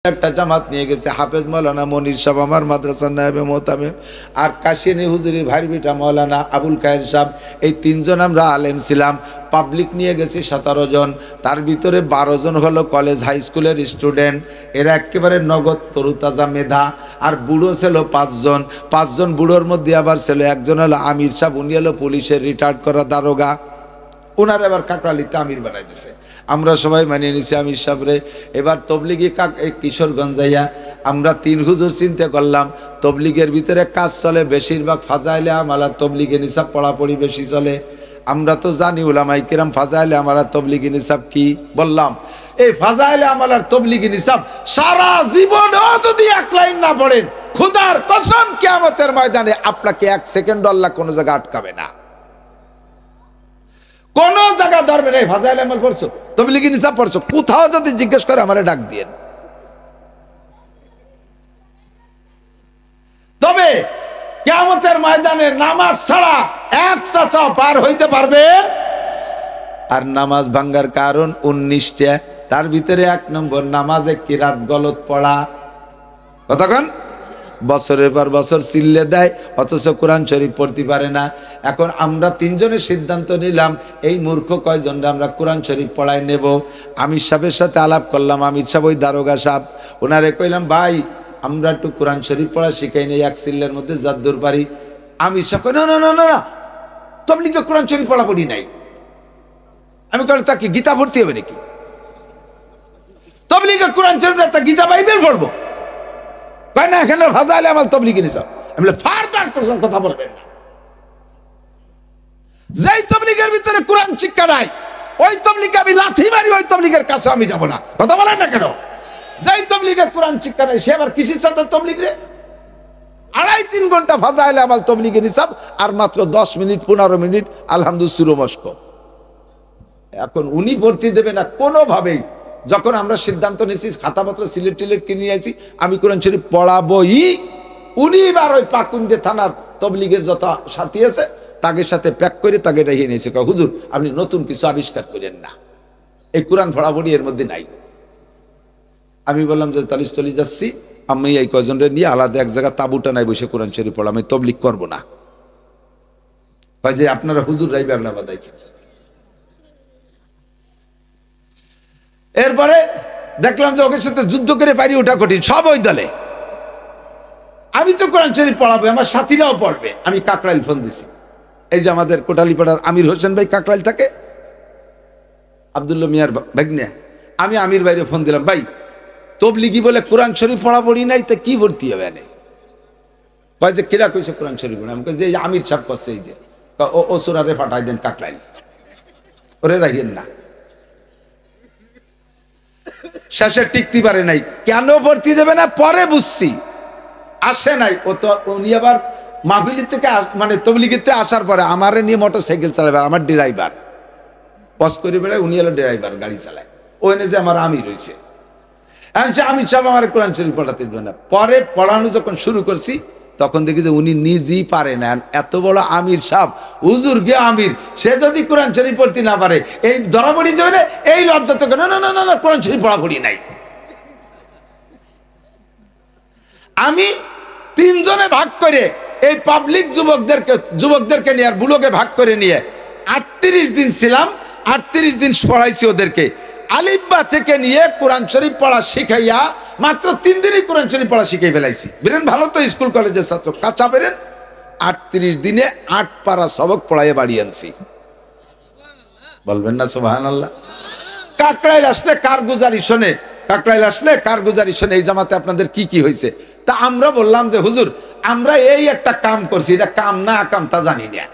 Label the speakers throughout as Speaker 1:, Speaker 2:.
Speaker 1: একটা জামাত নিয়ে গেছে হাফেজ মৌলানা মনির সাহেব আমার মাদ্রাসার নায়েবে মোহতামিম, আর কাশিয়ানী হুজুরির ভাইয়ের বেটা মৌলানা আবুল খায়ের সাহেব, এই তিনজন আমরা আলেম ছিলাম। পাবলিক নিয়ে গেছি 17 জন, তার ভিতরে 12 জন হলো কলেজ হাই স্কুলের স্টুডেন্ট, এরা একেবারে নগদ তরুতাজা মেধা। আর বুড়ো ছিল 5 জন, 5 জন বুড়োর মধ্যে আবার ছিল একজন হলো আমির সাহেব, উনি হলো পুলিশের রিটায়ার্ড করা দারোগা, ওনার এবার কাকরালিতে আমির বানাই দিছে। আমরা সবাই মানিয়ে নিছি আমির সাহেবরে। এবার তবলিগি কিশোরগঞ্জ যাইয়া আমরা 3 হুজুর চিন্তা করলাম, তবলিগের ভিতরে কাজ চলে বেশিরভাগ ফাজাইলে আমালা তবলিগে নিসাব পড়াপড়ি বেশি চলে। আমরা তো জানি উলামায়ে কিরাম ফাজাইলে আমালা তবলিগি নিসাব কি, বললাম এই ফাজাইলে আমালার তবলিগি নিসাব সারা জীবনও যদি 1 লাইন না পড়েন, খোদার কসম কিয়ামতের ময়দানে আপনাকে 1 সেকেন্ড আল্লাহ কোনো জায়গা আটকাবে না, কোন জায়গা ধরবে না। ফাজাইল আমল পড়ছো, তবলিগি নিসাব পড়ছো, কোথাও যদি জিজ্ঞেস করে আমারে ডাক দিয়েন। তবে কিয়ামতের ময়দানে নামাজ ছাড়া 1 চাচাও পার হইতে পারবে। আর নামাজ ভাঙ্গার কারণ 19টা, তার ভিতরে 1 নম্বর নামাজে কিরাত গলত পড়া। কতক্ষণ বছরের পর বছর চিল্লে দেয়, অথচ কোরআন শরীফ পড়তে পারে না। এখন আমরা 3 জনের সিদ্ধান্ত নিলাম, এই মূর্খ কয়জনরা আমরা কোরআন শরীফ পড়ায় নেব। আমির সাহেবের সাথে আলাপ করলাম, আমির সাহেব ওই দারোগা সাহেব, ওনারে কইলাম ভাই আমরা একটু কোরআন শরীফ পড়া শিখাই নেই, 1 চিল্লের মধ্যে যদ্দূর পারি। আমির সাহেব কই না না না না, তবলিগে কোরআন শরীফ পড়া পড়ি নাই। আমি কইলাম তা কি গীতা পড়তে হবে নাকি? তবলিগে কোরআন শরীফ না, তা গীতা বাইবেল পড়বো? কয় না এখানে ফাজাইলে আমাল তবলিগি নিসাব। আমি বলি ফারদার কথা বলবেন না। যেই তবলিগের ভিতরে কোরআন শিক্ষা নাই, ওই তবলিগে আমি লাথি মারি, ওই তবলিগের কাছে আমি যাব না। কথা বলেন না কেন? যেই তবলিগে কোরআন শিক্ষা নাই, সে আবার কিসের সাথে তবলিগ রে? 2.5-3 ঘন্টা ফাজাইলে আমাল তবলিগি নিসাব, আর মাত্র 10 মিনিট 15 মিনিট আলহামদুলিল্লাহ মস্ক। এখন উনি ভর্তি দেবে না কোনোভাবেই। যখন আমরা সিদ্ধান্ত নিয়েছি, খাতাপত্র সিলেট টিলেট কিনে নিয়েছি, আমি কোরআন শরীফ পড়াবই। উনি এবার ওই পাকুন্দে থানার তবলিগের যত সাথী আছে তাদের সাথে প্যাক করে তাকে রেখে নিয়েছে, হুজুর আপনি নতুন কিছু আবিষ্কার করেন না, এই কোরআন পড়াপড়ি এর মধ্যে নাই। আমি বললাম যে তাহলে চলে যাচ্ছি, আমি এই কয়জনরে নিয়ে আলাদা এক জায়গা তাবুটা নাই বসে কোরআন শরীফ পড়া, আমি তবলিগ করবো না। কয় যে আপনারা হুজুর রাই বাংলা বাদাইছেন। এরপরে দেখলাম যে ওদের সাথে যুদ্ধ করে পারি ওঠা কঠিন, সব ওই দলে। আমি তো কোরআন শরীফ পড়াবো, আমার সাথীরাও পড়বে। আমি কাকরাইল ফোন দিছি, এই যে আমাদের কোটালীপাড়ার আমির হোসেন ভাই কাকরাইল থাকে, আব্দুল্লাহ মিয়ার ভাগ্নে, আমি আমির ভাইরে ফোন দিলাম, ভাই তবলিগি বলে কোরআন শরীফ পড়াপড়ি নাই, তো কি ভর্তি হবে এনে? কয় যে কিরা কইছে কোরআন শরীফ পড়ে? আমি কই যে আমির সাহেব করছে, এই যে ও সোনারে পাঠাই দেন কাকরাইল, ওরে রাখেন না। শেষে টিকতে পারে নাই, কেন ভর্তি দেবে না পরে বুঝছি, আসে নাই। ও তো উনি আবার মাহফিল থেকে মানে তবলিগিতে আসার পরে আমারে নিয়ে মোটরসাইকেল চালাবে, আমার ড্রাইভার পস করে বেড়ায়, উনি হলো ড্রাইভার, গাড়ি চালায়। ওখানে যে আমার আমির হয়েছে, আমি সব আমার কোরআন শরীফ পড়াতে দেবে না। পরে পড়ানো যখন শুরু করছি তখন দেখি যে উনি নিজেই পারে না। এত বড় আমির সাহেব, হুজুর গে আমির, সে যদি কোরআন শরীফ পড়তে না পারে, এই ধরাপড়ি যাবে না, এই লজ্জা থেকে না না না না কোরআন শরীফ পড়াপড়ি নাই। আমি 3 জনে ভাগ করে এই পাবলিক যুবকদেরকে নিয়ে আর বুলোকে ভাগ করে নিয়ে 38 দিন ছিলাম। 38 দিন পড়াইছি ওদেরকে, আলিফবা থেকে নিয়ে কোরআন শরীফ পড়া শিখাইয়া মাত্র 3 দিনই কোরআন শরীফ পড়া শিখাই ফেলাইছি। বেরেন ভালো তো স্কুল কলেজের ছাত্র, কাঁচা বেরেন। 38 দিনে 8 পারা সবক পড়াইয়া বাড়ি আনছি। বলবেন না সুবহানাল্লাহ? কাকরাইল আসলে কারগুজারি শোনে, কাকরাইল আসলে কারগুজারি শোনে এই জামাতে আপনাদের কি কি হয়েছে। তা আমরা বললাম যে হুজুর আমরা এই একটা কাম করছি, এটা কাম না কাম তা জানি না।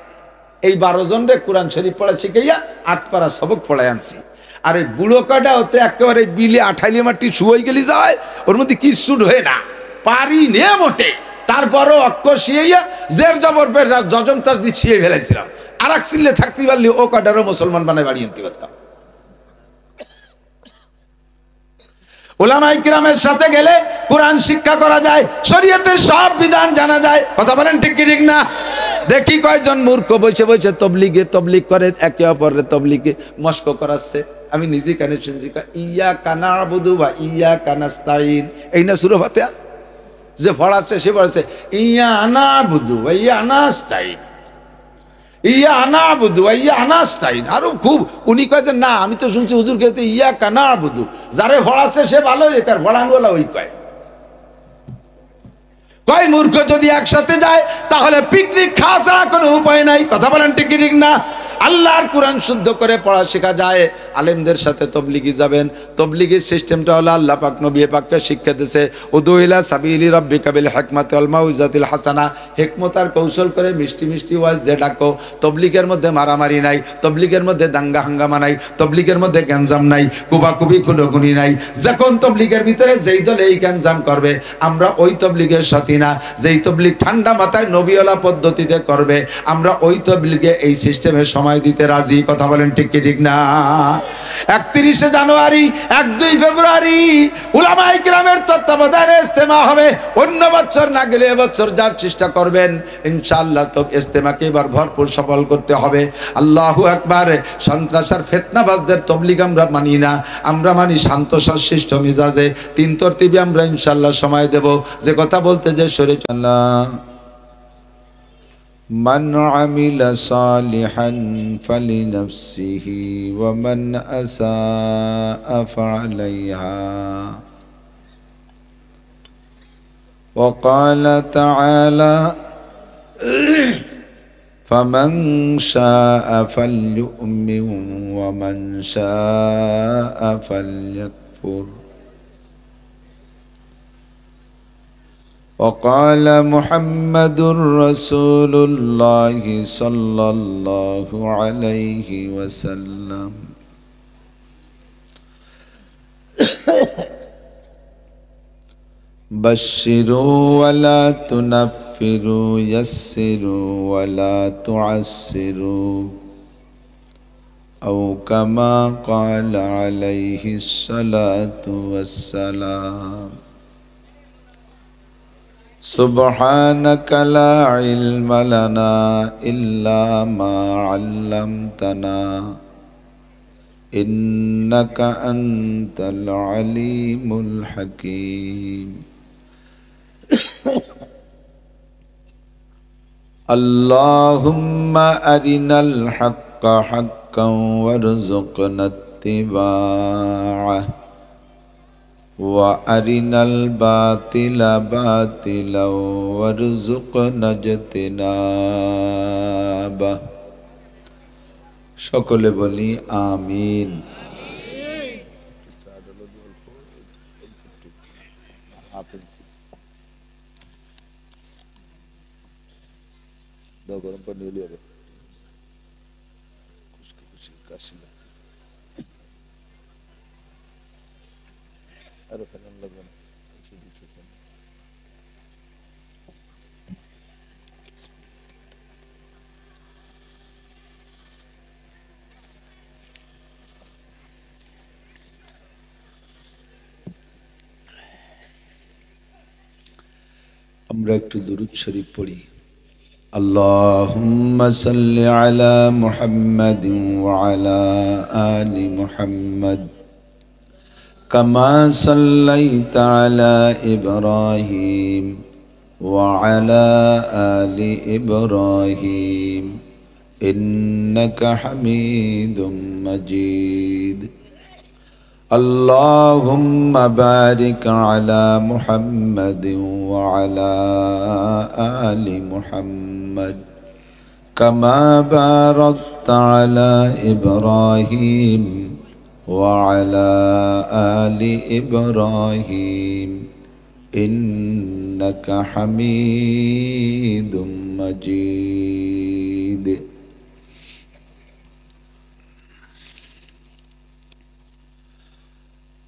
Speaker 1: এই 12 জনরে কোরআন শরীফ পড়া শিখাইয়া 8 পারা সবক পড়াই আনছি। আর এই বুড়ো কাটা হতে একেবারে বিলে আঠাইলে মাটি শুয়ে গেলি যায়, ওর মধ্যে কিচ্ছু ঢোয়ে না, পারি নে মোটে। তারপরও অক্ষর শিয়াইয়া জের জবর বের জজম তাজ দিয়ে ছিঁয়ে ফেলাইছিলাম। আর এক চিল্লে থাকতে পারলে ও কাটারও মুসলমান বানায় বাড়ি আনতে পারতাম। উলামায়ে কিরামের সাথে গেলে কোরআন শিক্ষা করা যায়, শরীয়তের সব বিধান জানা যায়। কথা বলেন ঠিক কি ঠিক না? দেখি কয়জন মূর্খ বসে বসে তবলিগ করে, একে অপরের তবলিগে মস্ক করাচ্ছে। আমি নিজে কানে শুনছি, ইয়া কানা আবুদু বা ইয়া কানাস্তাইন, এই না সূরা ফাতিহা যে পড়াচ্ছে সে পড়াচ্ছে ইয়া আনা আবুদু বা ইয়া আনাস্তাইন, ইয়া আনা আবুদু বা ইয়া আনাস্তাইন। আরো খুব উনি কয় যে না আমি তো শুনছি হুজুর কে ইয়া কানা আবুদু, যারে পড়াচ্ছে সে ভালোই রেখার পড়ানোলা ওই কয়। কয় মূর্খ যদি একসাথে যায় তাহলে পিকনিক খাওয়া ছাড়া কোনো উপায় নাই। কথা বলেন ঠিক ঠিক না? আল্লাহর কোরআন শুদ্ধ করে পড়া শেখা যায়, আলেমদের সাথে তবলিগি যাবেন। তবলিগির সিস্টেমটা হলো আল্লাহ পাক নবী পাককে শিক্ষা দিয়েছে, উদু ইলা সাবিলি রাব্বিকা বিল হিকমাতি ওয়াল মাউইজাতিল হাসানা, হিকমত আর কৌশল করে মিষ্টি মিষ্টি ওয়াজ দিয়ে ডাকো। তবলিগের মধ্যে মারামারি নাই, তবলিগের মধ্যে দাঙ্গা হাঙ্গামা নাই, তবলিগের মধ্যে গ্যাঞ্জাম নাই, কুবাকুবি খুনোখুনি নাই। যখন তবলিগের ভিতরে যেই দল এই গ্যাঞ্জাম করবে আমরা ওই তবলিগের সাথী না। যেই তবলিগ ঠান্ডা মাথায় নবীওয়ালা পদ্ধতিতে করবে আমরা ওই তবলিগে এই সিস্টেমে সময় দিতে রাজি। কথা বলেন ঠিক কি ঠিক না? 31শে জানুয়ারি 1-2 ফেব্রুয়ারি উলামায়ে কিরামের তত্ত্বাবধানে ইজতেমা হবে। অন্য বছর না গেলে এবছর যার চেষ্টা করবেন ইনশাআল্লাহ তো ইজতেমাকে এবার ভরপুর সফল করতে হবে। আল্লাহু আকবার। সন্ত্রাস আর ফিতনাবাজদের তবলিগ আমরা মানি না, আমরা মানি শান্ত সশিষ্ট মিজাজে 3 তরতিবে আমরা ইনশাআল্লাহ সময় দেব। যে কথা বলতে যে সরে চলা মান আমিলা সালিহান ফালিনাফসিহি ওয়া মান আসাআ ফাআলাইহা ওয়া ক্বালা তাআলা ফামান শাআ ফালইউমিন ওয়া মান শাআ ফালইয়াকফুর। وقال محمد رسول الله صلى الله عليه وسلم بشروا ولا تنفروا يسروا ولا تعسروا أو كما قال عليه الصلاة والسلام سبحانك لا علم لنا إلا ما علمتنا إنك أنت العليم الحكيم اللهم أرنا الحق حقا وارزقنا اتباعه وأرنا الباطل باطلا وارزقنا اجتنابه। সকলে বলি আমিন। গরম পানি হলে হবে আরো ফেলান লাগবে না। আমরা একটু দুরূদ শরীফ পড়ি। আল্লাহুম্মা সাল্লি আলা মুহাম্মাদিন ওয়া আলা আলি মুহাম্মাদ كما صليت على إبراهيم وعلى آل إبراهيم إنك حميد مجيد اللهم بارك على محمد وعلى آل محمد كما باركت على إبراهيم وعلى آل إبراهيم إنك حميد مجيد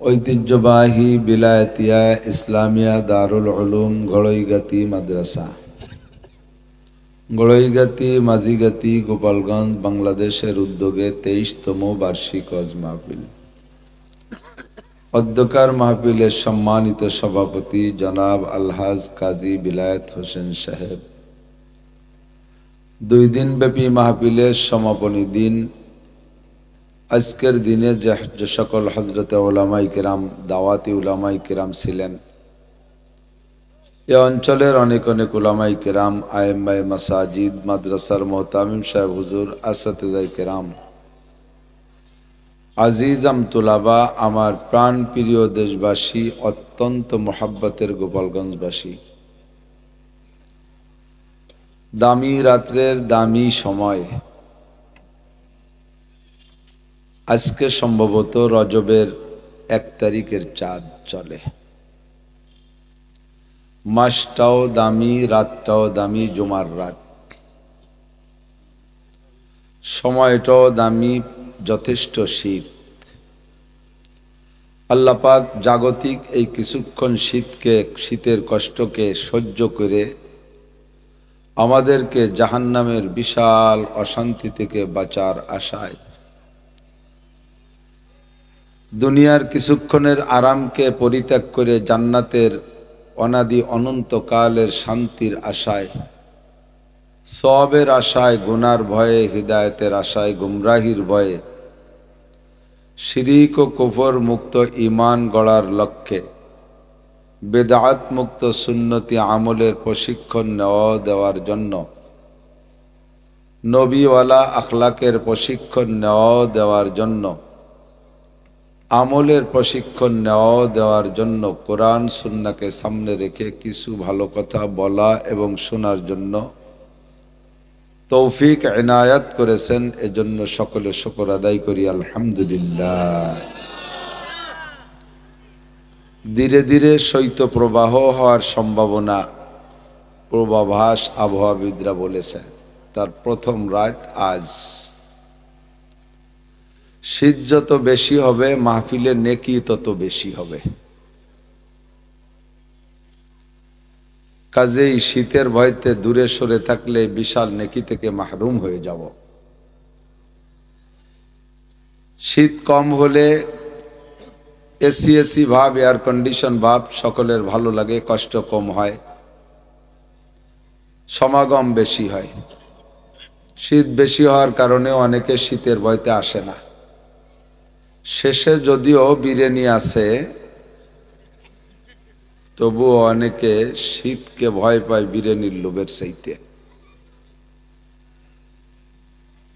Speaker 1: ঐতিহ্যবাহী বিলায়াতিয়া ইসলামিয়া দারুল উলুম গড়ইগাতি মাদ্রাসা, গড়ইগাতি মাঝিগাতি গোপালগঞ্জ বাংলাদেশের উদ্যোগে 23তম বার্ষিক ওয়াজ মাহফিল। অধ্যকার মাহফিলের সম্মানিত সভাপতি জনাব আলহাজ কাজী বিলায়েত হোসেন সাহেব, 2 দিনব্যাপী মাহফিলের সমাপনী দিন আজকের দিনে যে সকল হযরতে উলামায়ে কিরাম দাওয়াতি উলামায়ে কিরাম ছিলেন, এ অঞ্চলের অনেক অনেক উলামায়ে কিরাম, আইম্মায়ে মাসাজিদ, মাদ্রাসার মুহতামিম সাহেব হুজুর, আসাতিজায়ে কিরাম, আজিজাম তুলাবা, আমার প্রাণ প্রিয় দেশবাসী, অত্যন্ত মোহাব্বতের গোপালগঞ্জবাসী, দামি রাত্রের দামি সময়, আজকে সম্ভবত রজবের 1 তারিখের চাঁদ চলে। মাসটাও দামি, রাতটাও দামি, জুমার রাত, সময়টাও দামি, যথেষ্ট শীত। আল্লাহ পাক জাগতিক এই কিছুক্ষণ শীতের কষ্টকে সহ্য করে আমাদেরকে জাহান্নামের বিশাল অশান্তি থেকে বাঁচার আশায়, দুনিয়ার কিছুক্ষণের আরামকে পরিত্যাগ করে জান্নাতের অনাদি অনন্তকালের শান্তির আশায়, সওয়াবের আশায়, গুনার ভয়ে, হিদায়াতের আশায়, গুমরাহির ভয়ে, শিরিক ও কুফর মুক্ত ঈমান গড়ার লক্ষ্যে বেদাত মুক্ত সুন্নতি আমলের প্রশিক্ষণ দেওয়ার জন্য, নবীওয়ালা আখলাকের প্রশিক্ষণ দেওয়ার জন্য, আমলের প্রশিক্ষণ দেওয়ার জন্য কোরআন সুন্নাহকে সামনে রেখে কিছু ভালো কথা বলা এবং শোনার জন্য তৌফিক ইনায়াত করেছেন। এজন্য সকলে শুকর আদায় করি আলহামদুলিল্লাহ। ধীরে ধীরে শৈত্যপ্রবাহ হওয়ার সম্ভাবনা পূর্বাভাস আবহাওয়াবিদরা বলেছেন। তার প্রথম রাত আজ। শীত যত বেশি হবে মাহফিলের নেকি তত বেশি হবে। কাজেই শীতের ভয়তে দূরে সরে থাকলে বিশাল নেকি থেকে মাহরুম হয়ে যাব। শীত কম হলে এসি ভাব, এয়ার কন্ডিশন ভাব সকলের ভালো লাগে, কষ্ট কম হয়, সমাগম বেশি হয়। শীত বেশি হওয়ার কারণে অনেকে শীতের ভয়তে আসে না। শেষে যদিও বিরিয়ানি আছে, তবুও অনেকে শীতকে ভয় পায় বিরিয়ানির লোভের চাইতে।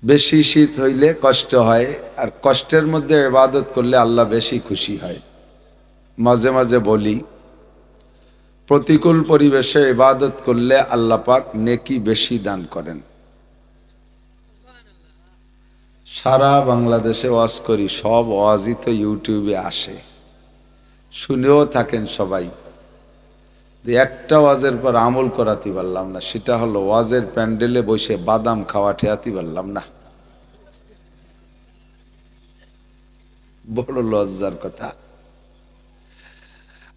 Speaker 1: বেশি শীত হইলে কষ্ট হয়, আর কষ্টের মধ্যে ইবাদত করলে আল্লাহ বেশি খুশি হয়। মাঝে মাঝে বলি, প্রতিকূল পরিবেশে ইবাদত করলে আল্লাহ পাক নেকি বেশি দান করেন। সারা বাংলাদেশে ওয়াজ করি, সব ওয়াজই তো ইউটিউবে আসে, শুনেও থাকেন সবাই। একটা ওয়াজের পর আমল করাতে পারলাম না, সেটা হলো ওয়াজের প্যান্ডেলে বসে বাদাম খাওয়া ঠেয়াতে পারলাম না। বড় লজ্জার কথা।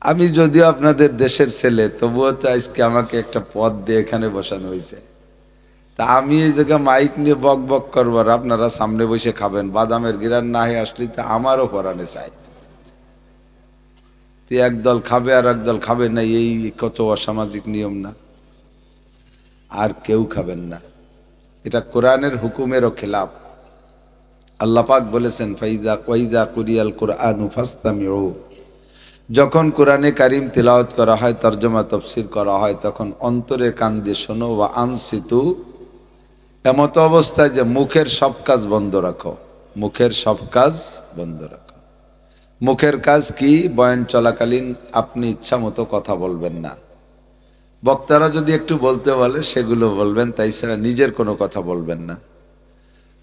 Speaker 1: আমি যদিও আপনাদের দেশের ছেলে, তবুও তো আজকে আমাকে একটা পদ দিয়ে এখানে বসানো হয়েছে। তা আমি এই জায়গায় মাইক নিয়ে বক বক করবো আর আপনারা সামনে বসে খাবেন, বাদামের গিরান না হয়ে আসলে তো আমারও পরাণে চাই। একদল খাবে আর একদল খাবে না, এই কত অসামাজিক নিয়ম না? আর কেউ খাবেন না, এটা কোরআনের হুকুমেরও খেলাফ। আল্লাহ পাক বলেছেন, ওয়াইজা কুরিয়াল কুরআনু ফাসতামিউ, যখন কোরআনে কারিম তিলাওয়াত করা হয়, তরজমা তাফসীর করা হয়, তখন অন্তরে কান দিয়ে শোনো। ওয়া আনসিতু, এমত অবস্থায় যে মুখের সব কাজ বন্ধ রাখো। মুখের সব কাজ বন্ধ রাখো। মুখের কাজ কি? বয়ান চলাকালীন আপনি ইচ্ছা মতো কথা বলবেন না। বক্তারা যদি একটু বলতে বলে সেগুলো বলবেন, তাই ছাড়া নিজের কোনো কথা বলবেন না।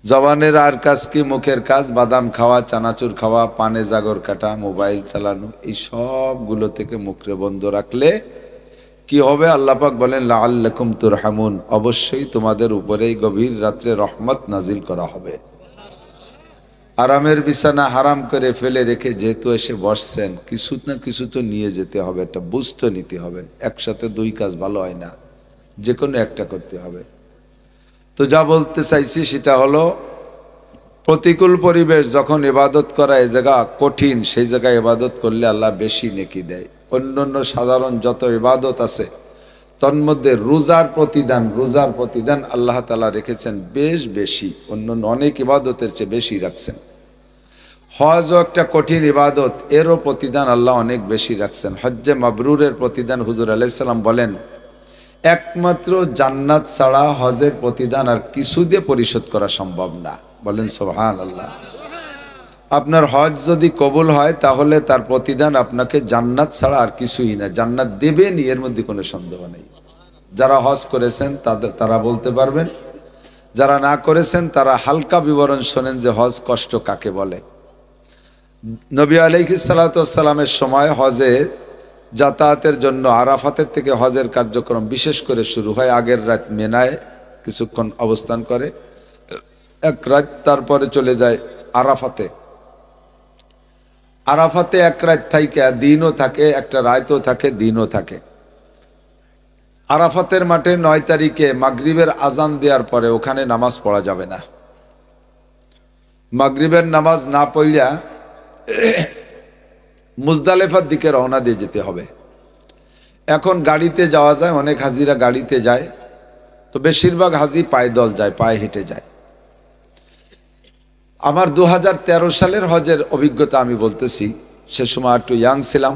Speaker 1: জবানের আর কাজ কি? মুখের কাজ বাদাম খাওয়া, চানাচুর খাওয়া, পানে জাগর কাটা, মোবাইল চালানো, এই সবগুলো থেকে মুখরে বন্ধ রাখলে কি হবে? আল্লাহ পাক বলেন, লাআল্লাকুম তুরহামুন, অবশ্যই তোমাদের উপরেই গভীর রাত্রে রহমত নাজিল করা হবে। আরামের বিছানা হারাম করে ফেলে রেখে যেহেতু এসে বসছেন, কিছু না কিছু তো নিয়ে যেতে হবে, একটা বুঝ তো নিতে হবে। একসাথে দুই কাজ ভালো হয় না, যে কোনো একটা করতে হবে। তো যা বলতে চাইছি সেটা হলো, প্রতিকূল পরিবেশ যখন ইবাদত করা এই জায়গা কঠিন, সেই জায়গায় ইবাদত করলে আল্লাহ বেশি নেকি দেয়। অন্যান্য সাধারণ যত ইবাদত আছে তন্মধ্যে রোজার প্রতিদান আল্লাহ তাআলা রেখেছেন বেশ বেশি, অন্যান্য অনেক ইবাদতের চেয়ে বেশি রাখছেন। হজও একটা কঠিন ইবাদত, এরও প্রতিদান আল্লাহ অনেক বেশি রাখছেন। হজ্জে মাবরুরের প্রতিদান হুজুর আলাইহিস সালাম বলেন, একমাত্র জান্নাত ছাড়া হজের প্রতিদান আর কিছু দিয়ে পরিশোধ করা সম্ভব না। বলেন সুবহানাল্লাহ। আপনার হজ যদি কবুল হয় তাহলে তার প্রতিদান আপনাকে জান্নাত ছাড়া আর কিছুই না, জান্নাত দেবেনই, এর মধ্যে কোনো সন্দেহ নেই। যারা হজ করেছেন তারা বলতে পারবেন, যারা না করেছেন তারা হালকা বিবরণ শোনেন যে হজ কষ্ট কাকে বলে। নবী আলাইহিস সালাতু ওয়াস সালামের সময় হজে যাতায়াতের জন্য আরাফাতের থেকে হজের কার্যক্রম বিশেষ করে শুরু হয়। আগের রাত মিনায় কিছুক্ষণ অবস্থান করে, এক রাত, তারপরে চলে যায় আরাফাতে। আরাফাতে এক রাত থাকে, দিনও থাকে, একটা রাতও থাকে, দিনও থাকে। আরাফাতের মাঠে 9 তারিখে মাগরিবের আজান দেওয়ার পরে ওখানে নামাজ পড়া যাবে না। মাগরিবের নামাজ না পড়িয়া মুজদালেফার দিকে রওনা দিয়ে যেতে হবে। এখন গাড়িতে যাওয়া যায়, অনেক হাজিরা গাড়িতে যায়, তো বেশিরভাগ হাজি পায়দল যায়, পায়ে হেঁটে যায়। আমার 2013 সালের হজের অভিজ্ঞতা আমি বলতেছি। সে সময় একটু ইয়াং ছিলাম,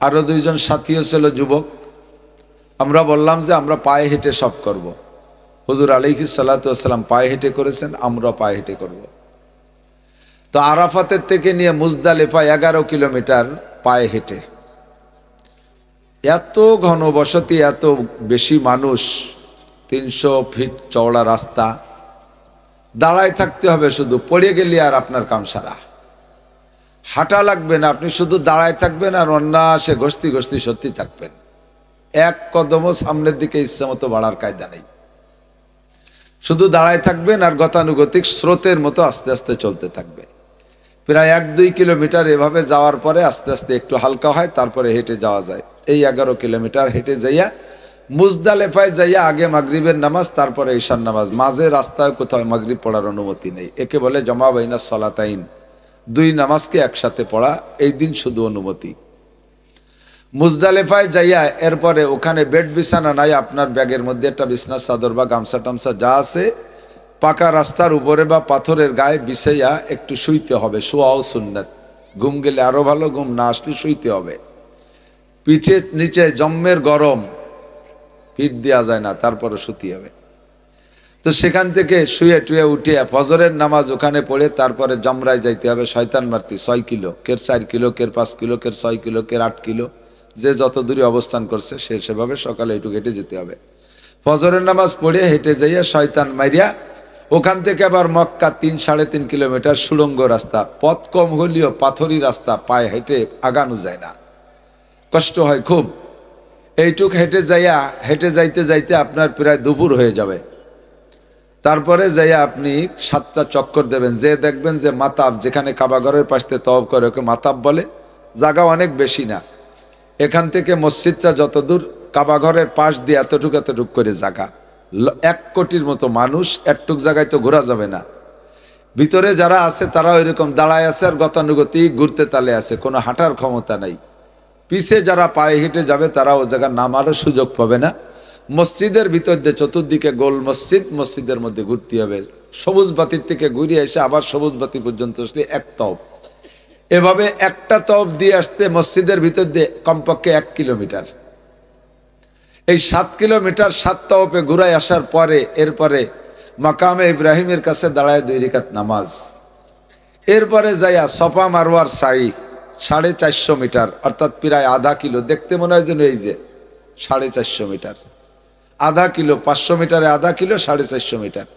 Speaker 1: আরও 2 জন সাথীও ছিল যুবক। আমরা বললাম যে আমরা পায়ে হেঁটে সব করব। হুজুর আলাইহিস সালাতু ওয়াস সালাম পায়ে হেঁটে করেছেন, আমরা পায়ে হেঁটে করব। তো আরাফাতের থেকে নিয়ে মুজদালিফা 11 কিলোমিটার পায়ে হেঁটে। এত ঘনবসতি, এত বেশি মানুষ, 300 ফিট চওড়া রাস্তা, দাঁড়ায় থাকতে হবে শুধু, পড়ে গেলে আর আপনার কাম সারা। হাঁটা লাগবে না, আপনি শুধু দাঁড়ায় থাকবেন আর অন্যাসে গস্তি গস্তি সত্যি থাকবেন। এক কদমও সামনের দিকে ইচ্ছা মতো বাড়ার কায়দা নেই, শুধু দাঁড়ায় থাকবেন আর গতানুগতিক স্রোতের মতো আস্তে আস্তে চলতে থাকবে। প্রায় 1-2 কিলোমিটার এভাবে যাওয়ার পরে আস্তে আস্তে একটু হালকা হয়, তারপরে হেঁটে যাওয়া যায়। এই 11 কিলোমিটার হেঁটে যাইয়া মুজদালেফায় যাইয়া আগে মাগরিবের নামাজ, তারপরে ঈশার নামাজ। মাঝে রাস্তায় কোথাও মাগরিব পড়ার অনুমতি নেই। একে বলে জমা বাইনা সলাতাইন, 2 নামাজকে একসাথে পড়া, এই দিন শুধু অনুমতি। মুজদালেফায় যাইয়া এরপরে ওখানে বেড বিছানা নাই, আপনার ব্যাগের মধ্যে একটা বিছনার চাদর বা গামছা টামছা যা আছে পাকা রাস্তার উপরে বা পাথরের গায়ে বিছাইয়া একটু শুইতে হবে। শোয়াও সুন্নাত, ঘুম গেলে আরো ভালো, ঘুম না আসলে শুইতে হবে। পিঠের নিচে জম্মের গরম, পিঠ দেওয়া যায় না, তারপরে শুতে হবে। তো সেখান থেকে শুয়ে টুয়ে উঠিয়া ফজরের নামাজ ওখানে পড়ে তারপরে জমরায় যাইতে হবে শয়তান মারতে। 6 কিলো, কের 4 কিলো, কের 5 কিলো, কের 6 কিলো, কের 8 কিলো, যে যত দূরে অবস্থান করছে সে সেভাবে সকালে একটু হেঁটে যেতে হবে। ফজরের নামাজ পড়ে হেঁটে যাইয়া শয়তান মারিয়া ওখান থেকে আবার মক্কা 3-3.5 কিলোমিটার সুড়ঙ্গ রাস্তা, পথ কম হলেও পাথরি রাস্তা, পায়ে হেঁটে আগানো যায় না, কষ্ট হয় খুব। এইটুক হেঁটে যাইতে যাইতে আপনার প্রায় দুপুর হয়ে যাবে। তারপরে যাইয়া আপনি 7টা চক্কর দেবেন, যে দেখবেন যে মাতাব, যেখানে কাবাঘরের পাশে তওয়াব করে ওকে মাতাব বলে। জায়গা অনেক বেশি না, এখান থেকে মসজিদটা যত দূর, কাবাঘরের পাশ দিয়ে এতটুক করে জায়গা। 1 কোটির মতো মানুষ, একটুক জায়গায় তো ঘোরা যাবে না। ভিতরে যারা আছে তারা ওইরকম দাঁড়ায় আছে আর গতানুগতিক ঘুরতে তালে আছে, কোনো হাঁটার ক্ষমতা নাই। পিছে যারা পায়ে হেঁটে যাবে তারা ও জায়গা নামারও সুযোগ পাবে না। মসজিদের ভিতর দিয়ে চতুর্দিকে গোল মসজিদ, মসজিদের মধ্যে ঘুরতে হবে। সবুজ বাতির থেকে ঘুরে এসে আবার সবুজ বাতি পর্যন্ত আসলে 1 তওব। এভাবে একটা তওব দিয়ে আসতে মসজিদের ভিতর দিয়ে কমপক্ষে 1 কিলোমিটার। এই 7 কিলোমিটার 7 তওবে ঘুরাই আসার পরে এরপরে মাকামে ইব্রাহিমের কাছে দাঁড়ায় 2 রাকাত নামাজ। এরপরে যাইয়া সফা মারওয়ার সাই 450 মিটার, অর্থাৎ প্রায় আধা কিলো। দেখতে মনে হয় যেন এই যে 450 মিটার, আধা কিলো, 500 মিটারে আধা কিলো, 450 মিটার।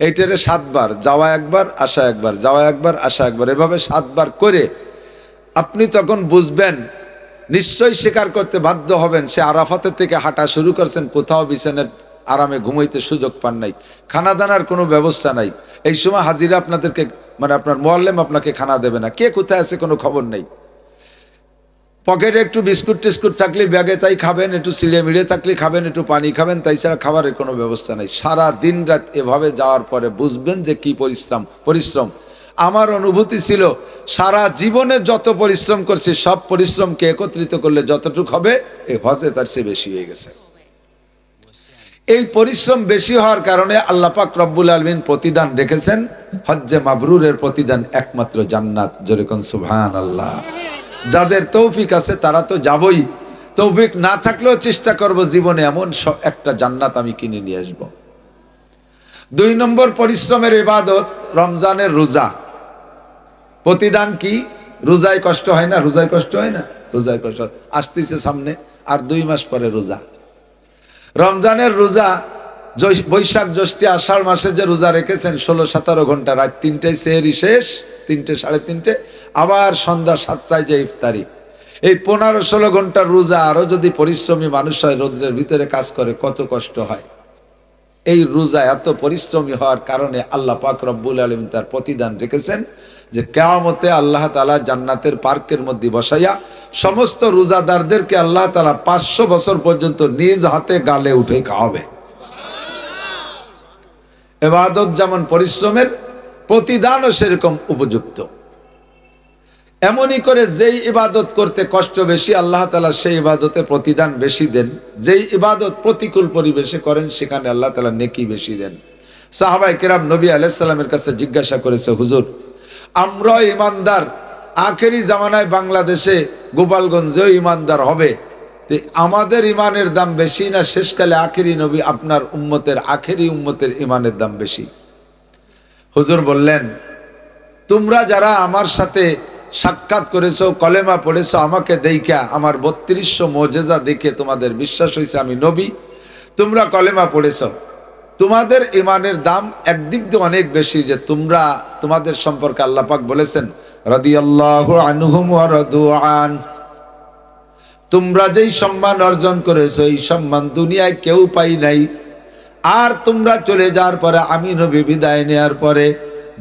Speaker 1: এইটারে 7 বার, যাওয়া একবার আসা একবার, যাওয়া একবার আসা একবার, এভাবে 7 বার করে আপনি তখন বুঝবেন, নিশ্চয়ই স্বীকার করতে বাধ্য হবেন, সে আরাফাতের থেকে হাঁটা শুরু করছেন, কোথাও বিছানায় আরামে ঘুমাইতে সুযোগ পান নাই, খানা দানার কোনো ব্যবস্থা নাই। এই সময় হাজিরা আপনাদেরকে, মানে আপনার মোয়াল্লেম আপনাকে খানা দেবে না, কে কোথায় আছে কোনো খবর নেই। পকেটে একটু বিস্কুট টিস্কুট থাকলে ব্যাগে তাই খাবেন, একটু সিঁড়ে মিড়ে থাকলে খাবেন, একটু পানি খাবেন, তাই ছাড়া খাবারের কোনো ব্যবস্থা নেই। সারা দিন রাত এভাবে যাওয়ার পরে বুঝবেন যে কি পরিশ্রম। আমার অনুভূতি ছিল সারা জীবনে যত পরিশ্রম করছি সব পরিশ্রমকে একত্রিত করলে যতটুকু হবে এই হজে তার চেয়ে বেশি হয়ে গেছে। এই পরিশ্রম বেশি হওয়ার কারণে আল্লাহ পাক রব্বুল আলামিন প্রতিদান রেখেছেন হজ্জে মাবরুরের প্রতিদান একমাত্র জান্নাত। জোরে কোন সুবহানাল্লাহ। যাদের তৌফিক আছে তারা তো যাবই, তৌফিক না থাকলেও চেষ্টা করব জীবনে এমন একটা জান্নাত আমি কিনে নিয়ে আসব। 2 নম্বর পরিশ্রমের ইবাদত রমজানের রোজা। প্রতিদান কি? রোজায় কষ্ট হয় না? রোজায় কষ্ট হয় না? রোজায় কষ্ট আসতেছে সামনে, আর 2 মাস পরে রোজা। রমজানের রোজা বৈশাখ জ্যৈষ্ঠ আষাঢ় মাসে যে রোজা রেখেছেন 16-17 ঘন্টা, রাত 3টায় সেহরি শেষ, 3টে 3:30, আবার সন্ধ্যা 7টায় যে ইফতারি। এই 15-16 ঘন্টার রোজা, আরো যদি পরিশ্রমী মানুষ হয় রোদ্রের ভিতরে কাজ করে কত কষ্ট হয়। এই রোজা এত পরিশ্রমী হওয়ার কারণে আল্লাহ পাক রব্বুল আলামিন তার প্রতিদান রেখেছেন যে কিয়ামতে আল্লাহ তাআলা জান্নাতের পার্কের মধ্যে বসাইয়া সমস্ত রোজাদারদেরকে আল্লাহ তাআলা 500 বছর পর্যন্ত নিজ হাতে গালে উঠে খাওয়াবে। ইবাদত যেমন পরিশ্রমের, প্রতিদানও সেরকম উপযুক্ত। এমনই করে যেই ইবাদত করতে কষ্ট বেশি আল্লাহ তাআলা সেই ইবাদতে প্রতিদান বেশি দেন। যেই ইবাদত প্রতিকূল পরিবেশে করেন সেখানে আল্লাহ তাআলা নেকি বেশি দেন। সাহাবায়ে কেরাম নবী আলাইহিস সালামের কাছে জিজ্ঞাসা করেছে, হুজুর আমরা ইমানদার, আখেরি জামানায় বাংলাদেশে গোপালগঞ্জেও ইমানদার হবে, আমাদের ইমানের দাম বেশি না শেষকালে আখেরি নবী আপনার উম্মতের আখেরি উম্মতের ইমানের দাম বেশি? হুজুর বললেন, তোমরা যারা আমার সাথে সাক্ষাৎ করেছো, কলেমা পড়েছো, আমাকে দেইখা আমার 3200 মুজিজা দেখে তোমাদের বিশ্বাস হয়েছে আমি নবী, তোমরা কলেমা পড়েছো, তোমাদের ইমানের দাম একদিক দিয়ে অনেক বেশি। যে তোমরা তোমাদের সম্পর্কে আল্লাহ পাক বলেছেন রাদিয়াল্লাহু আনহুম ওয়া রাদু আন, তোমরা যেই সম্মান অর্জন করেছো এই সম্মান দুনিয়ায় কেউ পাই নাই। আর তোমরা চলে যাওয়ার পরে আমি নবী বিদায় নেওয়ার পরে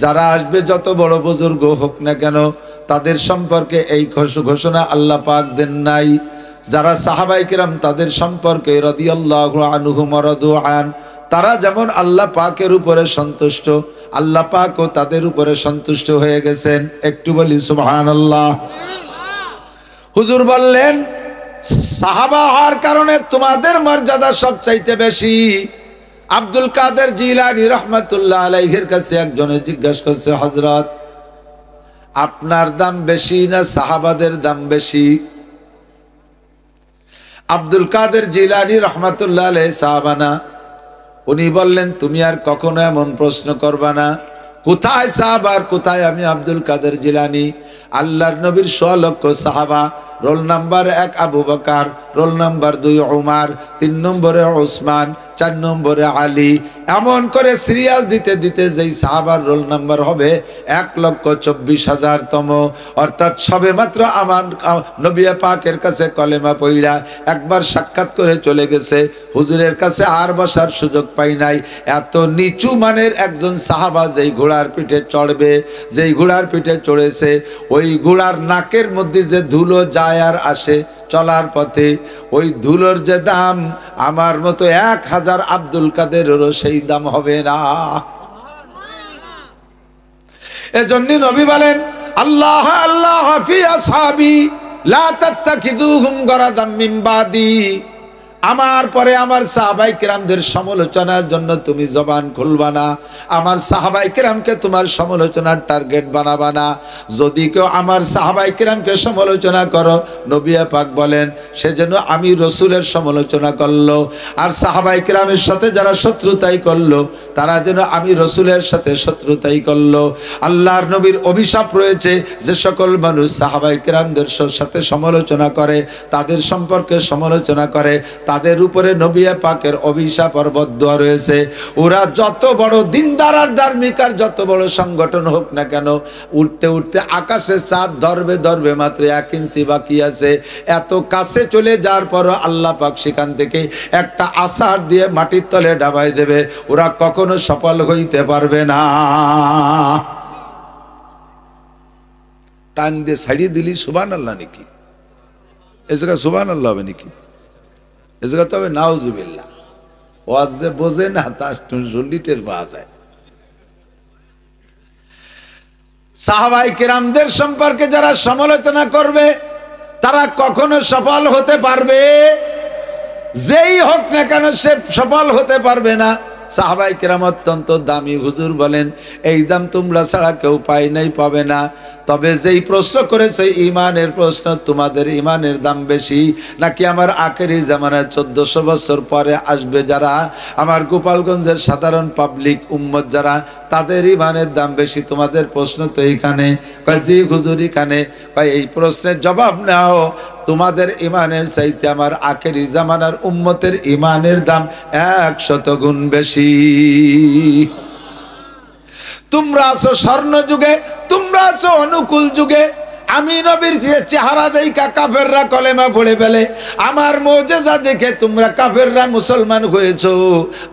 Speaker 1: যারা আসবে যত বড় বুজুর্গ হোক না কেন তাদের সম্পর্কে এই ঘোষণা আল্লাহ পাক দেন নাই। যারা সাহাবায়ে কেরাম তাদের সম্পর্কে রাদিয়াল্লাহু আনহুম ওয়া রাদু আন, তারা যেমন আল্লাহ পাকের উপরে সন্তুষ্ট, আল্লাহ পাকও তাদের উপরে সন্তুষ্ট হয়ে গেছেন। একটু বলি সুবহানাল্লাহ। হুজুর বললেন, সাহাবা হওয়ার কারণে তোমাদের মর্যাদা সবচাইতে বেশি। আব্দুল কাদের জিলানী রাহমাতুল্লাহ আলাইহির কাছে একজনে জিজ্ঞাসা করছে, হযরত আপনার দাম বেশি না সাহাবাদের দাম বেশি? আব্দুল কাদের জিলানী রাহমাতুল্লাহ আলাইহি সাহাবা না। উনি বললেন, তুমি আর কখনো এমন প্রশ্ন করবা না। কোথায় সাহাবা আর কোথায় আমি আব্দুল কাদের জিলানী? আল্লাহর নবীর 100 লক্ষ সাহাবা, roll number 1 Abu Bakr, roll number 2 Umar, 3 নম্বরে ওসমান, 4 নম্বরে আলী, এমন করে সিরিয়াল দিতে দিতে যেই সাহাবার রোল নাম্বার হবে 1,24,000 তম, অর্থাৎ সবে মাত্র আমার নবী পাকের কাছে কলেমা পড়া একবার সাক্ষাৎ করে চলে গেছে, হুজুরের কাছে আর বসার সুযোগ পাই নাই। এত নিচু মানের একজন সাহাবা যেই ঘোড়ার পিঠে চড়বে, যেই ঘোড়ার পিঠে চড়েছে, ওই ঘোড়ার নাকের মধ্যে যে ধুলো যায় আর আসে চলার পথে, ওই ধুলোর যে দাম আমার মতো 1000 আব্দুল কাদেরেরও সেই দাম হবে না। এজন্য নবী বলেন, আল্লাহ আল্লাহ ফি আসহাবি লা তাত্তাখিযুহুম গরাদাম মিন বাদি, আমার পরে আমার সাহাবায়ে কেরামদের সমালোচনার জন্য তুমি জবান খুলবা না, আমার সাহাবায়ে কেরামকে তোমার সমালোচনার টার্গেট বানাবা না। যদি কেউ আমার সাহাবায়ে কেরামকে সমালোচনা করো, নবী পাক বলেন সেজন্য আমি রসুলের সমালোচনা করলো, আর সাহাবায়ে কেরামের সাথে যারা শত্রুতাই করলো তারা যেন আমি রসুলের সাথে শত্রুতাই করলো। আল্লাহর নবীর অভিশাপ রয়েছে, যে সকল মানুষ সাহাবায়ে কেরামদের সাথে সমালোচনা করে, তাদের সম্পর্কে সমালোচনা করে, তাদের উপরে নবী পাকের অভিশাপ আর বদদুয়া রয়েছে। ওরা যত বড় দিনদার আর ধার্মিক আর যত বড় সংগঠন হোক না কেন, উঠতে উঠতে আকাশে চাঁদ ধরবে মাত্র 1 ইঞ্চি বাকি আছে, এত কাছে চলে যাওয়ার পরও আল্লাহ পাক সেখান থেকে একটা আছাড় দিয়ে মাটির তলে ডাবাই দেবে, ওরা কখনো সফল হইতে পারবে না। টান দিয়ে ছাড়িয়ে দিলি সুবহানাল্লাহ নাকি? এ জায়গায় সুবহানাল্লাহ হবে নাকি? এ জায়গা তবে নাউজুবিল্লাহ। ওয়াজ যে বোঝে না তা শুনলি টের পাওয়া যায়। সাহাবায়ে কেরামদের সম্পর্কে যারা সমালোচনা করবে তারা কখনো সফল হতে পারবে? যেই হোক না কেন সে সফল হতে পারবে না। সাহাবাই কেরাম অত্যন্ত দামি হুজুর বলেন, এই দাম তোমরা ছাড়া কেউ পায় নাই, পাবে না। তবে যেই প্রশ্ন করেছে ইমানের প্রশ্ন, তোমাদের ইমানের দাম বেশি নাকি আমার আখেরি জামানায় 1400 বছর পরে আসবে যারা, আমার গোপালগঞ্জের সাধারণ পাবলিক উম্মত যারা, তাদের ইমানের দাম বেশি? তোমাদের প্রশ্ন তো এইখানে। কয় জি হুজুর এখানে। কয় এই প্রশ্নের জবাব নাও, তোমাদের ইমানের চাইতে আমার আখেরি জামানার উম্মতের ইমানের দাম 100 গুণ বেশি। তোমরা আছো স্বর্ণ যুগে, তোমরা আছো অনুকূল যুগে। আমি নবীর চেহারা দেখা কাফেররা কলেমা পড়ে ফেলে, আমার মুজিজা দেখে তোমরা কাফেররা মুসলমান হয়েছো।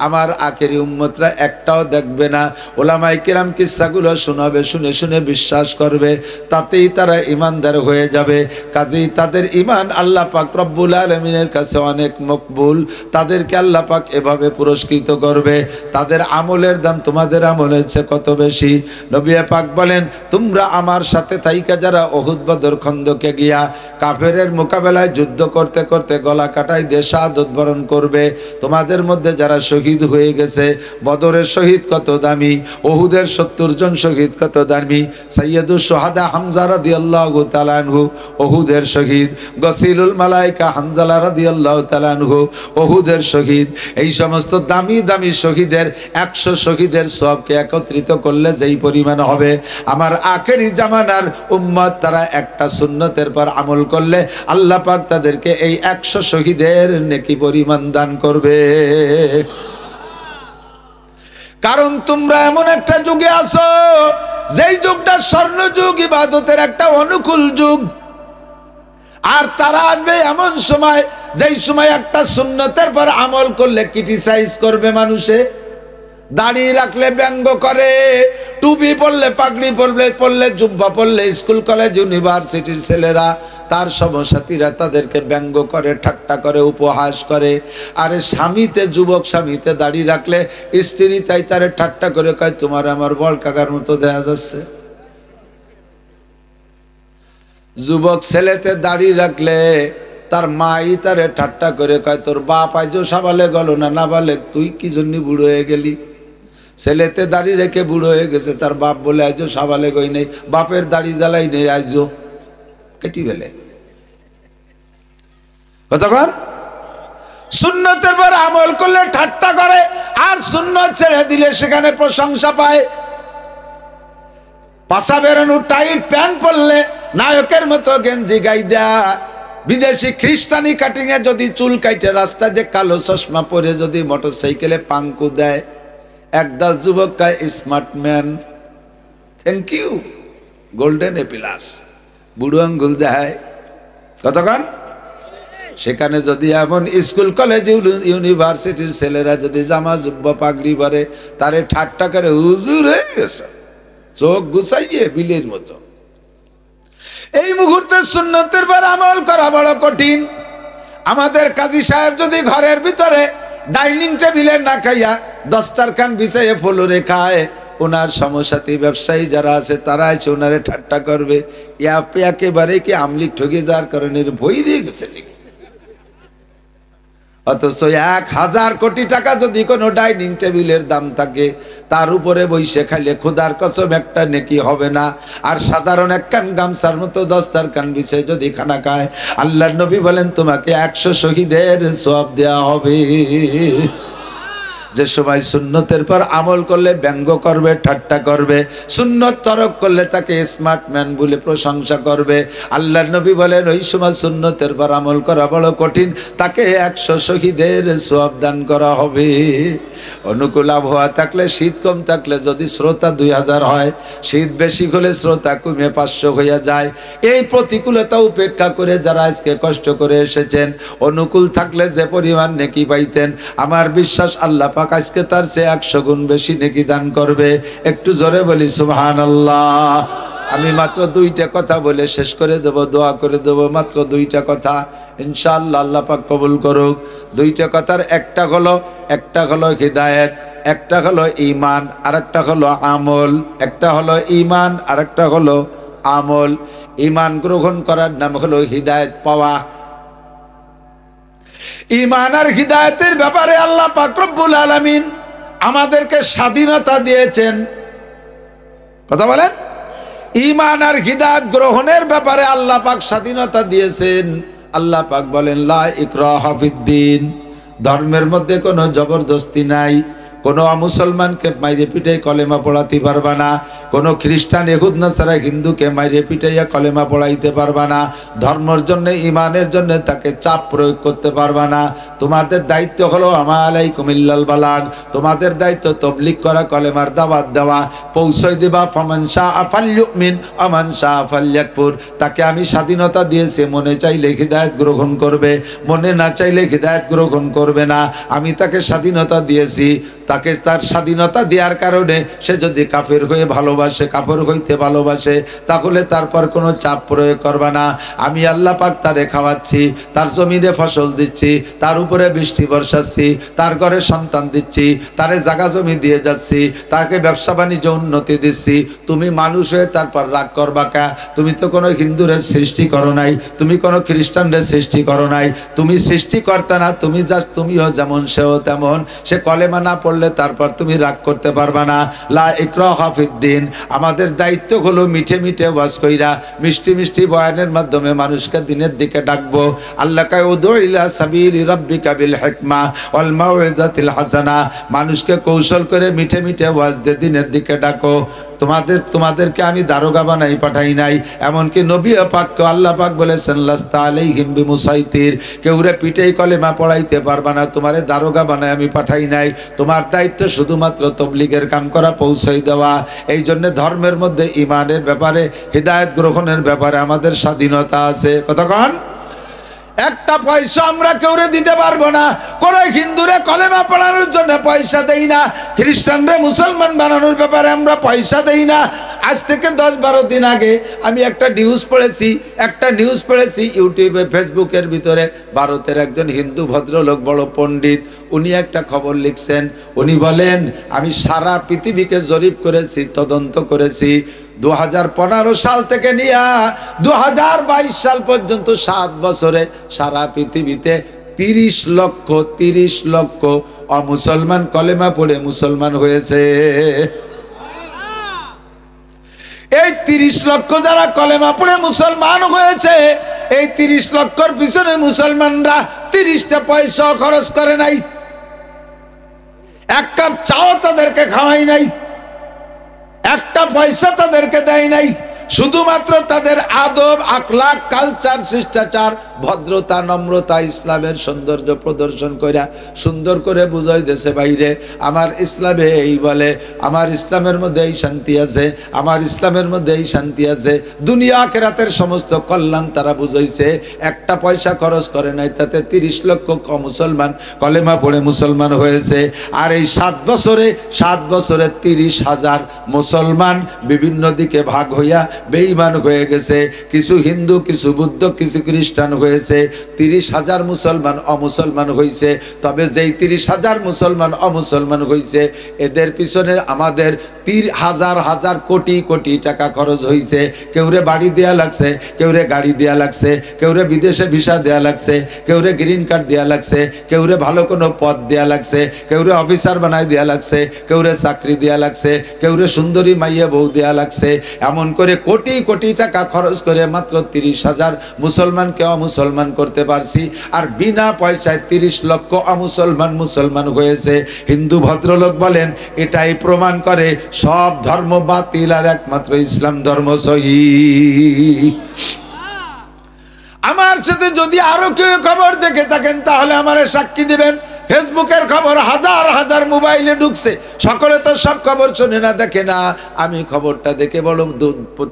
Speaker 1: আমার আখেরি উম্মতরা একটাও দেখবে না, ওলামায়ে কেরাম কিসসাগুলো শোনাবে, শুনে শুনে বিশ্বাস করবে, তাতেই তারা ইমানদার হয়ে যাবে। কাজেই তাদের ইমান আল্লাহ পাক রব্বুল আলামিনের কাছে অনেক মকবুল। তাদেরকে আল্লাহ পাক এভাবে পুরস্কৃত করবে। তাদের আমলের দাম তোমাদের আমলের চেয়ে কত বেশি। নবী পাক বলেন, তোমরা আমার সাথে থাইকা যারা উহুদ বদর খন্দকে গিয়া কাফেরের মোকাবেলায় যুদ্ধ করতে করতে গলা কাটাই দিয়ে শাহাদাত বরণ করবে, তোমাদের মধ্যে যারা শহীদ হয়ে গেছে, বদরের শহীদ কত দামি, উহুদের 70 জন শহীদ কত দামি। সাইয়্যিদুশ শুহাদা হামজা রাদিয়াল্লাহু তাআলা আনহু উহুদের শহীদ, গসিলুল মালায়েকা হানজালা রাদিয়াল্লাহু তাআলা আনহু উহুদের শহীদ। এই সমস্ত দামি দামি শহীদের 100 শহীদের সওয়াবকে একত্রিত করলে যেই পরিমাণ হবে, আমার আখেরি জামানার উম্মত তারা একটা সুন্নতের পর আমল করলে আল্লাহ পাক তাদেরকে এই 100 শহীদের নেকি পরিমাণ দান করবে। কারণ তোমরা এমন একটা যুগে আছো, যেই যুগটা স্বর্ণ যুগ, ইবাদতের একটা অনুকূল যুগ। আর তারা আসবে এমন সময়, যেই সময় একটা সুন্নতের পর আমল করলে ক্রিটিসাইজ করবে মানুষে, দাড়ি রাখলে ব্যঙ্গ করে, টুপি পরলে, পাগড়ি পরলে, জুব্বা পরলে স্কুল কলেজ ইউনিভার্সিটির ছেলেরা, তার সমসাথীরা তাদেরকে ব্যঙ্গ করে, ঠাট্টা করে, উপহাস করে। আরে স্বামীতে, যুবক স্বামীতে দাড়ি রাখলে স্ত্রী তাই তারে ঠাট্টা করে কয়, তোমার আমার বড় কাকার মতো দেখা যাচ্ছে। যুবক ছেলেতে দাড়ি রাখলে তার মাই তারে ঠাট্টা করে কয়, তোর বাপ আইজো সাবালে গেল না, না বলে তুই কি জন্য বুড়ো হয়ে গেলি। ছেলেতে দাড়ি রেখে বুড়ো হয়ে গেছে, তার বাপ বলে আইজো সাবালে গই নেই, বাপের দাড়ি জ্বালাই নেই, আইজো কেটি ফেলে। কতক্ষণ সুন্নতের পর আমল করলে ঠাট্টা করে, আর সুন্নত ছেড়ে দিলে সেখানে প্রশংসা পায়। পাশা বেরানো টাইট প্যান্ট পরলে নায়কের মতো গেঞ্জি গাই দেয়া, বিদেশি খ্রিস্টানি কাটিং এ যদি চুল কাইটে রাস্তা দিয়ে কালো চশমা পরে যদি মোটরসাইকেলে পাঙ্কু দেয়, একদল যুবক কায় smart man, thank you, golden A plus, বুড়ো আঙ্গুল দেয়। কতক্ষণ সেখানে যদি এমন স্কুল কলেজ ইউনিভার্সিটির ছেলেরা যদি জামা জুব্বা পাগড়ি পরে, তারে ঠাট্টা করে হুজুর হয়ে গেছে, চোখ গুছাইয়ে বিলের মতো। এই মুহূর্তে সুন্নতের পর আমল করা বড় কঠিন। আমাদের কাজী সাহেব যদি ঘরের ভিতরে ডাইনিং টেবিলে না খাইয়া দস্তারখান বিছাইয়ে ফলরে খায়, ওনার সমসাথী ব্যবসায়ী যারা আছে তারা এসে ওনারে ঠাট্টা করবে, একেবারে কি আমলিক ঠকে যাওয়ার কারণে ভয় দিয়ে গেছে নাকি। অথচ 1000 কোটি টাকা যদি কোনো ডাইনিং টেবিলের দাম থাকে, তার উপরে বইসে খাইলে খোদার কসম একটা নেকি হবে না। আর সাধারণ একখান গামছার মতো দস্তারখান বিছাই যদি খানা খায়, আল্লাহর নবী বলেন তোমাকে 100 শহীদের সওয়াব দেয়া হবে। যে সময় সুন্নতের পর আমল করলে ব্যঙ্গ করবে, ঠাট্টা করবে, সুন্নত তরক করলে তাকে স্মার্ট ম্যান বলে প্রশংসা করবে, আল্লাহর নবী বলেন ওই সময় সুন্নতের পর আমল করা বড় কঠিন, তাকে 100 শহীদের সওয়াব দান করা হবে। অনুকূল আবহাওয়া থাকলে, শীত কম থাকলে যদি শ্রোতা 2000 হয়, শীত বেশি হলে শ্রোতা কমে 500 হইয়া যায়। এই প্রতিকূলতা উপেক্ষা করে যারা আজকে কষ্ট করে এসেছেন, অনুকূল থাকলে যে পরিমাণ নেকি পাইতেন, আমার বিশ্বাস আল্লাহ পাক আজকে তার চেয়ে 100 গুণ বেশি নেকি দান করবে। একটু জোরে বলি সুবহানাল্লাহ। আমি মাত্র 2টা কথা বলে শেষ করে দেব, দোয়া করে দেব, মাত্র 2টা কথা, ইনশাআল্লাহ আল্লাহ পাক কবুল করুক। 2টা কথার একটা হলো হিদায়াত, একটা হলো ঈমান, আরেকটা হলো আমল। একটা হলো ঈমান, আরেকটা হলো আমল। ঈমান গ্রহণ করার নাম হলো হিদায়াত পাওয়া। ঈমান আর হিদায়াতের ব্যাপারে আল্লাহ পাক রব্বুল আলামিন আমাদেরকে স্বাধীনতা দিয়েছেন। কথা বলেন। ঈমান আর হিদায়াত গ্রহণের ব্যাপারে আল্লাহ পাক স্বাধীনতা দিয়েছেন। আল্লাহ পাক বলেন লা ইকরাহা ফিদ্দিন, ধর্মের মধ্যে কোনো জবরদস্তি নাই। কোনো মুসলমানকে মাইরে পিটাই কলেমা পড়াতে পারবা না, কোনো খ্রিস্টান ইহুদ নাসারা হিন্দুকে মাইরে পিটাইয়া কলেমা পড়াইতে পারবা না, ধর্মের জন্য ঈমানের জন্য তাকে চাপ প্রয়োগ করতে পারবা না। তোমাদের দায়িত্ব হলো আমা আলাইকুম ইল্লাল বালাগ, তোমাদের দায়িত্ব তবলিগ করা, কলেমার দাওয়াত দেওয়া, পৌঁছাই দেবা। ফামান শাআ ফালইউমিন ওয়া মান শাআ ফালইয়াকফুর, তাকে আমি স্বাধীনতা দিয়েছি, মনে চাইলে হিদায়াত গ্রহণ করবে, মনে না চাইলে হিদায়াত গ্রহণ করবে না। আমি তাকে স্বাধীনতা দিয়েছি, তাকে তার স্বাধীনতা দেওয়ার কারণে সে যদি কাফের হয়ে ভালোবাসে, কাফের হইতে ভালোবাসে, তাহলে তারপর কোনো চাপ প্রয়োগ করবে না। আমি আল্লাহ পাক তারে খাওয়াচ্ছি, তার জমিনে ফসল দিচ্ছি, তার উপরে বৃষ্টি বর্ষাচ্ছি, তার ঘরে সন্তান দিচ্ছি, তারে জায়গা জমি দিয়ে যাচ্ছি, তাকে ব্যবসা বাণিজ্য উন্নতি দিচ্ছি। তুমি মানুষ হয়ে তারপর রাগ করবা কা? তুমি তো কোনো হিন্দুরে সৃষ্টি করো নাই, তুমি কোনো খ্রিস্টানদের সৃষ্টি করো নাই, তুমি সৃষ্টিকর্তা না, তুমি জাস্ট তুমিও যেমন সেও তেমন। সে কলেমা না পড়লে তারপর তুমি রাগ করতে পারবা না। লা ইকরাহা ফিদ্দিন, আমাদের দায়িত্ব হলো মিঠে মিঠে ওয়াজ কইরা, মিষ্টি মিষ্টি বয়ানের মাধ্যমে মানুষকে দিনের দিকে ডাকবো। আল্লাহ কয় উদু ইলা সাবিলি রাব্বিকা বিল হিকমা ওয়াল মাউইজাতিল হাসানা, মানুষকে কৌশল করে মিঠে মিঠে ওয়াজ দিয়ে দিনের দিকে ডাকো। তোমাদেরকে আমি দারোগা বানাই পাঠাই নাই, এমনকি নবী পাককে আল্লাহ পাক বলেছেন লাস্তা আলাইহিম বিমুসাইতির, কেউরে পিটেই কলেমা পড়াইতে পারবা না, তোমারে দারোগা বানাই আমি পাঠাই নাই। তোমার দায়িত্ব শুধুমাত্র তবলিগের কাম করা, পৌঁছাই দেওয়া। এই জন্য ধর্মের মধ্যে ঈমানের ব্যাপারে, হিদায়াত গ্রহণের ব্যাপারে আমাদের স্বাধীনতা আছে। কতক্ষণ একটা পয়সা আমরা কেউরে দিতে পারবো না। কোন হিন্দুরে কলেমা পড়ানোর জন্য পয়সা দেই না, খ্রিস্টানরে মুসলমান বানানোর ব্যাপারে আমরা পয়সা দেই না। আজ থেকে 10-12 দিন আগে আমি একটা নিউজ পড়েছি ইউটিউবে, ফেসবুকের ভিতরে। ভারতের একজন হিন্দু ভদ্রলোক, বড় পণ্ডিত, উনি একটা খবর লিখছেন। উনি বলেন আমি সারা পৃথিবীকে জরিপ করেছি, তদন্ত করেছি, 2015 সাল থেকে নিয়ে 2022 সাল পর্যন্ত 7 বছরে সারা পৃথিবীতে 30 লক্ষ অমুসলমান কলেমা পড়ে মুসলমান হয়েছে। এই 30 লক্ষ যারা কলেমা পড়ে মুসলমান হয়েছে, এই 30 লক্ষর পিছনে মুসলমানরা 30টা পয়সা খরচ করে নাই, এক কাপ চাও তাদেরকে খাওয়াই নাই, একটা পয়সা তাদেরকে দেয় নাই। শুধুমাত্র তাদের আদব, আখলাক, কালচার, শিষ্টাচার, ভদ্রতা, নম্রতা, ইসলামের সৌন্দর্য প্রদর্শন কইরা সুন্দর করে বুঝাই দেশে বাইরে আমার ইসলামে এই বলে, আমার ইসলামের মধ্যে এই শান্তি আছে, আমার ইসলামের মধ্যে এই শান্তি আছে। দুনিয়া আখিরাতের সমস্ত কল্যাণ তারা বুঝাইছে, একটা পয়সা খরচ করে নাই। তাতে 30 লক্ষ মুসলমান কলেমা পড়ে মুসলমান হয়েছে। আর এই 7 বছরে 30,000 মুসলমান বিভিন্ন দিকে ভাগ হইয়া বেঈমান হয়ে গেছে। কিছু হিন্দু, কিছু বুদ্ধ, কিছু খ্রিস্টান হয়েছে। 30,000 মুসলমান অমুসলমান হয়েছে। তবে যেই 30,000 মুসলমান অমুসলমান হয়েছে, এদের পিছনে আমাদের 30,000 কোটি টাকা খরচ হয়েছে। কেউরে বাড়ি দেয়া লাগছে, কেউরে গাড়ি দেয়া লাগছে, কেউরে বিদেশে ভিসা দেয়া লাগছে, কেউরে গ্রিন কার্ড দেয়া লাগছে, কেউরে ভালো কোনো পদ দেয়া লাগছে, কেউরে অফিসার বানায় দেয়া লাগছে, কেউরে চাকরি দেয়া লাগছে, কেউরে সুন্দরী মাইয়া বউ দেয়া লাগছে। এমন করে কোটি টাকা খরচ করে মাত্র 30,000 মুসলমানকে অমুসলমান করতে পারছি। আর বিনা পয়সায় 30 লক্ষ অমুসলমান মুসলমান হয়েছে। হিন্দু ভদ্রলোক বলেন এটাই প্রমাণ করে সব ধর্ম বাতিল আর একমাত্র ইসলাম ধর্ম সহিহ। আমার সাথে যদি আরো কেউ খবর দেখে থাকেন তাহলে আমারে সাক্ষী দিবেন। ফেসবুকের খবর হাজার মোবাইলে ঢুকছে, সকলে তো সব খবর শুনে না, দেখে না। আমি খবরটা দেখে বড়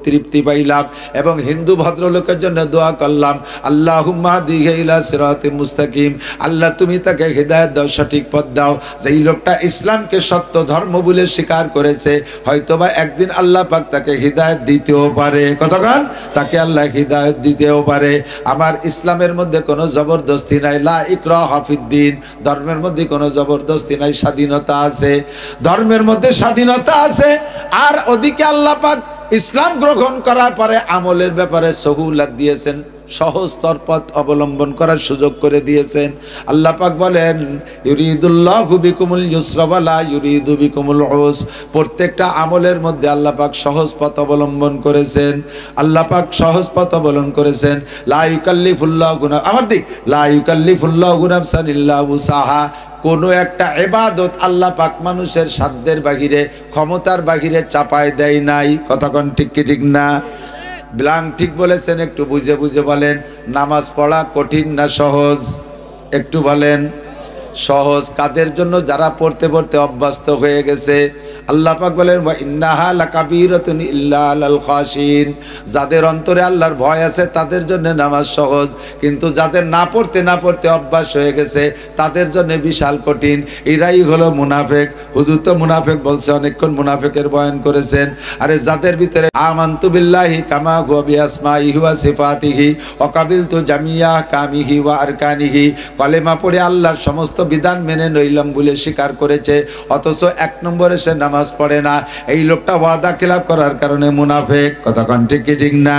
Speaker 1: তৃপ্তি পাইলাম এবং হিন্দু ভদ্রলোকের জন্য দোয়া করলাম, আল্লাহুম্মা হাদিহি ইলা সিরাতিম মুস্তাকিম। আল্লাহ তুমি তাকে হিদায়াত দাও, সঠিক পথ দাও। যেই লোকটা ইসলামকে সত্য ধর্ম বলে স্বীকার করেছে, হয়তোবা একদিন আল্লাহ পাক তাকে হিদায়াত দিতেও পারে। কতক্ষণ তাকে আল্লাহ হিদায়াত দিতেও পারে। আমার ইসলামের মধ্যে কোনো জবরদস্তি নাই, লা ইকরাহা ফিদ্দিন। ধর্মের মধ্যে কোনো জবরদস্তি নাই, স্বাধীনতা আছে, ধর্মের মধ্যে স্বাধীনতা আছে। আর ওদিকে আল্লাহ পাক ইসলাম গ্রহণ করার পরে আমলের ব্যাপারে সহুলত দিয়েছেন। সহজতর পথ অবলম্বন করার সুযোগ করে দিয়েছেন। আল্লাহ পাক বলেন ইউরিদুল্লাহু বিকুমুল ইউসরা ওয়া লা ইউরিদু বিকুমুল উসর। প্রত্যেকটা আমলের মধ্যে আল্লাহ পাক সহজ পথ অবলম্বন করেছেন। আল্লাহ পাক সহজ পথ অবলম্বন করেছেন। লা ইউকাল্লিফুল্লাহু আমার দিক লা ইউকাল্লিফুল্লাহু নাফসান ইল্লা উসাহা। কোনো একটা ইবাদত আল্লাহ পাক মানুষের সাধ্যের বাহিরে, ক্ষমতার বাহিরে চাপায় দেয় নাই। কথা কোন ঠিক কি ঠিক না? ব্লাং ঠিক বলেছেন। একটু বুঝে বুঝে বলেন, নামাজ পড়া কঠিন না সহজ? একটু বলেন। সহজ কাদের জন্য? যারা পড়তে পড়তে অভ্যস্ত হয়ে গেছে। আল্লাহ পাক বলেন ওয়া ইন্নাহা লাকাবীরাতুন ইল্লা আলাল খাশিন। যাদের অন্তরে আল্লাহর ভয় আছে তাদের জন্য নামাজ সহজ, কিন্তু যাদের না পড়তে অভ্যাস হয়ে গেছে তাদের জন্য বিশাল কঠিন। এরাই হলো মুনাফিক। হুজুর তো মুনাফিক বলছে, অনেকক্ষণ মুনাফিকের বয়ান করেছেন। আরে যাদের ভিতরে আমানতু বিল্লাহি কামা হুয়া বিআসমাইহি ওয়া সিফাতিহি ওয়া কাবিলতু জামিয়া কামিহি ওয়া আরকানিহি, কলেমা পড়ে আল্লাহর সমস্ত বিধান মেনে নইলাম বলে স্বীকার করেছে, অথচ এক নম্বরে সে নামাজ পড়ে না। এই লোকটা ওয়াদা খিলাফ করার কারণে মুনাফিক। কথা কোন ঠিক কি ঠিক না?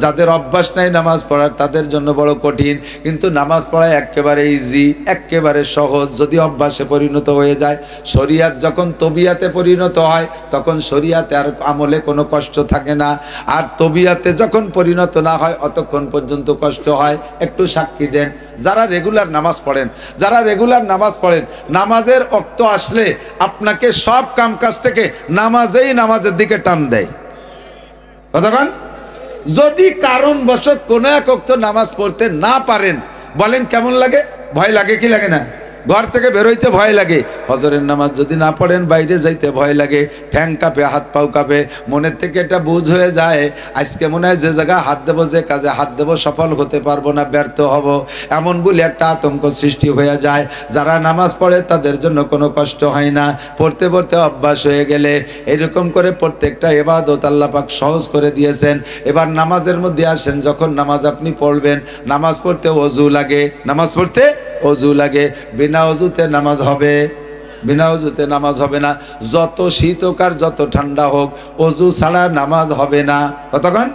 Speaker 1: যাদের অভ্যাস নাই নামাজ পড়ার তাদের জন্য বড় কঠিন, কিন্তু নামাজ পড়া একেবারে ইজি, একেবারে সহজ যদি অভ্যাসে পরিণত হয়ে যায়। শরিয়াত যখন তবিয়াতে পরিণত হয় তখন শরিয়াতে আর আমলে কোনো কষ্ট থাকে না, আর তবিয়াতে যখন পরিণত না হয় অতক্ষণ পর্যন্ত কষ্ট হয়। একটু সাক্ষী দেন যারা রেগুলার নামাজ পড়েন, যারা রেগুলার নামাজ পড়েন, নামাজের ওয়াক্ত আসলে আপনাকে সব কাম কাজ থেকে নামাজের দিকে টান দেয়। কতক্ষণ? যদি কারণবশত কোনো এক ওয়াক্ত নামাজ পড়তে না পারেন, বলেন কেমন লাগে? ভয় লাগে কি লাগে না? ঘর থেকে বেরোইতে ভয় লাগে। হজরের নামাজ যদি না পড়েন বাইরে যাইতে ভয় লাগে, ঠ্যাং কাঁপে, হাত পাও কাঁপে। মনের থেকে এটা বুঝ হয়ে যায় আজকে মনে হয় যে জায়গায় হাত দেবো, যে কাজে হাত দেবো সফল হতে পারবো না, ব্যর্থ হব, এমন বলে একটা আতঙ্ক সৃষ্টি হয়ে যায়। যারা নামাজ পড়ে তাদের জন্য কোনো কষ্ট হয় না, পড়তে পড়তে অভ্যাস হয়ে গেলে। এরকম করে প্রত্যেকটা ইবাদত আল্লাহ পাক সহজ করে দিয়েছেন। এবার নামাজের মধ্যে আসেন, যখন নামাজ আপনি পড়বেন, নামাজ পড়তে ওযু লাগে, নামাজ পড়তে ওযু লাগে। বিনা ওযুতে নামাজ হবে? বিনা ওযুতে নামাজ হবে না। যত শীত হোক আর যত ঠান্ডা হোক, ওযু ছাড়া নামাজ হবে না। কতক্ষণ?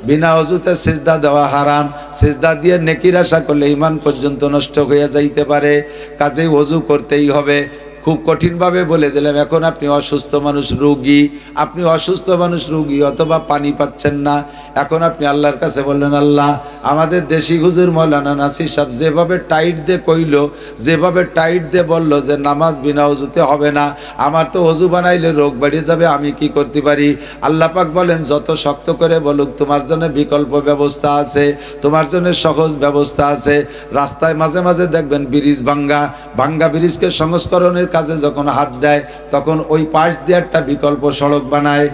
Speaker 1: বিনা ওযুতে সিজদা দেওয়া হারাম। সিজদা দিয়ে নেকির আশা করলে ঈমান পর্যন্ত নষ্ট হয়ে যাইতে পারে। কাজেই ওযু করতেই হবে। খুব কঠিনভাবে বলে দিলাম। এখন আপনি অসুস্থ মানুষ, রোগী, আপনি অসুস্থ মানুষ রোগী, অথবা পানি পাচ্ছেন না। এখন আপনি আল্লাহর কাছে বললেন, আল্লাহ আমাদের দেশি হুজুর মৌলানা নাসির সাহেব যেভাবে টাইট দিয়ে কইল, যেভাবে টাইট দিয়ে বলল যে নামাজ বিনা ওযুতে হবে না, আমার তো ওযু বানাইলে রোগ বেড়ে যাবে, আমি কি করতে পারি? আল্লাহ পাক বলেন যত শক্ত করে বলুক তোমার জন্য বিকল্প ব্যবস্থা আছে, তোমার জন্য সহজ ব্যবস্থা আছে। রাস্তায় মাঝে মাঝে দেখবেন ব্রিজ ভাঙ্গা ব্রিজকে সংস্করণের কাজে যখন হাত দেয় তখন ওই পাশ দিয়ে একটা বিকল্প সড়ক বানায়।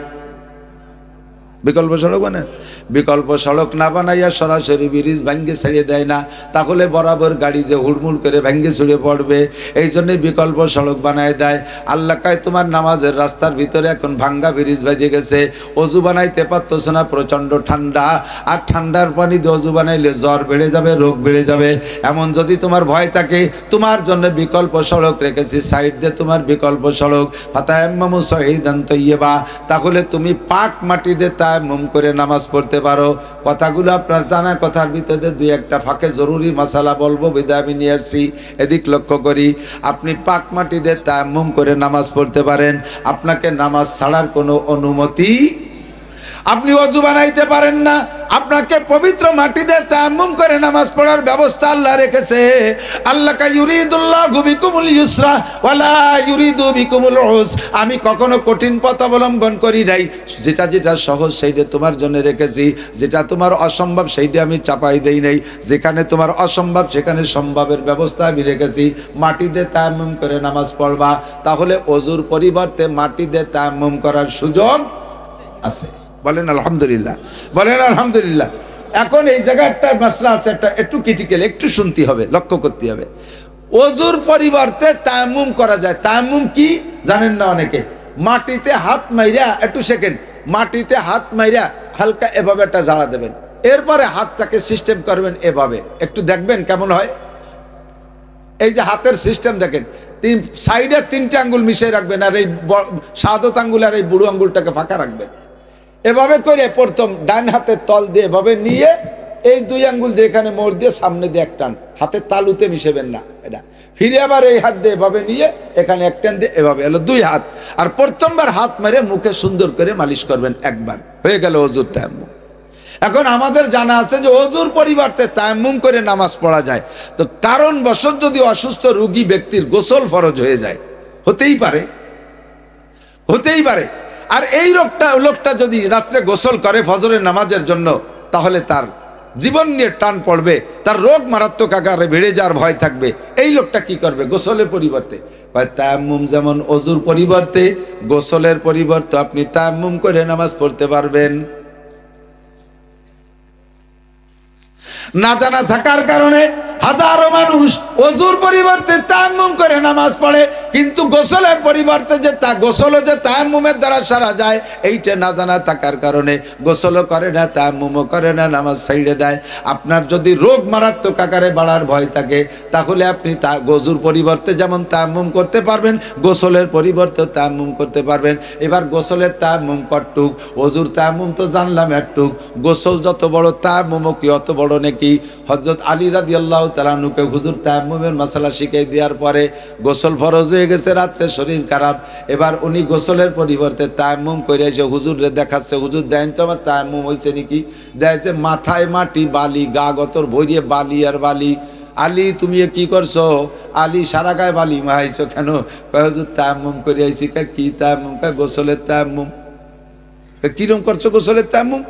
Speaker 1: বিকল্প সড়ক বানায়, বিকল্প সড়ক না বানাইয়া সরাসরি ব্রিজ ভেঙ্গে ছেড়ে দেয় না, তাহলে বরাবর গাড়ি যে হুড়মুড় করে ভেঙ্গে ছুড়ে পড়বে। এই জন্যই বিকল্প সড়ক বানায় দেয়। আল্লাহ কায় তোমার নামাজের রাস্তার ভিতরে এখন ভাঙ্গা ব্রিজ বেঁধে গেছে, অজু বানাইতে পারতেছ না, প্রচণ্ড ঠান্ডা, আর ঠান্ডার পানি দিয়ে অজু বানাইলে জ্বর বেড়ে যাবে, রোগ বেড়ে যাবে। এমন যদি তোমার ভয় থাকে, তোমার জন্য বিকল্প সড়ক রেখেছি, সাইড দিয়ে তোমার বিকল্প সড়ক, ফাতায়াম্মামু সাঈদান তাইয়্যিবা, তাহলে তুমি পাক মাটি দিয়ে তায়াম্মুম করে নামাজ পড়তে পারো। কথাগুলো আপনার জানা, কথার ভিতরে দুই একটা ফাঁকে জরুরি মাসালা বলবো, বিদায় আমি নিয়ে আসছি, এদিক লক্ষ্য করি। আপনি পাক মাটি দিয়ে তায়াম্মুম করে নামাজ পড়তে পারেন, আপনাকে নামাজ ছাড়ার কোনো অনুমতি। আপনি ওযু বানাইতে পারেন না, আপনাকে পবিত্র মাটি দিয়ে তায়াম্মুম করে নামাজ পড়ার ব্যবস্থা আল্লাহ রেখেছে। আল্লাহ কা ইউরিদুল্লাহু বিকুমুল ইউসরা ওয়া লা ইউরিদু বিকুমুল উসর। আমি কখনো কঠিন পথ অবলম্বন করি নাই, যেটা যেটা সহজ সেইটা তোমার জন্য রেখেছি, যেটা তোমার অসম্ভব সেইটা আমি চাপাই দেই নাই। যেখানে তোমার অসম্ভব সেখানে সম্ভবের ব্যবস্থা আমি রেখেছি। মাটি দিয়ে তায়াম্মুম করে নামাজ পড়বা, তাহলে ওযুর পরিবর্তে মাটি দিয়ে তায়াম্মুম করার সুযোগ আছে। বলেন আলহামদুলিল্লাহ, বলেন আলহামদুলিল্লাহ। এখন এই জায়গায় একটা মাসলা আছে, একটা একটু ক্রিটিক্যাল, একটু শুনতে হবে, লক্ষ্য করতে হবে। ওযুর পরিবর্তে তায়াম্মুম করা যায়। তায়াম্মুম কি জানেন না অনেকে? মাটিতে হাত মাইরা, একটু সেকেন্ড, মাটিতে হাত মাইরা হালকা এভাবে একটা জ্বালা দেবেন, এরপরে হাতটাকে সিস্টেম করবেন এভাবে, একটু দেখবেন কেমন হয়। এই যে হাতের সিস্টেম দেখেন, সাইডে তিনটে আঙ্গুল মিশিয়ে রাখবেন, আর এই শাহাদত আঙ্গুল আর এই বুড়ো আঙ্গুলটাকে ফাঁকা রাখবেন। এভাবে করে প্রথম ডান হাতের তল দিয়ে এভাবে নিয়ে এই 2 আঙ্গুল দিয়ে এখানে মোড় দিয়ে সামনে দিয়ে এক টান, হাতের তালুতে মিশেবেন না এটা, ফিরে আবার এই হাত দিয়ে এভাবে নিয়ে এখানে এক টান দিয়ে এভাবে এলো 2 হাত। আর প্রথমবার হাত মেরে মুখে সুন্দর করে মালিশ করবেন একবার, হয়ে গেল ওযুর তায়াম্মুম। এখন আমাদের জানা আছে যে ওযুর পরিবর্তে তায়াম্মুম করে নামাজ পড়া যায়। তো কারণবশত যদি অসুস্থ রোগী ব্যক্তির গোসল ফরজ হয়ে যায়, হতেই পারে, হতেই পারে। আর এই লোকটা যদি রাত্রে গোসল করে ফজরের নামাজের জন্য, তাহলে তার জীবন নিয়ে টান পড়বে, তার রোগ মারাত্মক আকারে বেড়ে যাওয়ার ভয় থাকবে। এই লোকটা কি করবে? গোসলের পরিবর্তে তায়াম্মুম, যেমন ওযুর পরিবর্তে গোসলের পরিবর্তে আপনি তায়াম্মুম করে নামাজ পড়তে পারবেন। না জানা থাকার কারণে হাজারো মানুষ ওযুর পরিবর্তে তায়াম্মুম করে নামাজ পড়ে, কিন্তু গোসলের পরিবর্তে যে গোসলও যে তায়াম্মুমের দ্বারা সারা যায়, এইটা না জানা থাকার কারণে গোসলও করে না, তায়াম্মুমও করে না, নামাজ ছাইড়ে দেয়। আপনার যদি রোগ মারাত্মক আকারে বাড়ার ভয় থাকে, তাহলে আপনি ওযুর পরিবর্তে যেমন তায়াম্মুম করতে পারবেন, গোসলের পরিবর্তে তায়াম্মুম করতে পারবেন। এবার গোসলের তায়াম্মুম কতটুক, ওযুর তায়াম্মুম তো জানলাম একটুক, গোসল যত বড় তায়াম্মুমও কি অত বড় নাকি? হযরত আলী রাদিয়াল্লাহু তাআলা আনহুকে হুজুর তায়াম্মুমের মাসালা শিখিয়ে দেওয়ার পরে গোসল ফরজ হয়ে গেছে, রাত্রে শরীর খারাপ, এবার উনি গোসলের পরিবর্তে তায়াম্মুম করে এসে হুজুরে দেখাচ্ছে, হুজুর দেন তো আমার তায়াম্মুম হয়েছে নাকি? দেখছে মাথায় মাটি, বালি, গা গতর ভরিয়ে বালি আর বালি। আলী তুমি কি করছো? আলী সারা গায়ে বালি মাহাইছো কেন? হুজুর তায়াম্মুম করে আইছি। কি তায়াম্মুম? গোসলের তায়াম্মুম। কিরম করছো গোসলের তায়াম্মুম?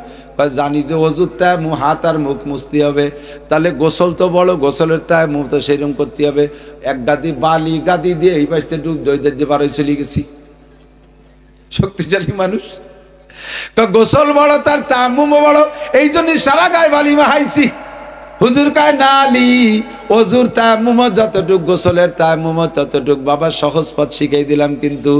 Speaker 1: জানি যে ওযুর তায়াম্মুম হাত আর মুখ মুছতে হবে, তাহলে গোসল তো বড়, গোসলের তায়াম্মুম তো সেরকম করতে হবে। এক গাদি বালি গাদি দিয়ে এই পাশে ডুব দিয়ে বারোই চলে গেছি, শক্তিশালী মানুষ। গোসল বড়, তার তায়াম্মুমও বড়, এই জন্য সারা গায়ে বালি মাহাইছি। হুজুর কয় না আলী, ওযুর তায়াম্মুম যতটুক, গোসলের তায়াম্মুম ততটুক। বাবা সহজ পথ শিখিয়ে দিলাম, কিন্তু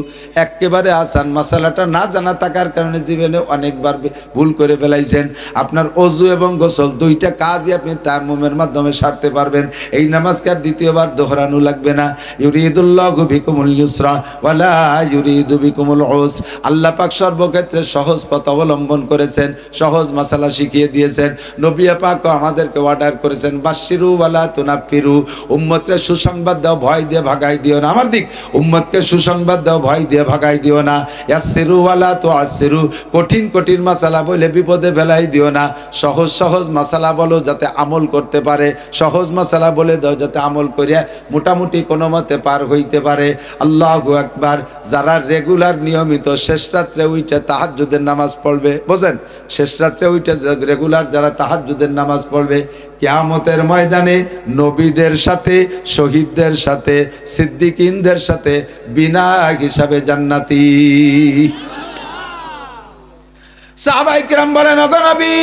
Speaker 1: একেবারে আসান মাসালাটা না জানা থাকার কারণে জীবনে অনেকবার ভুল করে ফেলাইছেন। আপনার ওযু এবং গোসল দুইটা কাজই আপনি তায়াম্মুমের মাধ্যমে সারতে পারবেন। এই নামাজকে আর দ্বিতীয়বার দোহরানো লাগবে না। ইউরিদুল্লাহু বিকুমুল ইউসরা ওয়ালা ইউরিদু বিকুমুল উস। আল্লাহ পাক সর্বক্ষেত্রে সহজ পথ অবলম্বন করেছেন, সহজ মাসালা শিখিয়ে দিয়েছেন। নবী পাক আমাদেরকে অর্ডার করেছেন বাশশিরু ওয়ালা তুনাফিরু, উম্মতকে সুসংবাদ দাও, ভয় দিয়ে ভাগাই দিও না। আমার দিক, উম্মতকে সুসংবাদ দাও, ভয় দিয়ে ভাগাই দিও না। ইয়াসসিরু ওয়ালা তুআসসিরু, কঠিন কঠিন মাসালা বলে বিপদে ফেলাই দিও না। সহজ সহজ মাসালা বলো যাতে আমল করতে পারে, সহজ মাসালা বলে দাও যাতে আমল করিয়া মোটামুটি কোনো মতে পার হইতে পারে। আল্লাহু আকবার। যারা রেগুলার নিয়মিত শেষ রাত্রে উঠে তাহাজ্জুদের নামাজ পড়বে, বোঝেন, শেষ রাত্রে উঠে রেগুলার যারা তাহাজ্জুদের নামাজ পড়বে, কিয়ামতের ময়দানে নবীদের সাথে, শহীদদের সাথে, সিদ্দিকিনদের সাথে বিনা হিসাবে জান্নাতি। সাহাবায়ে কিরাম বলেন, ওগো নবী,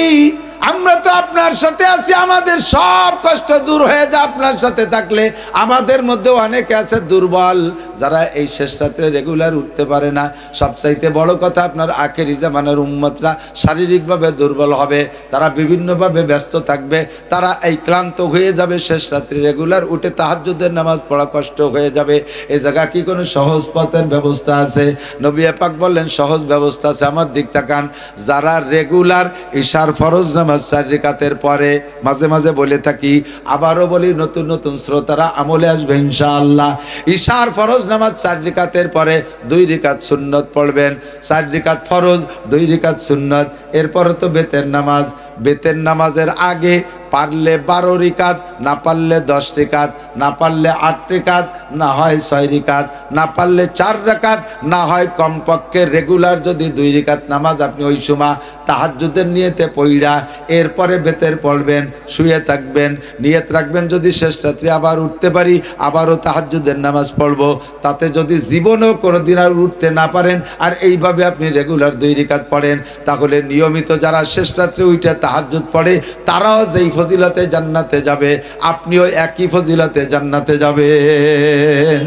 Speaker 1: আমরা তো আপনার সাথে আছি, আমাদের সব কষ্ট দূর হয়ে যায় আপনার সাথে থাকলে। আমাদের মধ্যে অনেকে আছে দুর্বল, যারা এই শেষ রাত্রে রেগুলার উঠতে পারে না। সবচাইতে বড় কথা, আপনার আখেরি জামানার উম্মতরা শারীরিকভাবে দুর্বল হবে, তারা বিভিন্নভাবে ব্যস্ত থাকবে, তারা এই ক্লান্ত হয়ে যাবে। শেষ রাত্রে রেগুলার উঠে তাহাজ্জুদের নামাজ পড়া কষ্ট হয়ে যাবে। এই জায়গা কি কোনো সহজ পথের ব্যবস্থা আছে? নবী পাক বললেন সহজ ব্যবস্থা আছে। আমার দিক তাকান, যারা রেগুলার ইশার ফরজ নামাজ 4 রাকাতের পরে, মাঝে মাঝে বলে থাকি, আবারও বলি, নতুন নতুন শ্রোতারা আমলে আসবে ইনশাআল্লাহ। ইশার ফরজ নামাজ 4 রাকাতের পরে 2 রাকাত সুন্নত পড়বেন। 4 রাকাত ফরজ, 2 রাকাত সুন্নত। এরপরে তো বেতের নামাজ, বেতের নামাজের আগে পারলে 12 রাকাত, না পারলে 10 রাকাত, না পারলে 8 রাকাত, না হয় 6 রাকাত, না পারলে 4 রাকাত, না হয় কমপক্ষে রেগুলার যদি 2 রাকাত নামাজ আপনি ওই সময় তাহাজ্জুদের নিয়তে পড়া, এরপরে বেতের পড়বেন, শুয়ে থাকবেন, নিয়ত রাখবেন যদি শেষ রাত্রে আবার উঠতে পারি, আবারও তাহাজ্জুদের নামাজ পড়ব। তাতে যদি জীবনেও কোনোদিন আর উঠতে না পারেন, আর এইভাবে আপনি রেগুলার 2 রাকাত পড়েন, তাহলে নিয়মিত যারা শেষ রাত্রে উঠে তাহাজ্জুদ পড়ে, তারাও যেই ফজিলতে জান্নাতে যাবে, আপনিও একই ফজিলতে জান্নাতে যাবেন।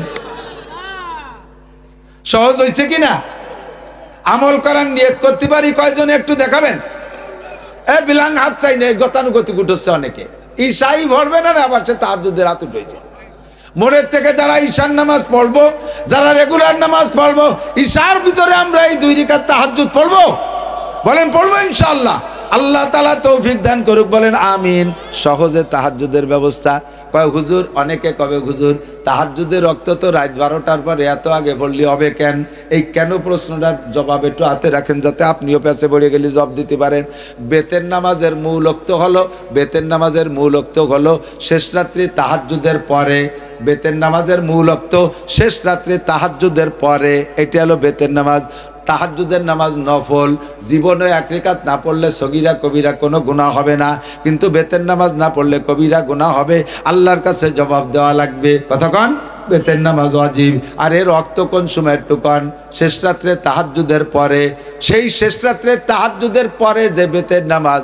Speaker 1: সহজ হয়েছে কিনা? আমল করার নিয়ত করতে পারি কয়জন একটু দেখাবেন? বিলাং হাত চাই না, গতানুগতিক উঠছে অনেকে। ঈশাই ভরবে না, আবার সে তাহাজ্জুদের হাত উঠেছে। মনের থেকে যারা ঈশার নামাজ পড়বো, যারা রেগুলার নামাজ পড়বো, ঈশার ভিতরে আমরা এই 2 রাকাত তাহাজ্জুদ পড়বো, বলেন পড়বো ইনশাআল্লাহ। আল্লাহ তাআলা তৌফিক দান করুক, বলেন আমিন। সহজে তাহাজ্জুদের ব্যবস্থা। কয় হুজুর, অনেকে কবে হুজুর তাহাজ্জুদের রক্ত তো রাত 12টার পরে এত আগে পড়লে হবে কেন? এই কেন প্রশ্নটার জবাব একটু হাতে রাখেন, যাতে আপনিও পেছে পড়ে গেলে জবাব দিতে পারেন। বেতের নামাজের মূল অক্ত হলো, বেতের নামাজের মূল অক্ত হলো শেষ রাত্রি তাহাজ্জুদের পরে। বেতের নামাজের মূল অক্ত শেষ রাত্রি তাহাজ্জুদের পরে, এটা হলো বেতের নামাজ। তাহাজ্জুদের নামাজ নফল, জীবনে এক রাকাত না পড়লে সগীরা কবিরা কোনো গুনাহ হবে না, কিন্তু বেতের নামাজ না পড়লে কবিরা গুনাহ হবে, আল্লাহর কাছে জবাব দেওয়া লাগবে। কতক্ষণ? বেতের নামাজ ওয়াজিব। আর এর রক্ত কোন সময় একটু কন? শেষ রাত্রে তাহাজ্জুদের পরে। সেই শেষ রাত্রে তাহাজ্জুদের পরে যে বেতের নামাজ,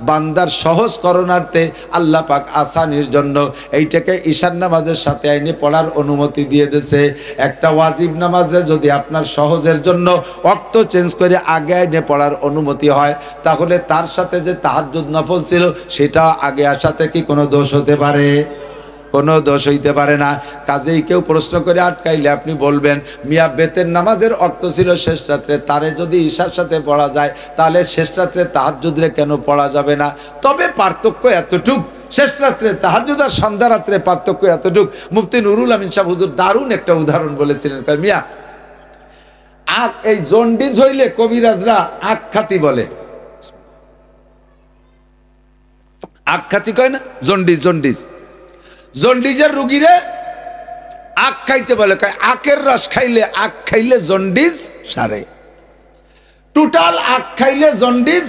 Speaker 1: বান্দার সহজ করণার্থে আল্লাহ পাক আসানির জন্য এইটাকে ঈশান নামাজের সাথে আইনে পড়ার অনুমতি দিয়ে দিয়েছে। একটা ওয়াজিব নামাজে যদি আপনার সহজের জন্য ওয়াক্ত চেঞ্জ করে আগে আইনে পড়ার অনুমতি হয়, তাহলে তার সাথে যে তাহাজ্জুদ নফল ছিল সেটা আগে আসাতে কি কোনো দোষ হতে পারে? কোনো দোষ হইতে পারে না। কাজেই কেউ প্রশ্ন করে আটকাইলে আপনি বলবেন, মিয়া বেতের নামাজের অর্থ ছিল শেষ রাত্রে, তারে যদি ঈশার সাথে পড়া যায় তাহলে শেষ রাত্রে তাহাজ্জুদে কেন পড়া যাবে না? তবে পার্থক্য এতটুক, শেষ রাত্রে তাহাজ্জুদ আর সন্ধ্যা রাত্রে পার্থক্য এতটুক। মুফতি নুরুল আমিন সাহেব হুজুর দারুণ একটা উদাহরণ বলেছিলেন। মিয়া এই জন্ডিস হইলে কবিরাজরা আখ্যাতি বলে, আখ্যাতি কয় না? জন্ডিজের রুগীরে আখ খাইতে বলে, কয় আখের রস খাইলে, আখ খাইলে জন্ডিস সারে, টোটাল আখ খাইলে জন্ডিস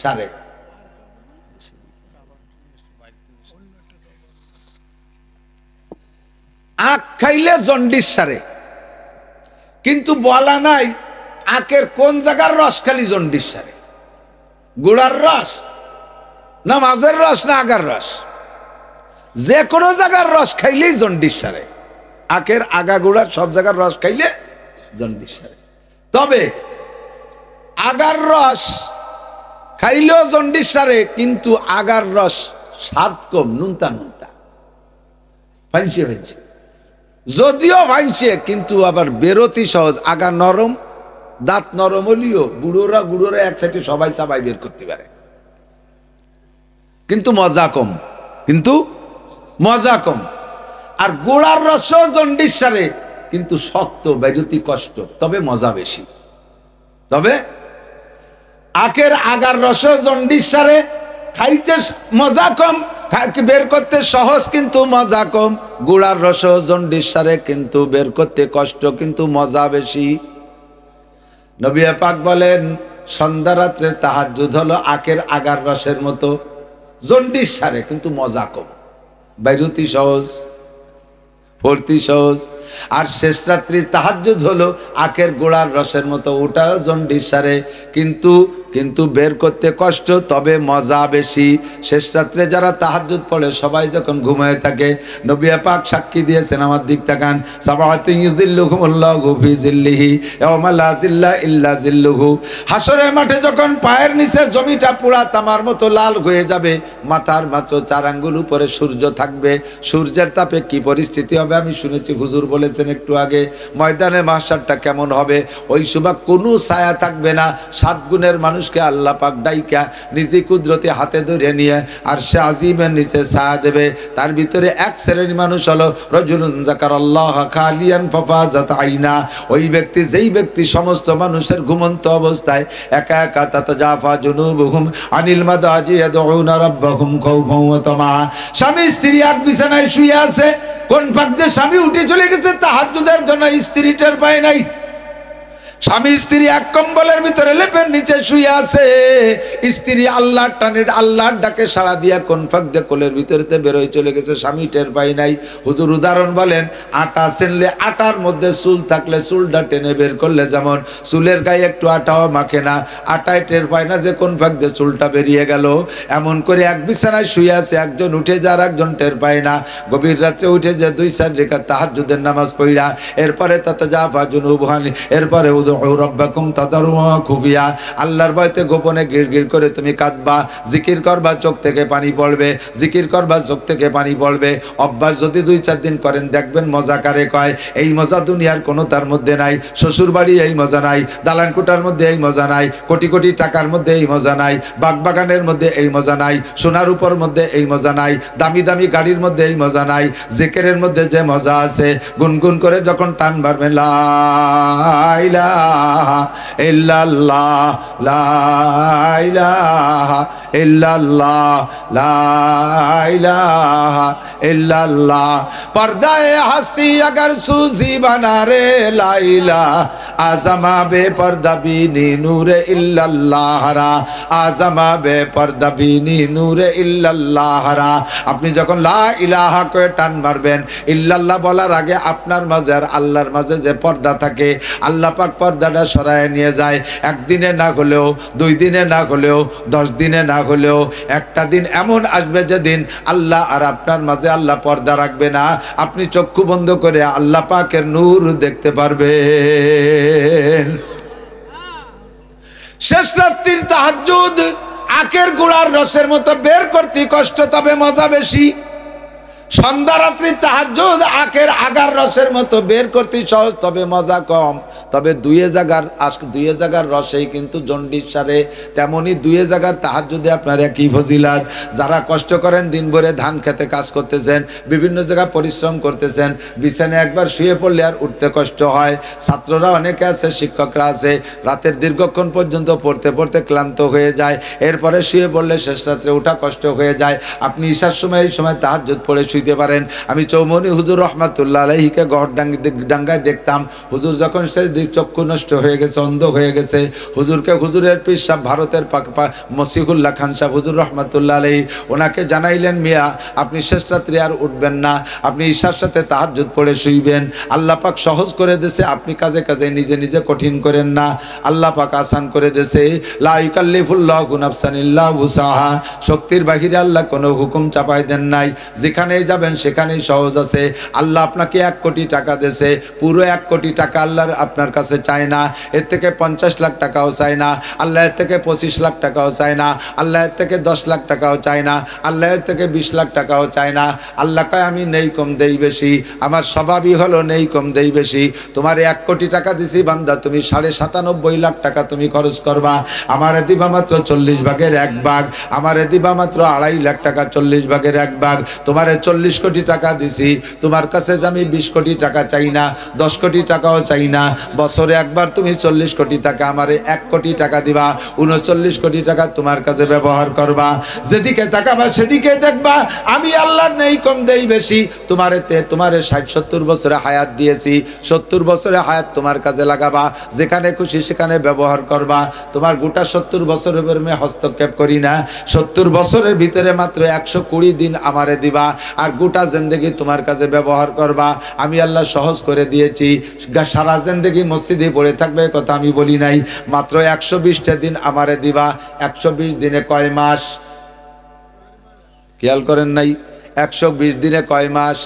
Speaker 1: সারে। আখ খাইলে জন্ডিস সারে, কিন্তু বলা নাই আখের কোন জায়গার রস খালি জন্ডিস সারে। গুড়ার রস না মাঝের রস না আগার রস, যে কোনো জায়গার রস খাইলেই জন্ডিস সারে। আখের আগা গুড়ার সব জায়গার রস খাইলে জন্ডিস সারে। তবে আগার রস খাইলেও জন্ডিস সারে, কিন্তু আগার রস স্বাদ কম, নুনতা ভাঙছে, যদিও ভাঙছে কিন্তু আবার বেরোতি সহজ। আগা নরম, দাঁত নরম হলিও গুড়োরা একসাথে সবাই চাবাই বের করতে পারে, কিন্তু মজা কম। আর গোড়ার রসও জন্ডিস সারে, কিন্তু শক্ত, বেরোতি কষ্ট, তবে মজা বেশি। তবে আখের আগার রসও জন্ডিস সারে, খাইতে মজা কম, বের করতে সহজ কিন্তু মজা কম। গুড়ার রসও জন্ডিস সারে, কিন্তু বের করতে কষ্ট, কিন্তু মজা বেশি। নবী পাক বলেন, সন্ধ্যা রাত্রে তাহাজ্জুদ হলো আখের আগার রসের মতো, জন্ডিস সারে কিন্তু মজা কম, বাইরুতি সহজ, ভর্তি সহজ। আর শেষ রাত্রি তাহাজ্জুদ হলো আখের গোড়ার রসের মতো, ওটাও জন্ডিস সারে, কিন্তু বের করতে কষ্ট, তবে মজা বেশি। শেষ রাত্রে যারা তাহাজ্জুদ পড়ে সবাই যখন ঘুমায় থাকে, নবী পাক সাক্ষী দিয়েছেন, আমার দিক তাকান, সাবাতুন ইউযিল্লুহুমুল্লাহু ফি যিল্লিহি ইয়াওমা লা যিল্লা ইল্লা যিল্লুহু। হাসরের মাঠে যখন পায়ের নিচে জমিটা পুরা তামার মতো লাল হয়ে যাবে, মাথার মাত্র 4 আঙ্গুল উপরে সূর্য থাকবে, সূর্যের তাপে কি পরিস্থিতি হবে আমি শুনেছি, হুজুর বলেছেন একটু আগে। ময়দানে মাহশারটা কেমন হবে? ওই সময় কোনো ছায়া থাকবে না। 7 গুণের মানুষকে আল্লাহ পাক ডাইকা নিজে কুদরতি হাতে ধরে নিয়ে আর সে আজিমের নিচে ছায়া দেবে। তার ভিতরে এক শ্রেণীর মানুষ হলো রাজুলুন যাকারাল্লাহ খালিয়ান ফাফাজাত আইনা। ওই ব্যক্তি, যেই ব্যক্তি সমস্ত মানুষের ঘুমন্ত অবস্থায় একা একা তাতাজাফা জুনুবুহুম আনিল মাদাজি ইয়াদউনা রাব্বাহুম খাউফান ওয়া তামা। স্বামী স্ত্রী এক বিছানায় শুয়ে আছে, কোন ফাঁক দিয়ে স্বামী উঠে চলে গেছে তাহাজ্জুদের জন্য, স্ত্রী টের পায় নাই। স্বামী স্ত্রী এক কম্বলের ভিতরে লেপের নিচে শুয়ে আছে, স্ত্রী আল্লাহর টানে আল্লাহর ডাকে সাড়া দিয়া কোন ফাঁক দিয়ে কোলের ভিতরেতে বেরোয় চলে গেছে, স্বামী টের পায় নাই। হুজুর উদাহরণ বলেন, আটা ছেনলে আটার মধ্যে চুল থাকলে চুলটা টেনে বের করলে যেমন চুলের গায়ে একটু আটাও মাখে না, আটায় টের পায় না যে কোন ফাঁক দিয়ে চুলটা বেরিয়ে গেল। এমন করে এক বিছানায় শুয়ে আছে, একজন উঠে যার একজন টের পায় না। গভীর রাত্রে উঠে যে 2-4 রাকাত তাহাজ্জুদের নামাজ পড়া, এরপরে তাতাজাফা জুনুবুহুম, এরপরে উদউ রাব্বাকুম তাদাররুআ খুফিয়া, আল্লাহর ভয়তে গোপনে গিড়গিড় করে তুমি কাঁদবা, জিকির করবা চোখ থেকে পানি পড়বে, জিকির করবা চোখ থেকে পানি পড়বে। অভ্যাস যদি 2-4 দিন করেন দেখবেন মজা কারে কয়। এই মজা দুনিয়ার কোনো তার মধ্যে নাই। শ্বশুর বাড়ি এই মজা নাই, দালানকোটার মধ্যে এই মজা নাই, কোটি কোটি টাকার মধ্যে এই মজা নাই, বাগবাগানের মধ্যে এই মজা নাই, সোনার উপর মধ্যে এই মজা নাই, দামি দামি গাড়ির মধ্যে এই মজা নাই। জিকিরের মধ্যে যে মজা আছে, গুনগুন করে যখন টান মারবেন লা ইলাহা ইল্লাল্লাহ, লা ইলাহা ইল্লাল্লাহ, লা ইলাহা ইল্লাল্লাহ। पर्दाए हस्ती अगर सूजी बना रे लाइला, आजमा बे पर्दा बीनी नूरे इल्लल्लाह रा, आजमा बे पर्दा बीनी नूरे इल्लल्लाह रा। আপনি যখন লা ইলাহা কয়ে টান মারবেন, ইল্লাল্লাহ বলার আগে আপনার মাঝে আর আল্লাহর মাঝে যে পর্দা থাকে, আল্লাহ পাক পর্দাটা সরায় নিয়ে যায়। একদিনে না হলেও, 2 দিনে না হলেও, 10 দিনে না হলেও একটা দিন এমন আসবে যেদিন আল্লাহ আর আপনার মাঝে আল্লাহ পর্দা রাখবে না। আপনি চক্ষু বন্ধ করে আল্লাহ পাকের নূর দেখতে পারবেন। শেষ রাত্রির তাহাজ্জুদ আখের গুড়ার রসের মতো বের করতে কষ্ট, তবে মজা বেশি। সন্ধ্যা রাত্রি তাহাজ্জুদ আখের আগার রসের মতো বের করতে সহজ, তবে মজা কম। তবে 2 জায়গার রসেই কিন্তু জন্ডিস সারে, তেমনি 2 জায়গার তাহাজ্জুদে আপনার একই ফজিলাত। যারা কষ্ট করেন দিন ভরে ধান খেতে কাজ করতেছেন, বিভিন্ন জায়গায় পরিশ্রম করতেছেন, বিছানায় একবার শুয়ে পড়লে আর উঠতে কষ্ট হয়। ছাত্ররা অনেকে আছে, শিক্ষকরা আছে, রাতের দীর্ঘক্ষণ পর্যন্ত পড়তে পড়তে ক্লান্ত হয়ে যায়, এরপরে শুয়ে পড়লে শেষ রাত্রে ওঠা কষ্ট হয়ে যায়। আপনি ঈশার সময় এই সময় তাহাজ্জুদ পড়ে শুইতে পারেন। আমি চৌমনি হুজুর রহমাতুল্লাহ আলাইহিকে গড়ডাঙ্গায় দেখতাম। হুজুর যখন শেষ দিক চক্ষু নষ্ট হয়ে গেছে, অন্ধ হয়ে গেছে, হুজুরকে হুজুরের পীর সাহেব ভারতের মসিহুল্লাহ খান সাহেব হুজুর রহমাতুল্লাহ আলাইহি ওনাকে জানাইলেন, মিয়া আপনি শেষ রাত্রে আর উঠবেন না, আপনি ঈশার সাথে তাহাজ্জুদ পড়ে শুইবেন। আল্লাহ পাক সহজ করে দিয়েছে, আপনি কাজে কাজে নিজে নিজে কঠিন করেন না, আল্লাহ পাক আসান করে দিয়েছে। লা ইউকাল্লিফুল্লাহু নাফসান ইল্লা উসাহা, শক্তির বাহিরে আল্লাহ কোনো হুকুম চাপাই দেন নাই। যেখানে যাবেন সেখানেই সহজ আছে। আল্লাহ আপনাকে 1 কোটি টাকা দিয়েছে, পুরো 1 কোটি টাকা আল্লাহর আপনার কাছে চায় না। এর থেকে 50 লাখ টাকাও চায় না, আল্লাহ এর থেকে 25 লাখ টাকাও চায় না, আল্লাহ এর থেকে 10 লাখ টাকাও চায় না, আল্লাহ এর থেকে 20 লাখ টাকাও চায় না। আল্লাহ কয় আমি নেই কম দেই বেশি, আমার স্বভাবই হলো নেই কম দেই বেশি। তোমার 1 কোটি টাকা দিছি বান্দা, তুমি 97.5 লাখ টাকা তুমি খরচ করবা, আমারে দিবা মাত্র 40 ভাগের 1 ভাগ, আমারে দিবা মাত্র 2.5 লাখ টাকা, 40 ভাগের 1 ভাগ। তোমারে 40 কোটি টাকা দিছি, তোমার কাছে আমি 20 কোটি টাকা চাই না, 10 কোটি টাকাও চাই না। বছরে একবার তুমি 40 কোটি টাকা আমারে 1 কোটি টাকা দিবা, 39 কোটি টাকা তোমার কাছে ব্যবহার করবা। যেদিকে তাকাবা সেদিকে দেখবা আমি আল্লাহ নেই কম দেই বেশি। তোমারে 60-70 বছরে হায়াত দিয়েছি, 70 বছরে হায়াত তোমার কাজে লাগাবা, যেখানে খুশি সেখানে ব্যবহার করবা। তোমার গোটা 70 বছরের উপরে হস্তক্ষেপ করি না, 70 বছরের ভিতরে মাত্র 120 দিন আমারে দিবা, আর গোটা জিন্দেগি তোমার কাছে ব্যবহার করবা। আমি আল্লাহ সহজ করে দিয়েছি। সারা জিন্দেগি মসজিদে পড়ে থাকবে কথা আমি বলি নাই, মাত্র 120টা দিন আমারে দিবা। 120 দিনে কয় মাস খেয়াল করেন নাই? 120 দিনে কয় মাস?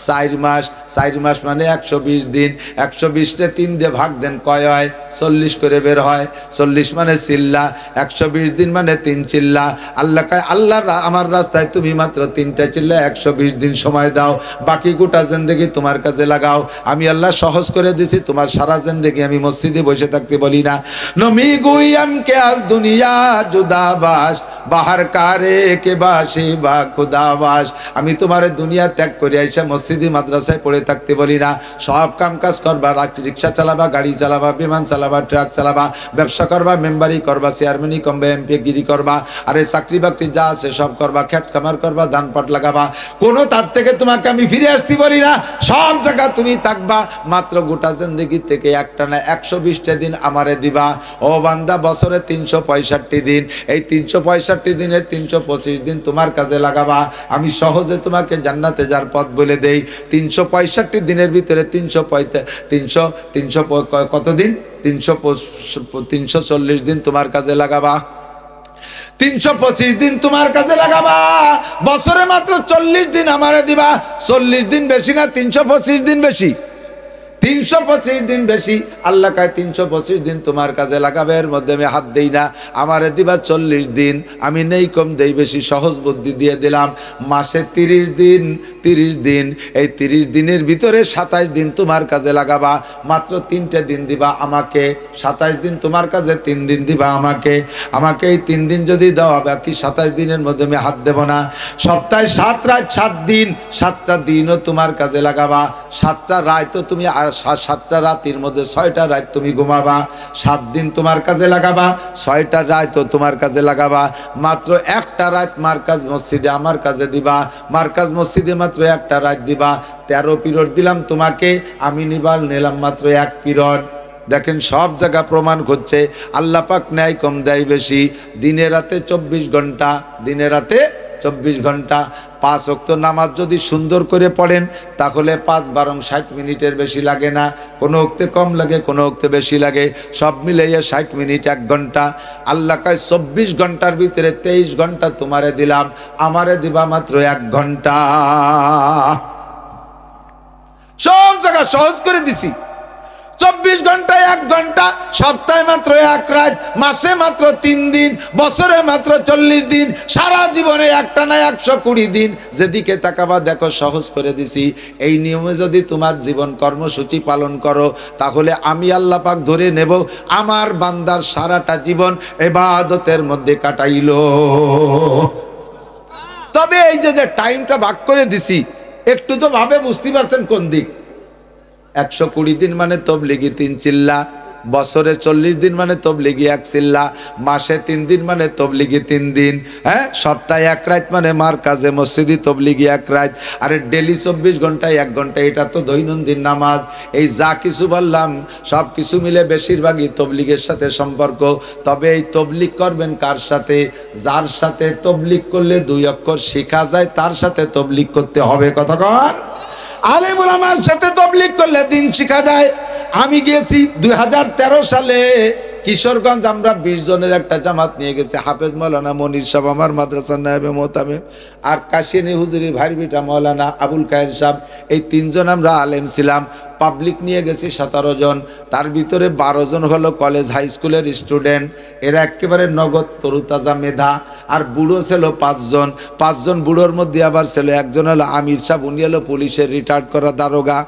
Speaker 1: 4 মাস। 4 মাস মানে 120 দিন। 120তে 3 দিয়ে ভাগ দেন, কয় হয়? 40 করে বের হয়। 40 মানে চিল্লা, 120 দিন মানে 3 চিল্লা। আল্লাহ কয় আল্লাহ আমার রাস্তায় তুমি মাত্র 3টা চিল্লা 120 দিন সময় দাও, বাকি গোটা জিন্দেগি তোমার কাছে লাগাও। আমি আল্লাহ সহজ করে দিছি, তোমার সারা জিন্দেগি আমি মসজিদে বসে থাকতে বলি না। নমি গুইয়াম কে আজ দুনিয়া জুদাবাস, বাহার কারে কে বাসি বা খুদাবাস। আমি তোমার দুনিয়া ত্যাগ করে আইসা মসজিদে মাদ্রাসায় পড়ে থাকতে বলি না। সব কাম কাজ করবা, রিক্সা চালাবা, গাড়ি চালাবা, বিমান চালাবা, ট্রাক চালাবা, ব্যবসা করবা, মেম্বারি করবা, চেয়ারম্যানি কমবে, এমপি গিরি করবা, আরে চাকরি বাকরি যা আছে সব করবা, খেত খামার করবা, ধান পাট লাগাবা। কোনো তার থেকে তোমাকে আমি ফিরে আসতে বলি না, সব জায়গা তুমি থাকবা। মাত্র গোটা জিন্দেগি থেকে একটা না 120টা দিন আমারে দিবা। ও বান্দা, বছরে 365 দিন, এই 365 দিনের 325 দিন তোমার কাজে লাগাবা। আমি সহজে তোমাকে জান্নাতে যার পথ বলে দেই। 365 দিনের ভিতরে 300 কত দিন? 340 দিন তোমার কাজে লাগাবা, 325 দিন তোমার কাজে লাগাবা। বছরে মাত্র 40 দিন আমারে দিবা। 40 দিন বেশি না 325 দিন বেশি? 325 দিন বেশি। আল্লাহ কয় 325 দিন তোমার কাজে লাগাবে, এর মধ্যে আমি হাত দেই না। আমারে দিবা 40 দিন, আমি নেই কম দেই বেশি, সহজ বুদ্ধি দিয়ে দিলাম। মাসে 30 দিন, 30 দিন, এই 30 দিনের ভিতরে 27 দিন তোমার কাজে লাগাবা, মাত্র 3টে দিন দিবা আমাকে। 27 দিন তোমার কাজে, 3 দিন দিবা আমাকে। আমাকে এই 3 দিন যদি দাও, বাকি 27 দিনের মধ্যে আমি হাত দেব না। সপ্তাহে 7 রাত 7 দিন, 7টা দিনও তোমার কাজে লাগাবা। 7টা রাতও তুমি, আর 7টা রাতের মধ্যে 6টা রাত তুমি ঘুমাবা। 7 দিন তোমার কাজে লাগাবা, 6টা রাতও তোমার কাজে লাগাবা। মাত্র 1টা রাত মার্কাজ মসজিদে আমার কাজে দিবা, মার্কাজ মসজিদে মাত্র 1টা রাত দিবা। 13 পিরিয়ড দিলাম তোমাকে, আমি নিলাম মাত্র 1 পিরিয়ড। দেখেন সব জায়গা প্রমাণ করছে আল্লাহ পাক ন্যায় কম দেয় বেশি। দিনে রাতে 24 ঘন্টা, দিনে রাতে 24 ঘন্টা। 5 ওয়াক্ত নামাজ যদি সুন্দর করে পড়েন, তাহলে 5 12 60 মিনিটের বেশি লাগে না। কোনো ওক্তে কম লাগে, কোনো ওক্তে বেশি লাগে, সব মিলিয়ে 60 মিনিট 1 ঘন্টা। আল্লাহ কয় 24 ঘন্টার ভিতরে 23 ঘন্টা তোমারে দিলাম, আমারে দিবা মাত্র 1 ঘন্টা। সব জায়গা সহজ করে দিছি। 24 ঘন্টায় 1 ঘন্টা, সপ্তাহে মাত্র 1 রাত, মাসে মাত্র 3 দিন, বছরে মাত্র 40 দিন, সারা জীবনে একটানা 120 দিন। যেদিকে তাকাবা দেখো সহজ করে দিছি। এই নিয়মে যদি তোমার জীবন কর্মসূচি পালন করো, তাহলে আমি আল্লাহ পাক ধরে নেব আমার বান্দার সারাটা জীবন ইবাদতের মধ্যে কাটাইল। তবে এই যে টাইমটা ভাগ করে দিছি, একটু তো ভাবে বুঝতে পারছেন কোন দিক। 120 দিন মানে তবলিগি 3 চিল্লা, বছরে 40 দিন মানে তবলিগি 1 চিল্লা, মাসে 3 দিন মানে তবলিগি 3 দিন, হ্যাঁ, সপ্তাহে 1 রাত মানে মারকাজে মসজিদি তবলিগি 1 রাত। আরে ডেলি 24 ঘন্টায় 1 ঘন্টা, এটা তো দৈনন্দিন নামাজ। এই যা কিছু বললাম সব কিছু মিলে বেশিরভাগই তবলিগের সাথে সম্পর্ক। তবে এই তবলিগ করবেন কার সাথে? যার সাথে তবলিগ করলে 2 অক্ষর শেখা যায়, তার সাথে তবলিগ করতে হবে। কথা কন, আলেম ওলামার সাথে তবলিগ করলে দিন শিখা যায়। আমি গিয়েছি 2013 সালে কিশোরগঞ্জ, আমরা 20 জনের একটা জামাত নিয়ে গেছি। হাফেজ মৌলানা মনির সাহেব আমার মাদ্রাসার নায়েবে মোহতামিম, আর কাশিনী হুজুরির ভাইয়ের বিটা মৌলানা আবুল খায়ের সাহেব, এই 3 জন আমরা আলেম ছিলাম। পাবলিক নিয়ে গেছি 17 জন, তার ভিতরে 12 জন হলো কলেজ হাই স্কুলের স্টুডেন্ট। এরা একেবারে নগদ তরুতাজা মেধা। আর বুড়ো ছিল 5 জন। 5 জন বুড়োর মধ্যে আবার ছিল একজন হলো আমির সাহেব, উনি হলো পুলিশের রিটায়ার্ড করা দারোগা।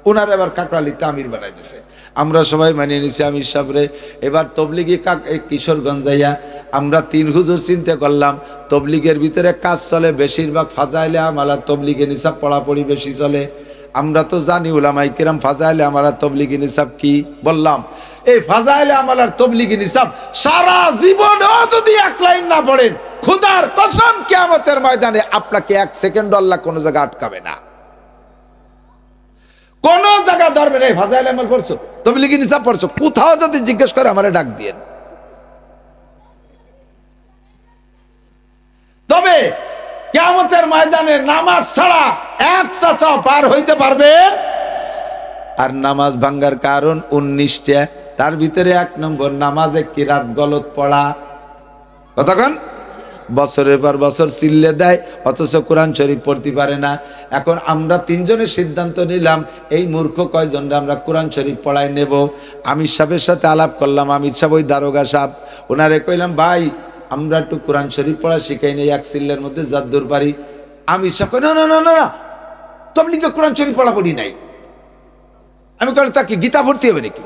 Speaker 1: ওনার এবার কাকরালিতে আমির বানাই দিছে। আমরা সবাই মানিয়ে নিছি আমির সাহেবরে। এবার তবলিগি কিশোরগঞ্জ যাইয়া আমরা 3 হুজুর চিন্তা করলাম, তবলিগের ভিতরে কাজ চলে বেশিরভাগ ফাজাইলে আমালা, তবলিগে নিসাব পড়াপড়ি বেশি চলে। আমরা তো জানি উলামায়ে কিরাম ফাজাইলে আমালা তবলিগি নিসাব কি। বললাম এই ফাজাইলে আমালার তবলিগি নিসাব সারা জীবনেও যদি 1 লাইন না পড়েন, খোদার কসম কিয়ামতের ময়দানে আপনাকে 1 সেকেন্ড আল্লাহ কোনো জায়গা আটকাবে না, কোন জায়গা ধরবে না। ফাজাইলে আমাল পড়ছো, তবলিগি নিসাব পড়ছো, কোথাও যদি জিজ্ঞেস করে আমারে ডাক দিয়েন। তবে কিয়ামতের ময়দানে নামাজ ছাড়া 1 চাচাও পার হইতে পারবে। আর নামাজ ভাঙ্গার কারণ 19টা, তার ভিতরে 1 নম্বর নামাজে কিরাত গলত পড়া। কতক্ষণ বছরের পর বছর চিল্লে দেয়, অথচ কোরআন শরীফ পড়তে পারে না। এখন আমরা 3 জনের সিদ্ধান্ত নিলাম, এই মূর্খ কয়জনরা আমরা কোরআন শরীফ পড়ায় নেব। আমির সাহেবের সাথে আলাপ করলাম। আমির সাহেব ওই দারোগা সাহেব, ওনারে কইলাম ভাই আমরা একটু কোরআন শরীফ পড়া শিখাই নেই, 1 চিল্লের মধ্যে যাদ্দুর পারি। আমির সাহেব কই না না না না, তবলিগে কোরআন শরীফ পড়া পড়ি নাই। আমি কইলাম তা কি গীতা পড়তে হবে নাকি?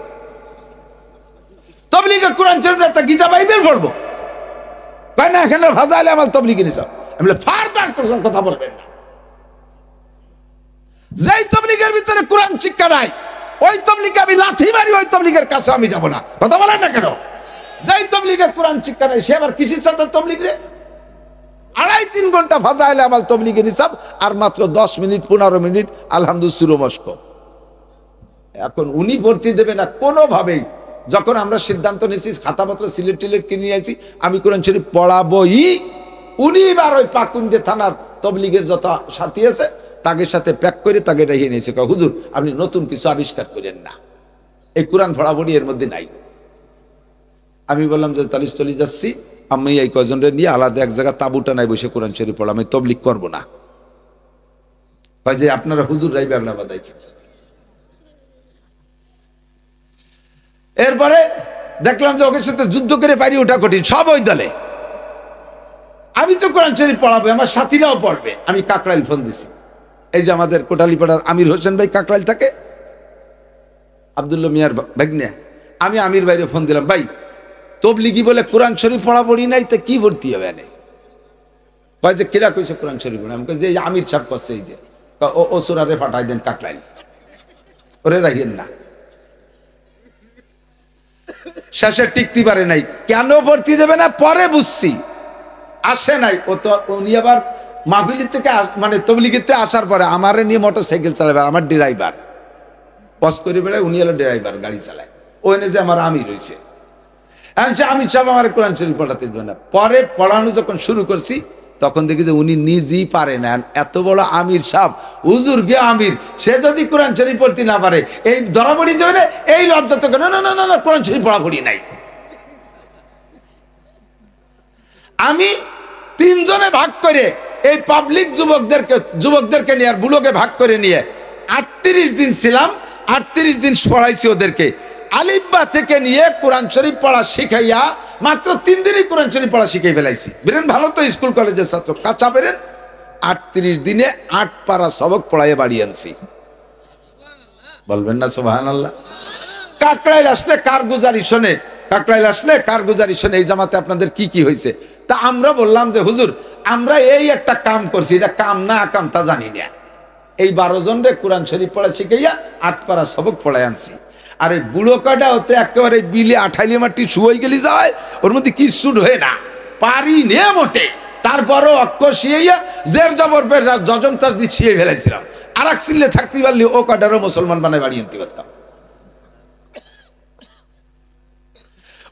Speaker 1: তবলিগে কোরআন শরীফ না, তা গীতা বাইবেল পড়বো? কয় না এখানে ফাজাইলে আমার তবলিগি নিসাব। আমি বলি ফারদার কথা বলবেন না। যেই তবলিগের ভিতরে কোরআন শিক্ষা নাই, ওই তবলিগে আমি লাথি মারি, ওই তবলিগের কাছে আমি যাব না। কথা বলেন না কেন? যেই তবলিগে কোরআন শিক্ষা নাই, সে আবার কিসের সাথে তবলিগ রে? 2.5-3 ঘন্টা ফাজাইলে আমার তবলিগি নিসাব, আর মাত্র 10 মিনিট 15 মিনিট আলহামদুলিল্লাহ মস্ক। এখন উনি ভর্তি দেবে না কোনোভাবেই। যখন আমরা সিদ্ধান্ত নিয়েছি, খাতাপত্র সিলেট টিলেট কিনে নিয়েছি, আমি কোরআন শরীফ পড়াবই। উনি এবার ওই পাকুন্দে থানার তবলিগের যত সাথী আছে তাদের সাথে প্যাক করে তাকে রেখে নিয়েছে। হুজুর আপনি নতুন কিছু আবিষ্কার করেন না, এই কোরআন পড়াপড়ি এর মধ্যে নাই। আমি বললাম যে তাহলে চলে যাচ্ছি, আমি এই কয়জনরে নিয়ে আলাদা এক জায়গা তাবুটা নাই বসে কোরআন শরীফ পড়া, আমি তবলিগ করবো না। যে আপনারা হুজুর রাই বাংলা বাদাইছেন। এরপরে দেখলাম যে ওকে সাথে যুদ্ধ করে পারি ওঠা কঠিন, সব ওই দলে। আমি তো কোরআন শরীফ পড়াবো, আমার সাথীরাও পড়বে। আমি কাকরাইল ফোন দিছি, এই যে আমাদের কোটালীপাড়ার আমির হোসেন ভাই কাকরাইল থাকে, আব্দুল্লাহ মিয়ার ভাগ্নে। আমি আমির ভাইরে ফোন দিলাম, ভাই তবলিগি বলে কোরআন শরীফ পড়াপড়ি নাই, তো কি ভর্তি হবে? নেই কয় যে কিরা কইছে কোরআন শরীফ পড়ে? আমি কই যে আমির সাহেব করছে, এই যে ও সোনারে পাঠাই দেন কাকরাইল, ওরে রাখেন না। শেষে টিকতে পারে নাই। কেন ভর্তি দেবে না পরে বুঝছি, আসে নাই ও তো। উনি আবার মাহফিল থেকে মানে তবলিগিতে আসার পরে আমারে নিয়ে মোটর সাইকেল চালাবে, আমার ড্রাইভার পস করে বেড়ায়, উনি হলো ড্রাইভার, গাড়ি চালায়। ওখানে যে আমার আমির রয়েছে, আমি সব আমার কোরআন শরীফ পড়াতে দেবে না। পরে পড়ানো যখন শুরু করছি তখন দেখি যে উনি নিজেই পারে না। এত বড় আমির সাহেব, হুজুর গে আমির, সে যদি কোরআন শরীফ পড়তে না পারে এই ধরা পড়ি যাবে না, এই লজ্জা তো না, না না না কোরআন শরীফ পড়াপড়ি নাই। আমি তিনজনে ভাগ করে এই পাবলিক যুবকদেরকে নিয়ে আর বুলোকে ভাগ করে নিয়ে 38 দিন ছিলাম, 38 দিন পড়াইছি ওদেরকে। আলিফবা থেকে নিয়ে কোরআন শরীফ পড়া শিখাইয়া মাত্র 3 দিনই কোরআন শরীফ পড়া শিখাই ফেলাইছি। বেরেন ভালো তো স্কুল কলেজের ছাত্র, কাঁচা বেরেন। 38 দিনে 8 পারা সবক পড়াইয়া বাড়ি আনছি। বলবেন না সুবহানাল্লাহ? কাকরাইল আসলে কারগুজারি শোনে, কাকরাইল আসলে কারগুজারি শোনে এই জামাতে আপনাদের কি কি হয়েছে। তা আমরা বললাম যে হুজুর আমরা এই একটা কাম করছি, এটা কাম না কাম তা জানি না। এই 12 জন রে কোরআন শরীফ পড়া শিখাইয়া 8 পারা সবক পড়াই আনছি। আর এই বুড়ো কাটা হতে একেবারে বিলে আঠাইলে মাটি শুয়ে গেলি যায়, ওর মধ্যে কিচ্ছু ঢোয়ে না, পারি নে মোটে। তারপরও অক্ষর শিয়াইয়া জের জবর বের জজম তাজ দিয়ে ছিঁয়ে ফেলাইছিলাম। আর এক চিল্লে থাকতে পারলে ও কাটারও মুসলমান বানায় বাড়ি আনতে পারতাম।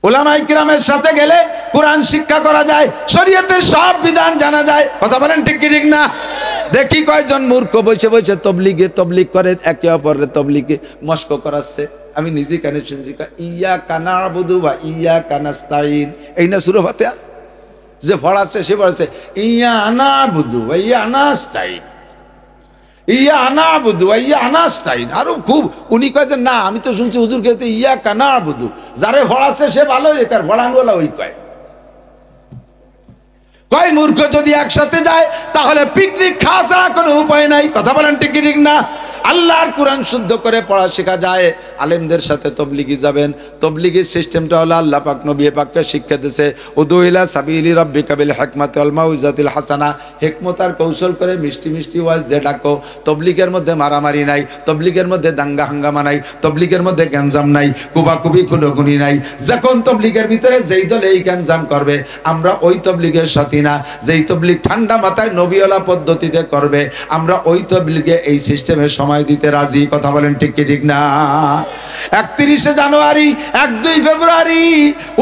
Speaker 1: উলামায়ে কিরামের সাথে গেলে কোরআন শিক্ষা করা যায়, শরীয়তের সব বিধান জানা যায়। কথা বলেন ঠিক কি ঠিক না? দেখি কয়জন মূর্খ বসে বসে তবলিগ করে, একে অপরের তবলিগে মস্ক করাচ্ছে। আমি নিজে কানে শুনছি, ইয়্যাকা না'বুদু ওয়া ইয়্যাকা নাস্তাঈন, এই না সূরা ফাতিহা যে পড়াচ্ছে, সে পড়াচ্ছে ইয়্যাকা না'বুদু ওয়া ইয়্যাকা নাস্তাঈন, ইয়্যাকা না'বুদু ওয়া ইয়্যাকা নাস্তাঈন। আরো খুব উনি কয় যে না, আমি তো শুনছি হুজুর কইতে ইয়্যাকা না'বুদু, যারে পড়াচ্ছে সে ভালোই রে, কার পড়ানোওয়ালা ওই কয়। কয় মূর্খ যদি একসাথে যায় তাহলে পিকনিক খাওয়া ছাড়া কোনো উপায় নাই। কথা বলেন ঠিক ঠিক না? আল্লাহর কোরআন শুদ্ধ করে পড়া শেখা যায়। আলেমদের সাথে তবলিগি যাবেন। তবলিগির সিস্টেমটা হলো আল্লাহ পাক নবী পাককে শিক্ষা দিয়েছে, উদু ইলা সাবিলি রাব্বিকা বিল হিকমাতি ওয়াল মাউইজাতিল হাসানা। হিকমত আর কৌশল করে মিষ্টি মিষ্টি ওয়াজ দিয়ে ডাকো। তবলিগের মধ্যে মারামারি নাই, তবলিগের মধ্যে দাঙ্গা হাঙ্গামা নাই, তবলিগের মধ্যে গ্যাঞ্জাম নাই, কুবাকুবি খুনোখুনি নাই। যখন তবলিগের ভিতরে যেই দল এই গ্যাঞ্জাম করবে আমরা ওই তবলিগের সাথী না। যেই তবলিগ ঠান্ডা মাথায় নবীওয়ালা পদ্ধতিতে করবে আমরা ওই তবলিগে এই সিস্টেমের সময় দিতে রাজি। কথা বলেন ঠিক কি ঠিক না? 31 জানুয়ারি 1-2 ফেব্রুয়ারি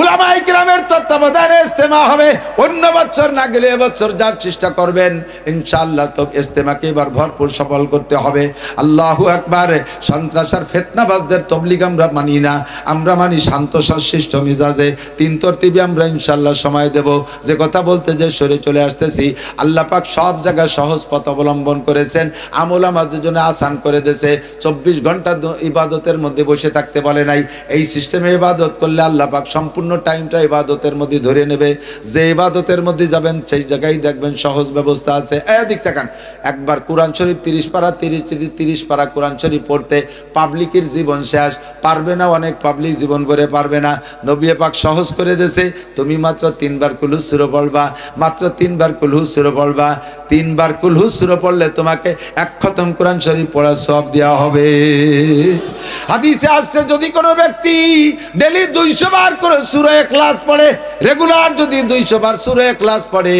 Speaker 1: উলামায়ে কিরামের তত্ত্বাবধানে ইজতেমা হবে। অন্য বছর না গেলে এবছর যার চেষ্টা করবেন ইনশাআল্লাহ তো ইজতেমাকে এবার ভরপুর সফল করতে হবে। আল্লাহু আকবার। সন্ত্রাস আর ফিতনাবাজদের তবলিগ আমরা মানি না, আমরা মানি শান্ত শান্ত মিজাজে 3 তরতিবে আমরা ইনশাআল্লাহ সময় দেব। যে কথা বলতে যে সরে চলে আসতেছি, আল্লাহ পাক সব জায়গায় সহজ পথ অবলম্বন করেছেন, আমল আমাদের জন্য আসান করে দিয়েছে। 24 ঘন্টা ইবাদতের মধ্যে বসে থাকতে বলে নাই। এই সিস্টেমে ইবাদত করলে আল্লাহ পাক সম্পূর্ণ টাইমটা ইবাদতের মধ্যে ধরে নেবে। যে ইবাদতের মধ্যে যাবেন সেই জায়গায় দেখবেন সহজ ব্যবস্থা আছে। এদিক তাকান, একবার কোরআন শরীফ 30 পারা 30 পারা কোরআন শরীফ পড়তে পাবলিকের জীবন শেষ। পারবে না, অনেক পাবলিক জীবন করে পারবে না। নবী পাক সহজ করে দিয়েছে, তুমি মাত্র 3 বার কুলহু সূরা পড়বা, মাত্র 3 বার কুলহু সূরা পড়বা। 3 বার কুলহু সূরা পড়লে তোমাকে 1 খতম কোরআন শরীফ পড়ার সওয়াব দেওয়া হবে। হাদিসে আসছে যদি কোনো ব্যক্তি ডেইলি 200 বার করে সূরা ইখলাস পড়ে, রেগুলার যদি 200 বার সূরা ইখলাস পড়ে,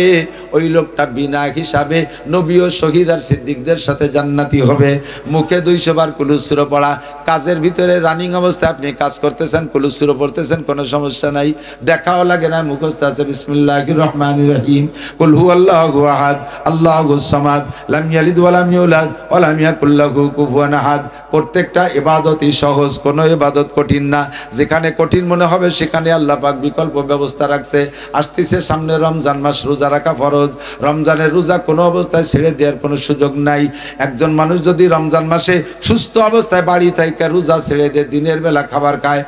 Speaker 1: ওই লোকটা বিনা হিসাবে নবী ও শহীদ আর সিদ্দিকদের সাথে জান্নাতি হবে। মুখে 200 বার কুলহু সূরা পড়া, কাজের ভিতরে রানিং অবস্থায় আপনি কাজ করতেছেন, কুলহু সূরা পড়তেছেন, কোনো সমস্যা নাই, দেখাও লাগে না, মুখস্থ আছে বিসমিল্লাহির রহমানির রহিম, কুল হুয়াল্লাহু আহাদ আল্লাহুস সামাদ লাম ইয়ালিদ ওয়া লাম ইউলাদ ওয়া লাম ইয়াকুল লাহু কুফুয়ান আহাদ। প্রত্যেকটা ইবাদতই সহজ, কোনো ইবাদত কঠিন না। যেখানে কঠিন মনে হবে সেখানে আল্লাহ পাক বিকল্প ব্যবস্থা রাখছে। আসতেছে সামনে রমজান মাস, রোজা রাখা ফরজ। ফরজ। রমজানের রোজা কোনো অবস্থায় ছেড়ে দেওয়ার কোনো সুযোগ নাই। একজন মানুষ যদি রমজান মাসে সুস্থ অবস্থায় বাড়ি থেকে রোজা ছেড়ে দিয়ে দিনের বেলা খাবার খায়,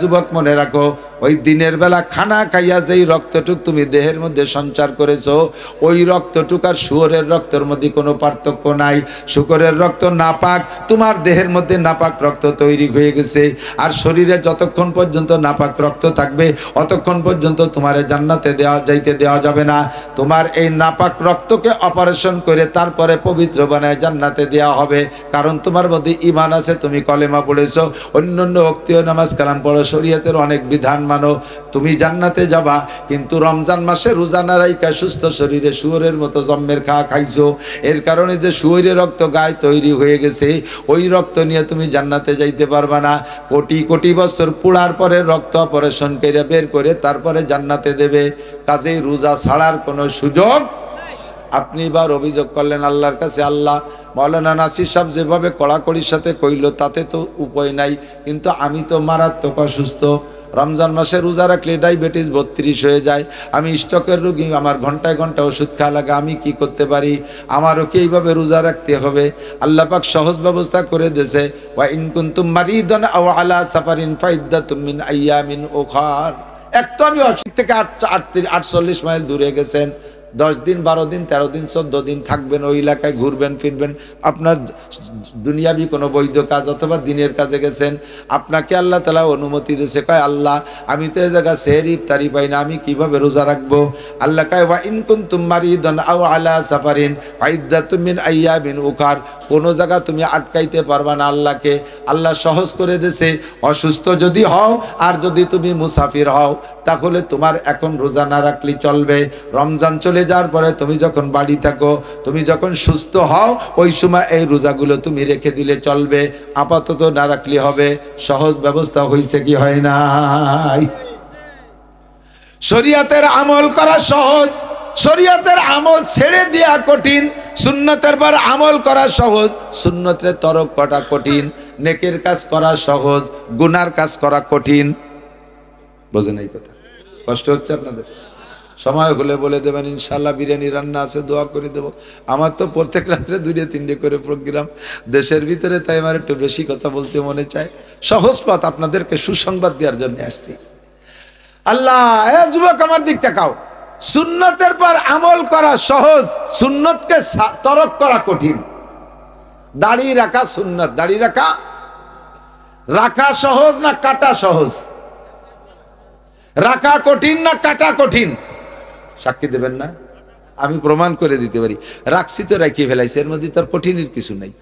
Speaker 1: যুবক মনে রাখো, ওই দিনের বেলা খানা খাইয়া যেই রক্তটুক তুমি দেহের মধ্যে সঞ্চার করেছো, ওই রক্তটুক আর শুয়োরের রক্তের মধ্যে কোনো পার্থক্য নাই। শুকরের রক্ত নাপাক, তোমার দেহের মধ্যে নাপাক রক্ত তৈরি হয়ে গেছে। আর শরীরে যতক্ষণ পর্যন্ত নাপাক রক্ত থাকবে অতক্ষণ পর্যন্ত তোমার জান্নাতে যাইতে দেওয়া যাবে না। তোমার এই নাপাক রক্তকে অপারেশন করে তারপরে পবিত্র বানায় জান্নাতে দেওয়া হবে। কারণ তোমার মধ্যে ঈমান আছে, তুমি কলেমা পড়েছো, অন্যান্য ওয়াক্তীয় নামাজ কালাম পড়ো, শরীয়তের অনেক বিধান মানো, তুমি জান্নাতে যাবা। কিন্তু রমজান মাসে রোজা না রাইখা সুস্থ শরীরে শুয়োরের মতো জম্মের খাইছো, এর কারণে যে শুয়োরের রক্ত গায়ে তৈরি হয়ে গেছে, ওই রক্ত নিয়ে তুমি জান্নাতে যাইতে পারবা না। কোটি কোটি বছর পোড়ার পরে রক্ত অপারেশন করে বের করে তারপরে জান্নাতে দেবে। কাজেই রোজা ছাড়ার কোনো সুযোগ। আপনি এবার অভিযোগ করলেন আল্লাহর কাছে, আল্লাহ মাওলানা নাসির সাহেব যেভাবে কড়াকড়ির সাথে কইল তাতে তো উপায় নাই, কিন্তু আমি তো মারাত্মক অসুস্থ, রমজান মাসে রোজা রাখলে ডায়াবেটিস 32 হয়ে যায়, আমি স্ট্রোকের রোগী, আমার ঘন্টায় ঘন্টা ওষুধ খাওয়া লাগে, আমি কি করতে পারি? আমারও কি এইভাবে রোজা রাখতে হবে? আল্লাহ পাক সহজ ব্যবস্থা করে দিয়েছে, ওয়া ইন কুনতুম মারিদান আও আলা সাফারিন ফাইদ্দাতুম মিন আইয়ামিন উখার। এক তো আমি অসুখ থেকে 48 মাইল দূরে গেছেন, 10 দিন 12 দিন 13 দিন 14 দিন থাকবেন, ওই এলাকায় ঘুরবেন ফিরবেন, আপনার দুনিয়াবি কোনো বৈধ কাজ অথবা দিনের কাজে গেছেন, আপনাকে আল্লাহ তাআলা অনুমতি দিয়েছে, কয় আল্লাহ আমি তো এই জায়গা সেহরি ইফতারি পাই না, আমি কিভাবে রোজা রাখবো? আল্লাহ কয় ওয়া ইন কুনতুম মারিদান আও আলা সাফারিন ফাইদ্দাতুম মিন আইয়ামিন উখার। কোনো জায়গা তুমি আটকাইতে পারবা না আল্লাহকে, আল্লাহ সহজ করে দিয়েছে। অসুস্থ যদি হও আর যদি তুমি মুসাফির হও তাহলে তোমার এখন রোজা না রাখলে চলবে। রমজান চলে যাওয়ার পরে তুমি যখন বাড়ি থাকো, তুমি যখন সুস্থ হও, ওই সময় এই রোজাগুলো তুমি রেখে দিলে চলবে, আপাতত না রাখলে হবে। সহজ ব্যবস্থা হয়েছে কি হয় নাই? শরীয়তের আমল করা সহজ, শরীয়তের আমল ছেড়ে দেওয়া কঠিন, সুন্নতের পর আমল করা সহজ, সুন্নতের তরক করা কঠিন, নেকের কাজ করা সহজ, গুনার কাজ করা কঠিন। বোঝেন এই কথা? কষ্ট হচ্ছে আপনাদের? সময় হলে বলে দেবেন ইনশাল্লাহ, বিরিয়ানি রান্না আছে, দোয়া করে দেব। আমার তো প্রত্যেক রাত্রে 2-3 করে প্রোগ্রাম দেশের ভিতরে, তাই আমার একটু বেশি কথা বলতে মনে চায়। সহজ পথ আপনাদেরকে সুসংবাদ দেওয়ার জন্য আসছি। আল্লাহ, যুবক আমার দিক তাকাও, সুন্নতের পর আমল করা সহজ, সুন্নতকে তরক করা কঠিন। দাড়ি রাখা সুন্নত, দাড়ি রাখা রাখা সহজ না কাটা সহজ? রাখা কঠিন না কাটা কঠিন? সাক্ষী দেবেন না? আমি প্রমাণ করে দিতে পারি। রাখছি তো রাখিয়ে ফেলাইছি, এর মধ্যে তার কঠিনের কিছু নেই।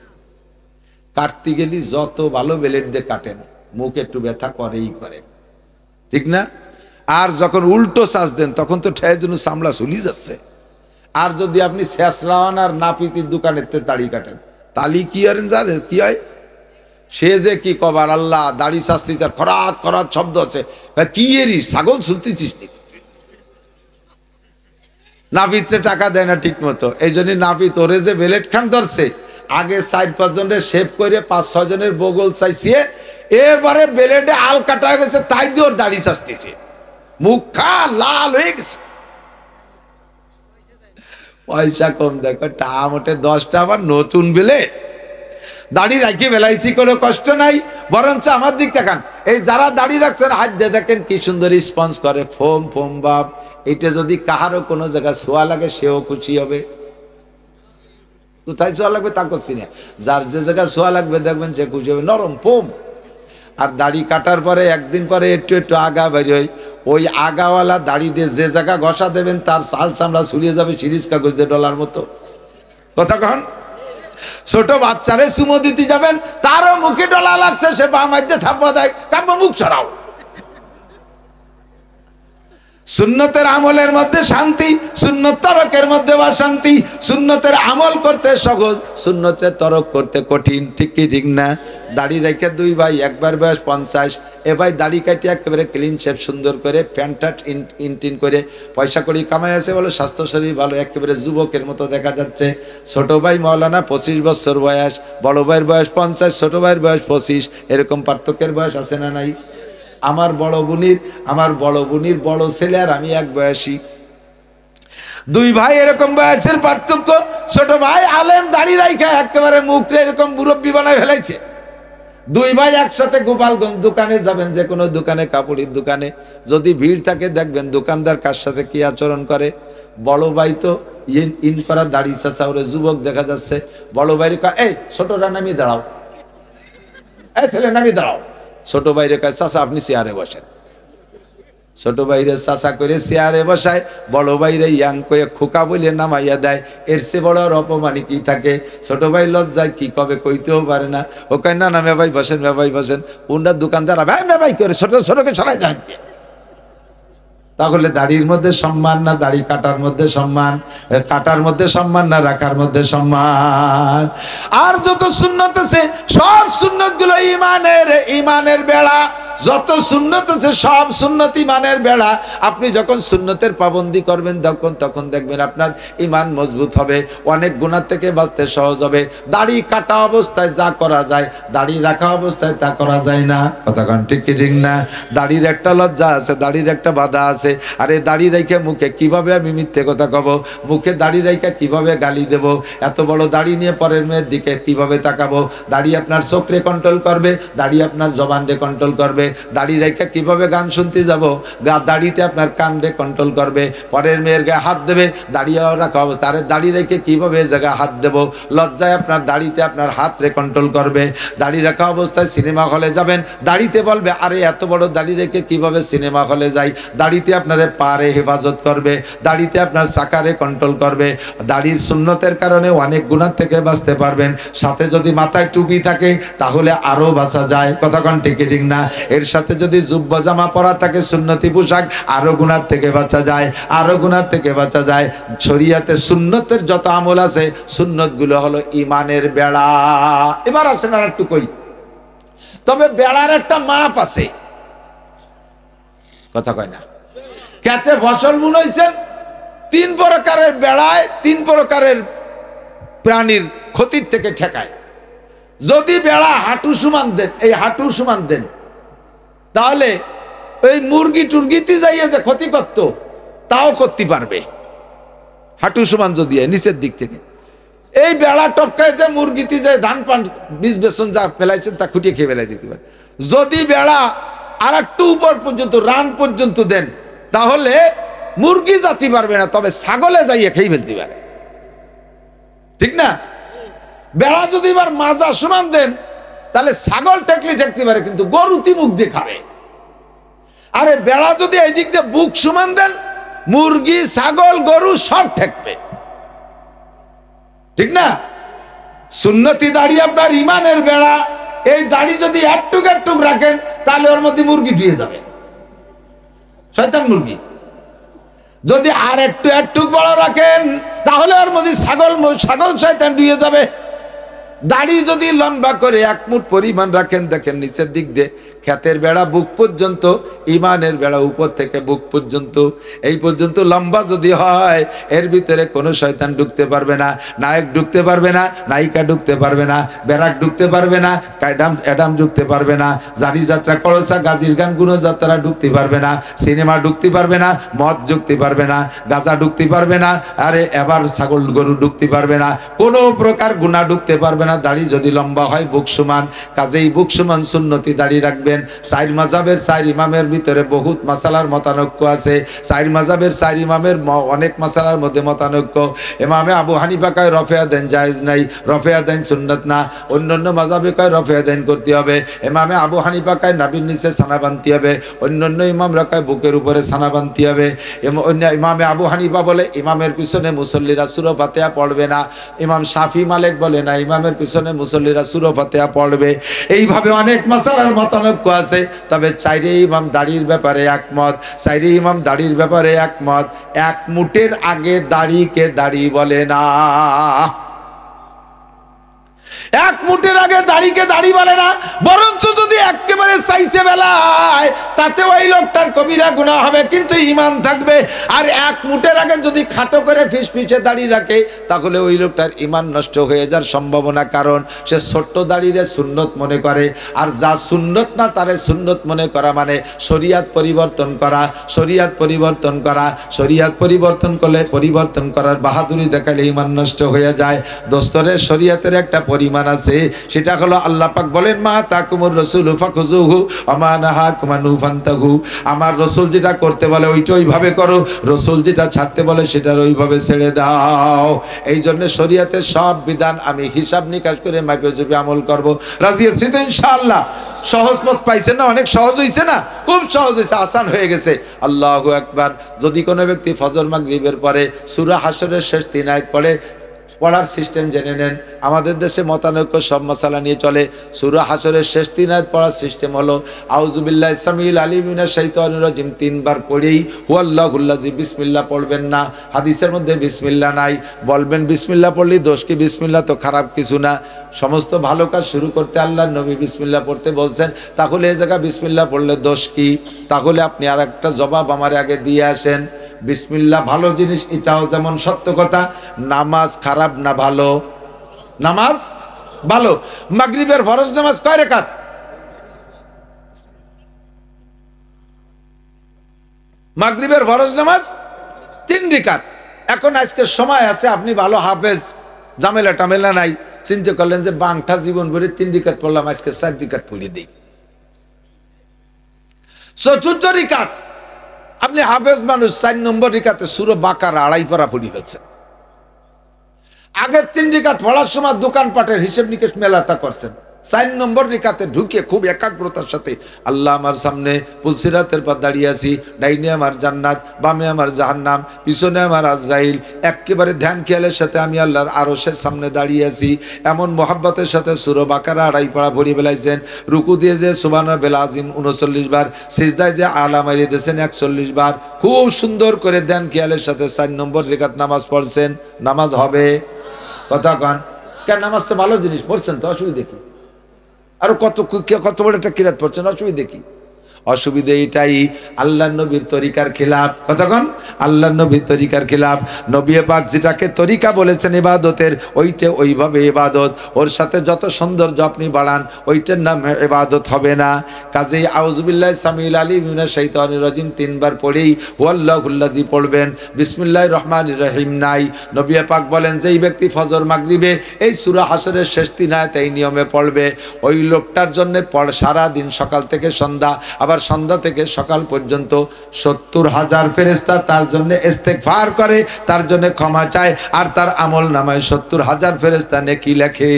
Speaker 1: কাটতে গেলি যত ভালো ব্লেড দিয়ে কাটেন, মুখ একটু ব্যথা করেই করে, ঠিক না? আর যখন উল্টো চাষ দেন তখন তো ঠেয়ের জন্য চামড়া চুলি যাচ্ছে। আর যদি আপনি শেষরাওয়ান আর নাপিতির দোকানের দাড়ি কাটেন, তালি কি আর জানেন কি হয়? সে যে কি কবার, আল্লাহ দাড়ি শাস্তি, খরাত খরাত শব্দ আছে, কি এরি ছাগল চুলতেছিস নি? নাপিতরে টাকা দেয় না ঠিক মতো, এই জন্য নাপিত ওরে যে বেলেট খান ধরছে, আগে 4-5 জনের শেভ করে 5-6 জনের বগল চাইছে, এবারে বেলেটে আল কাটা হয়ে গেছে, তাই দিয়ে ওর দাড়ি শাস্তিছে, মুখ খা লাল হয়ে গেছে। পয়সা কম, দেখো টা মোটে 10টা, আবার নতুন বেলেট, দাড়ি রাখিয়ে বেলাইছি, কোনো কষ্ট নাই। বরঞ্চ আমার দিক দেখান, এই যারা দাড়ি রাখছেন হাত দিয়ে দেখেন কি সুন্দর রেসপন্স করে, ফোম ফোম ভাব। এটা যদি কাহারও কোনো জায়গায় ছোঁয়া লাগে সেও খুশি হবে। কোথায় ছোঁয়া লাগবে তা করছি না, যার যে জায়গায় ছোঁয়া লাগবে দেখবেন সে খুশি হবে, নরম ফোম। আর দাড়ি কাটার পরে একদিন পরে একটু একটু আগা বের হয়, ওই আগাওয়ালা দাড়ি দিয়ে যে জায়গা ঘষা দেবেন তার সাল চামড়া ছুলিয়ে যাবে সিরিজ কাগজ দিয়ে ডলার মতো। কথা কন? ছোট বাচ্চারে চুমো দিতে যাবেন, তারও মুখে ডলা লাগছে, সে বাম হাতে থাপ্পা দেয়, কাব্য মুখ ছড়াও। সুন্নতের আমলের মধ্যে শান্তি, সুন্নত তরকের মধ্যে শান্তি। সুন্নতের আমল করতে সহজ, সুন্নতের তরক করতে কঠিন, ঠিক কি ঠিক না? দাড়ি রেখে 2 ভাই, একবার বয়স 50, এ ভাই দাড়ি কাটিয়ে একেবারে ক্লিন শেপ সুন্দর করে প্যান্ট ইনটিন করে পয়সা করি কামাই আছে বলো, স্বাস্থ্য শরীর ভালো, একেবারে যুবকের মতো দেখা যাচ্ছে। ছোট ভাই মৌলানা 25 বছর বয়স, বড় ভাইয়ের বয়স 50, ছোট ভাইয়ের বয়স 25, এরকম পার্থক্যের বয়স আছে না নাই? আমার বড় বোনির বড় ছেলে আর আমি এক বয়সী। দুই ভাই এরকম বয়সের পার্থক্য, ছোট ভাই আলেম দাড়ি রাইখা একেবারে মুখে এরকম মুরব্বী বানায় ফেলাইছে। দুই ভাই একসাথে গোপালগঞ্জ দোকানে যাবেন, যে কোনো দোকানে, কাপড়ের দোকানে যদি ভিড় থাকে দেখবেন দোকানদার কার সাথে কি আচরণ করে। বড় ভাই তো ইন করা দাড়ি চাচা, ওরে যুবক দেখা যাচ্ছে, বড় ভাইরে কয় এই ছোটরা নামি দাঁড়াও, এই ছেলে নামি দাঁড়াও। ছোট ভাইরে কয় চাচা আপনি চেয়ারে বসেন। ছোট ভাইরে চাচা করে চেয়ারে বসায়, বড় ভাইরে ইয়াং করে খোকা বলে নামাইয়া দেয়। এর চেয়ে বড় আর অপমানি কি থাকে? ছোট ভাই লজ্জায় কি কবে কইতেও পারে না। ও কয় না না মেভাই বসেন, মেভাই বসেন। উন্ডা দোকানদার ভাই মেভাই করে ছোট ছোটকে সরাই দেন। তাহলে দাড়ির মধ্যে সম্মান না দাড়ি কাটার মধ্যে সম্মান? কাটার মধ্যে সম্মান না রাখার মধ্যে সম্মান? আর যত সুন্নত আছে সব সুন্নত গুলো ইমানের বেড়া। যত সুন্নত আছে সব সুন্নত ইমানের বেড়া। আপনি যখন সুন্নতের পাবন্দি করবেন তখন দেখবেন আপনার ইমান মজবুত হবে, অনেক গুনাহ থেকে বাঁচতে সহজ হবে। দাড়ি কাটা অবস্থায় যা করা যায় দাড়ি রাখা অবস্থায় তা করা যায় না। কথা কোন ঠিক কি ঠিক না? দাড়ির একটা লজ্জা আছে, দাড়ির একটা বাধা আছে। আরে দাড়ি রাইখা মুখে কিভাবে আমি মিথ্যে কথা কব? মুখে দাড়ি রাইখা কিভাবে গালি দেব? এত বড় দাড়ি নিয়ে পরের মেয়ের দিকে কিভাবে তাকাবো? দাড়ি আপনার চোখরে কন্ট্রোল করবে, দাড়ি আপনার জবানরে কন্ট্রোল করবে। দাড়ি রেখে কিভাবে গান শুনতে যাব? দাড়িতে আপনার কানরে কন্ট্রোল করবে। পরের মেয়ের গায়ে হাত দেবে, দাড়িয়ে রাখা অবস্থা। আরে দাড়ি রেখে কিভাবে জায়গায় হাত দেব? লজ্জায় আপনার দাড়িতে আপনার হাতরে কন্ট্রোল করবে। দাড়ি রাখা অবস্থায় সিনেমা হলে যাবেন, দাড়িতে বলবে আরে এত বড় দাড়ি রেখে কিভাবে সিনেমা হলে যাই? দাড়িতে আপনারে পারে হেফাজত করবে, দাড়িতে আপনার চাকারে কন্ট্রোল করবে। দাড়ির সুন্নতের কারণে অনেক গুনাহ থেকে বাঁচতে পারবেন। সাথে যদি মাথায় টুপি থাকে তাহলে আরো বাঁচা যায়। কথা কোন ঠিক ঠিক না? এর সাথে যদি জুব্বা জামা পরা থাকে সুন্নতি পোশাক, আরো গুনাহ থেকে বাঁচা যায়, আরো গুনাহ থেকে বাঁচা যায়। শরীয়তে সুন্নতের যত আমল আছে সুন্নত গুলো হলো ইমানের বেড়া। এবার আসেন আর একটু কই, তবে বেড়ার একটা মাপ আছে। কথা কয় না? খেতে ফসল বুনইছেন, 3 প্রকারের বেড়ায় 3 প্রকারের প্রাণীর ক্ষতির থেকে ঠেকায়। যদি বেড়া হাঁটু সমান দেন, এই হাঁটু সমান দেন, তাহলে ওই মুরগি টুরগিতে যাইয়ে যে ক্ষতি করত তাও করতে পারবে। হাঁটু সমান যদি নিচের দিক থেকে এই বেড়া টপকায় যে মুরগিতে যায় ধান পান বীজ বেসন যা ফেলাইছেন তা খুঁটিয়ে খেয়ে ফেলাই দিতে পারে। যদি বেড়া আর একটু উপর পর্যন্ত রান পর্যন্ত দেন তাহলে মুরগি যাতে পারবে না, তবে ছাগলে যাইয়ে খেয়ে ফেলতে পারে। ঠিক না? বেড়া যদি এবার মাজা সমান দেন তাহলে ছাগল ঠেকতে পারে, কিন্তু গরুতি মুখ দিয়ে খাবে। আরে বেড়া যদি এই দিক দিয়ে বুক সমান দেন, মুরগি ছাগল গরু সব ঠেকবে। ঠিক না? সুন্নতি দাড়ি আপনার ইমানের বেড়া। এই দাড়ি যদি একটুক একটুক রাখেন তাহলে ওর মধ্যে মুরগি ঢুয়ে যাবে, শয়তান মুরগি। যদি আর একটু বড় রাখেন তাহলে ওর মধ্যে ছাগল শয়তান ঢুয়ে যাবে। দাড়ি যদি লম্বা করে 1 মুঠ পরিমাণ রাখেন, দেখেন নিচের দিক দিয়ে ক্ষেতের বেড়া বুক পর্যন্ত, ইমানের বেড়া উপর থেকে বুক পর্যন্ত, এই পর্যন্ত লম্বা যদি হয় এর ভিতরে কোনো শয়তান ঢুকতে পারবে না, নায়ক ঢুকতে পারবে না, নায়িকা ঢুকতে পারবে না, বেরাক ঢুকতে পারবে না, অ্যাডাম ঢুকতে পারবে না, জারি যাত্রা কলসা গাজীর গান গুণযাত্রা ঢুকতে পারবে না, সিনেমা ঢুকতে পারবে না, মদ ঢুকতে পারবে না, গাঁজা ঢুকতে পারবে না, আরে এবার ছাগল গরু ঢুকতে পারবে না, কোনো প্রকার গুনাহ ঢুকতে পারবে না। দাড়ি যদি লম্বা হয় বুক সমান, কাজেই বুক সমান সুন্নতি দাড়ি রাখবেন। 4 মাযহাবের 4 ইমামের ভিতরে বহুত মাসালার মতানৈক্য আছে। 4 মাযহাবের 4 ইমামের অনেক মাসালার মধ্যে মতানৈক্য। ইমামে আবু হানিফা কয় রফে দেন জায়েজ নাই, রফে দেন সুন্নাত না। অন্যান্য মাযহাবে কয় রফে দেন করতে হবে। ইমামে আবু হানিফা কয় নাভির নিচে ছানা বানতে হবে, অন্যান্য ইমামরা কয় বুকের উপরে ছানা বানতে হবে। ইমামে আবু হানিফা বলে ইমামের পিছনে মুসল্লিরা সূরা ফাতিহা পড়বে না। ইমাম শাফি মালিক বলে না, ইমামের পিছনে মুসল্লিরা সূরা ফাতিহা পড়বে। এইভাবে অনেক মাসালার মতানৈক্য আছে। তবে 4 ইমাম দাড়ির ব্যাপারে একমত, 4 ইমাম দাড়ির ব্যাপারে একমত। 1 মুঠের আগে দাড়িকে দাড়ি বলে না। এক মুঠের আগে দাড়িকে দাড়ি বলে না, বরঞ্চ যদি একেবারে চাইছে বেলায় তাতে ওই লোকটার কবিরা গুনাহ হবে, কিন্তু ঈমান থাকবে। আর এক মুঠের আগে যদি খাটো করে ফিসফিসে দাড়ি রাখে তাহলে ওই লোকটার ঈমান নষ্ট হয়ে যাওয়ার সম্ভাবনা, কারণ সে ছোট্ট দাড়িরে সুন্নত মনে করে। আর যা সুন্নত না তারে সুন্নত মনে করা মানে শরিয়াত পরিবর্তন করা, শরিয়াত পরিবর্তন করা। শরিয়াত পরিবর্তন করলে পরিবর্তন করার বাহাদুরি দেখালে ঈমান নষ্ট হয়ে যায়। দোস্তরে শরিয়াতের একটা পরিমাণ আছে, সেটা হলো আল্লাহ পাক বলেন মা তাকুমুর রাসূলু ফাখুযুহু ওয়া মা নাহাকুম আনহু ফান্তাহু। আমার রাসূল যেটা করতে বলে ওইটা ওইভাবে করো, রাসূল যেটা ছাড়তে বলে সেটার ওইভাবে ছেড়ে দাও। এই জন্য শরীয়তের সব বিধান আমি হিসাব নিকাশ করে মাপে চুপে আমল করব। রাজি আছি তো ইনশাআল্লাহ? সহজ পথ পাইছেন না? অনেক সহজ হয়েছে না? খুব সহজ হয়েছে, আসান হয়ে গেছে। আল্লাহু আকবার। যদি কোনো ব্যক্তি ফজর মাগরিবের পরে সূরা হাশরের শেষ 3 আয়াত পড়ে, পড়ার সিস্টেম জেনে নেন। আমাদের দেশে মতানৈক্য সব মাসালা নিয়ে চলে। সূরা হাশরের শেষ 3 আয়াত পড়ার সিস্টেম হলো আউযু বিল্লাহি সামিউল আলিম মিনাশ শাইতানির রাজিম 3 বার পড়েই হুয়াল্লাহুল্লাযী, বিসমিল্লাহ পড়বেন না। হাদিসের মধ্যে বিসমিল্লাহ নাই, বলবেন বিসমিল্লাহ পড়লেই দোষ কি? বিসমিল্লাহ তো খারাপ কিছু না। সমস্ত ভালো কাজ শুরু করতে আল্লাহর নবী বিসমিল্লাহ পড়তে বলছেন, তাহলে এই জায়গা বিসমিল্লাহ পড়লে দোষ কি? তাহলে আপনি আর একটা জবাব আমার আগে দিয়ে আসেন। বিসমিল্লাহ ভালো জিনিস, এটাও যেমন সত্য কথা। নামাজ খারাপ না ভালো? নামাজ ভালো। মাগরিবের ফরজ নামাজ কয় রাকাত? মাগরিবের ফরজ নামাজ 3 রাকাত। এখন আজকে সময় আছে, আপনি ভালো হাফেজ, ঝামেলা টামেলা নাই, চিন্তা করলেন যে বাংটা জীবন ভরে 3 রাকাত পড়লাম, আজকে 4 রাকাত পড়ে দিই। 14 রাকাত। আপনি হাফেজ মানুষ, 4 নম্বর রিকাতে সূরা বাকারা 2.5 পারা পড়ে ফেলছেন। আগের 3 রিকাত পড়ার সময় দোকানপাটের হিসেব নিকেশ মেলাতা করছেন। 4 নম্বর রিকাতে ঢুকে খুব একাগ্রতার সাথে আল্লাহ আমার সামনে পুলসিরাতের পর দাঁড়িয়ে আছি, ডাইনে আমার জান্নাত, বামে আমার জাহান্নাম, পিছনে আমার আজরাইল। একেবারে ধ্যান খেয়ালের সাথে আমি আল্লাহর আরশের সামনে দাঁড়িয়ে আছি। এমন মোহাব্বতের সাথে সূরা বাকারা 2.5 পারা পড়ে ফেলাইছেন। রুকু দিয়ে যে সুবহানাল্লাহিল আযীম 39 বার, সিজদায় যে আলা মারিয়ে দিয়েছেন 41 বার। খুব সুন্দর করে ধ্যান খেয়ালের সাথে 4 নম্বর রিকাত নামাজ পড়ছেন। নামাজ হবে? কথা কন কেন? নামাজ তো ভালো জিনিস, পড়ছেন তো, অসুবিধা কি? আর কত বড় একটা কিরাত পড়ছেন, অসুবিধা কি? অসুবিধা এটাই আল্লাহর নবীর তরিকার খিলাফ। কতক্ষণ? আল্লাহর নবীর তরিকার খিলাফ। নবী পাক যেটাকে তরিকা বলেছেন ইবাদতের, ওইটা ওইভাবে ইবাদত। ওর সাথে যত সৌন্দর্য আপনি বাড়ান ওইটার নাম ইবাদত হবে না। কাজেই আউযু বিল্লাহি সামিউল আলিম মিনাশ শাইতানির রাজিম 3 বার পড়েই হুয়াল্লাহুল্লাযী পড়বেন। বিসমিল্লাহির রহমানির রহিম নাই। নবী পাক বলেন যে এই ব্যক্তি ফজর মাগরিবে এই সূরা হাশরের শেষ 3 আয়াত এই নিয়মে পড়বে, ওই লোকটার জন্য সারা দিন সকাল থেকে সন্ধ্যা, আবার সন্ধ্যা থেকে সকাল পর্যন্ত 70,000 ফেরেশতা তার জন্য ইস্তেগফার করে, তার জন্য ক্ষমা চায়, আর তার আমল নামায় 70,000 ফেরেশতা নেকি লেখে।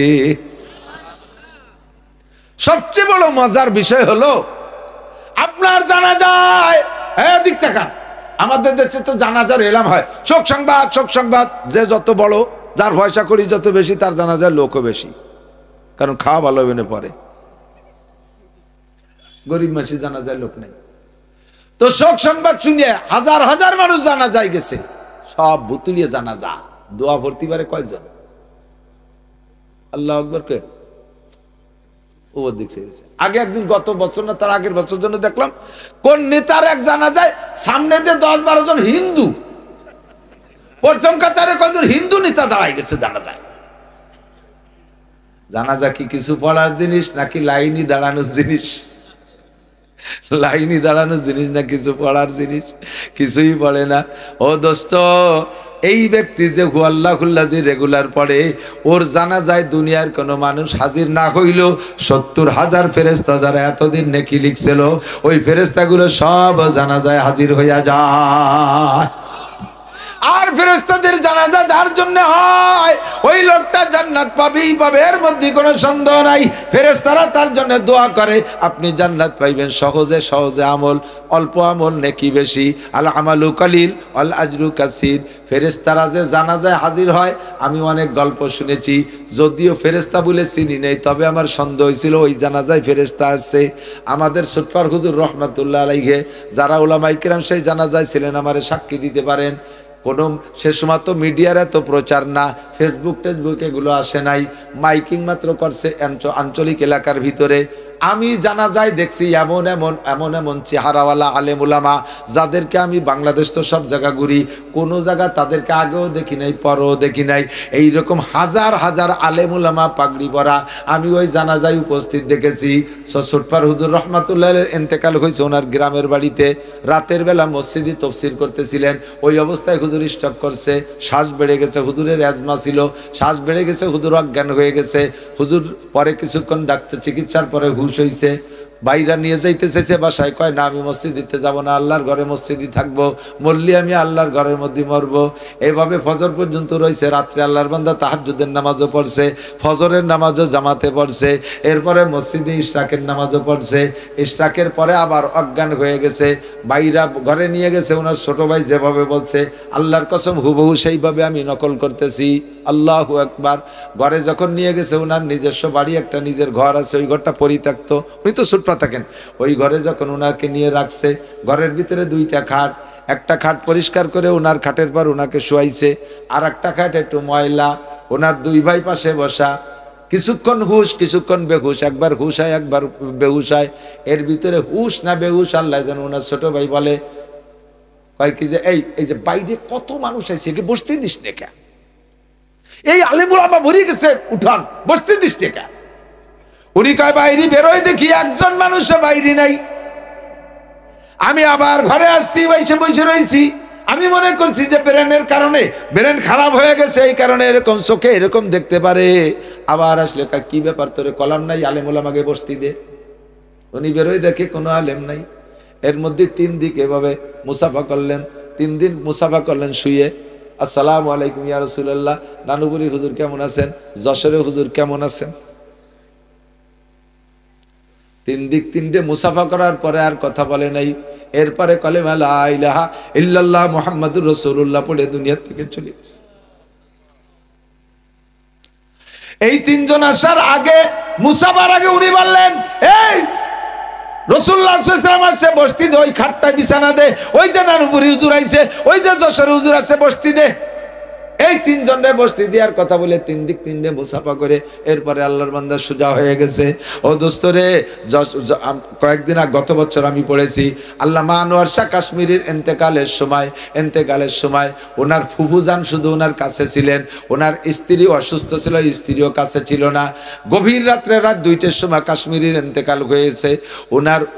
Speaker 1: সবচেয়ে বড় মজার বিষয় হলো আপনার জানাজায় দিক টাকান। আমাদের দেশে তো জানাজার এলাম হয়, শোক সংবাদ, শোক সংবাদ। যে যত বড়, যার পয়সা করি যত বেশি, তার জানাজার লোকও বেশি, কারণ খাওয়া ভালো হবে না পরে। গরিব মাসি জানা যায় লোক নেই। তো শোক সংবাদ শুনিয়ে হাজার হাজার মানুষ জানা যায় গেছে, সব বুতুলিয়ে জানা যা। দোয়া ভর্তি বারে কয়জন? আল্লাহ আকবার কে ওর দিক গেছে। আগে একদিন, গত বছর না তার আগের বছর জন্য দেখলাম কোন নেতার এক জানা যায় সামনে দিয়ে 10-12 জন হিন্দু, প্রথম কাতারে কয়জন হিন্দু নেতা দাঁড়ায় গেছে জানা যায়। জানাজা কি কিছু পড়ার জিনিস নাকি লাইনি দাঁড়ানোর জিনিস? লাইনি দাঁড়ানোর জিনিস না কিছু পড়ার জিনিস? কিছুই পড়ে না। ও দোস্ত, এই ব্যক্তি যে হুয়াল্লাহুল্লাযী রেগুলার পড়ে, ওর জানা যায় দুনিয়ার কোনো মানুষ হাজির না হইল 70,000 ফেরেশতা যারা এতদিন নেকি লিখছিল, ওই ফেরেশতাগুলো সব জানা যায় হাজির হইয়া যায়। আর ফেরেশতাদের জানাজা যার জন্য হয় ওই লোকটা জান্নাত পাবেই পাবে, এর মধ্যে কোনো সন্দেহ নাই। ফেরেশতারা তার জন্য দোয়া করে আপনি জান্নাত পাইবেন সহজে সহজে। আমল অল্প, আমল নেকি বেশি। আল আমালু কালিল আল আজরু কাসির। ফেরেশতারা যে জানাজায় হাজির হয়, আমি অনেক গল্প শুনেছি, যদিও ফেরেশতা বলে চিনি নেই, তবে আমার সন্দেহ হয়েছিল ওই জানাজায় ফেরেশতা আসছে। আমাদের সুটপার হুজুর রহমাতুল্লাহ আলাইহি, যারা উলামায়ে কিরাম সেই জানাজায় ছিলেন, আমারে সাক্ষী দিতে পারেন। কোনো সে সময় তো মিডিয়ার এত প্রচার না, ফেসবুক এগুলো আসে নাই, মাইকিং মাত্র করছে আঞ্চলিক এলাকার ভিতরে। আমি জানা যায় দেখছি এমন এমন এমন এমন চেহারাওয়ালা আলেম উলামা যাদেরকে আমি বাংলাদেশ তো সব জায়গা ঘুরি, কোনো জায়গা তাদেরকে আগেও দেখি নাই পরেও দেখি নাই। এইরকম হাজার হাজার আলেম উলামা পাগড়ি পরা আমি ওই জানাজায় উপস্থিত দেখেছি। ছোটপার হুজুর রহমাতুল্লাহ ইন্তেকাল হয়েছে ওনার গ্রামের বাড়িতে, রাতের বেলা মসজিদে তফসির করতেছিলেন, ওই অবস্থায় হুজুর স্ট্রোক করছে, শ্বাস বেড়ে গেছে, হুজুরের অ্যাজমা ছিল, শ্বাস বেড়ে গেছে, হুজুর অজ্ঞান হয়ে গেছে। হুজুর পরে কিছুক্ষণ ডাক্তার চিকিৎসার পরে হুশ হয়েছে, বাইরা নিয়ে যাইতে চেয়েছে বাসায়, কয় না আমি মসজিদ দিতে যাবো না, আল্লাহর ঘরে মসজিদই থাকবো, মরলি আমি আল্লাহর ঘরের মধ্যে মরবো। এভাবে ফজর পর্যন্ত রয়েছে, রাত্রে আল্লাহর বান্দা তাহাজ্জুদের নামাজও পড়ছে, ফজরের নামাজও জামাতে পড়ছে, এরপরে মসজিদে ইশরাকের নামাজও পড়ছে, ইশরাকের পরে আবার অজ্ঞান হয়ে গেছে। বাইরা ঘরে নিয়ে গেছে, ওনার ছোট ভাই যেভাবে বলছে আল্লাহর কসম হুবহু সেইভাবে আমি নকল করতেছি। আল্লাহু আকবার। ঘরে যখন নিয়ে গেছে, ওনার নিজস্ব বাড়ি একটা নিজের ঘর আছে, ওই ঘরটা পরিত্যক্ত, উনি তো সুটপা থাকেন, ওই ঘরে যখন ওনাকে নিয়ে রাখছে, ঘরের ভিতরে দুইটা খাট, একটা খাট পরিষ্কার করে ওনার খাটের পর ওনাকে শোয়াইছে, আর একটা খাট একটু ময়লা, ওনার দুই ভাই পাশে বসা, কিছুক্ষণ হুশ কিছুক্ষণ বেহুশ, একবার হুশ হয় একবার বেহুশ হয়, এর ভিতরে হুশ না বেহুশ আল্লাহ জানে। ওনার ছোট ভাই বলে, কয় কি যে এই যে বাইরে কত মানুষ আছে, কি বসতে দিস না কে? এই আলেমুল আমা ভরে গেছে, উঠান, বসতে দিস না কে? উনি কয় বাইরে বেরোয় দেখি একজন মানুষ বাইরে নাই। আমি আবার ঘরে আসছি, বসে বসে রয়েছি, আমি মনে করছি যে ব্রেনের কারণে, ব্রেন খারাপ হয়ে গেছে এই কারণে এরকম চোখে এরকম দেখতে পারে। আবার আসলে কি ব্যাপার তোরে কলাম নাই, আলেমুল আমাকে বসতি দে। উনি বেরোয় দেখে কোনো আলেম নাই। এর মধ্যে 3 দিক এভাবে মুসাফা করলেন, 3 দিন মুসাফা করলেন শুয়ে। আসসালামু আলাইকুম ইয়া রাসূলুল্লাহ, নানুপুরি হুজুর কেমন আছেন, যশোরে হুজুর কেমন আছেন। 3 দিক 3টে মুসাফা করার পরে আর কথা বলে নাই। এরপরে কালেমা লা ইলাহা ইল্লাল্লাহ মুহাম্মাদুর রাসূলুল্লাহ পড়ে দুনিয়া থেকে চলে গেছে। এই 3 জন আসার আগে, মুসাফার আগে উনি বললেন, এই রাসূলুল্লাহ সাল্লাল্লাহু আলাইহি ওয়াসাল্লাম আসছে, বসতি দে, ওই খাটটা বিছানা দে, ওই যে নানুপুরি হুজুর আইছে, ওই যে যশোর হুজুর আছে, বসতি দে। এই 3 জনের বসতি দেওয়ার কথা বলে 3 দিক 3টে মুসাফা করে এরপরে আল্লাহর বান্দা সোজা হয়ে গেছে। ও দোস্তরে, কয়েকদিন আগে গত বছর আমি পড়েছি, আল্লামা আনোয়ার শাহ কাশ্মীরের এন্তেকালের সময় ওনার ফুফুজান শুধু ওনার কাছে ছিলেন, ওনার স্ত্রী অসুস্থ ছিল, স্ত্রীও কাছে ছিল না। গভীর রাত্রে রাত 2টার সময় কাশ্মীরের এন্তেকাল হয়েছে।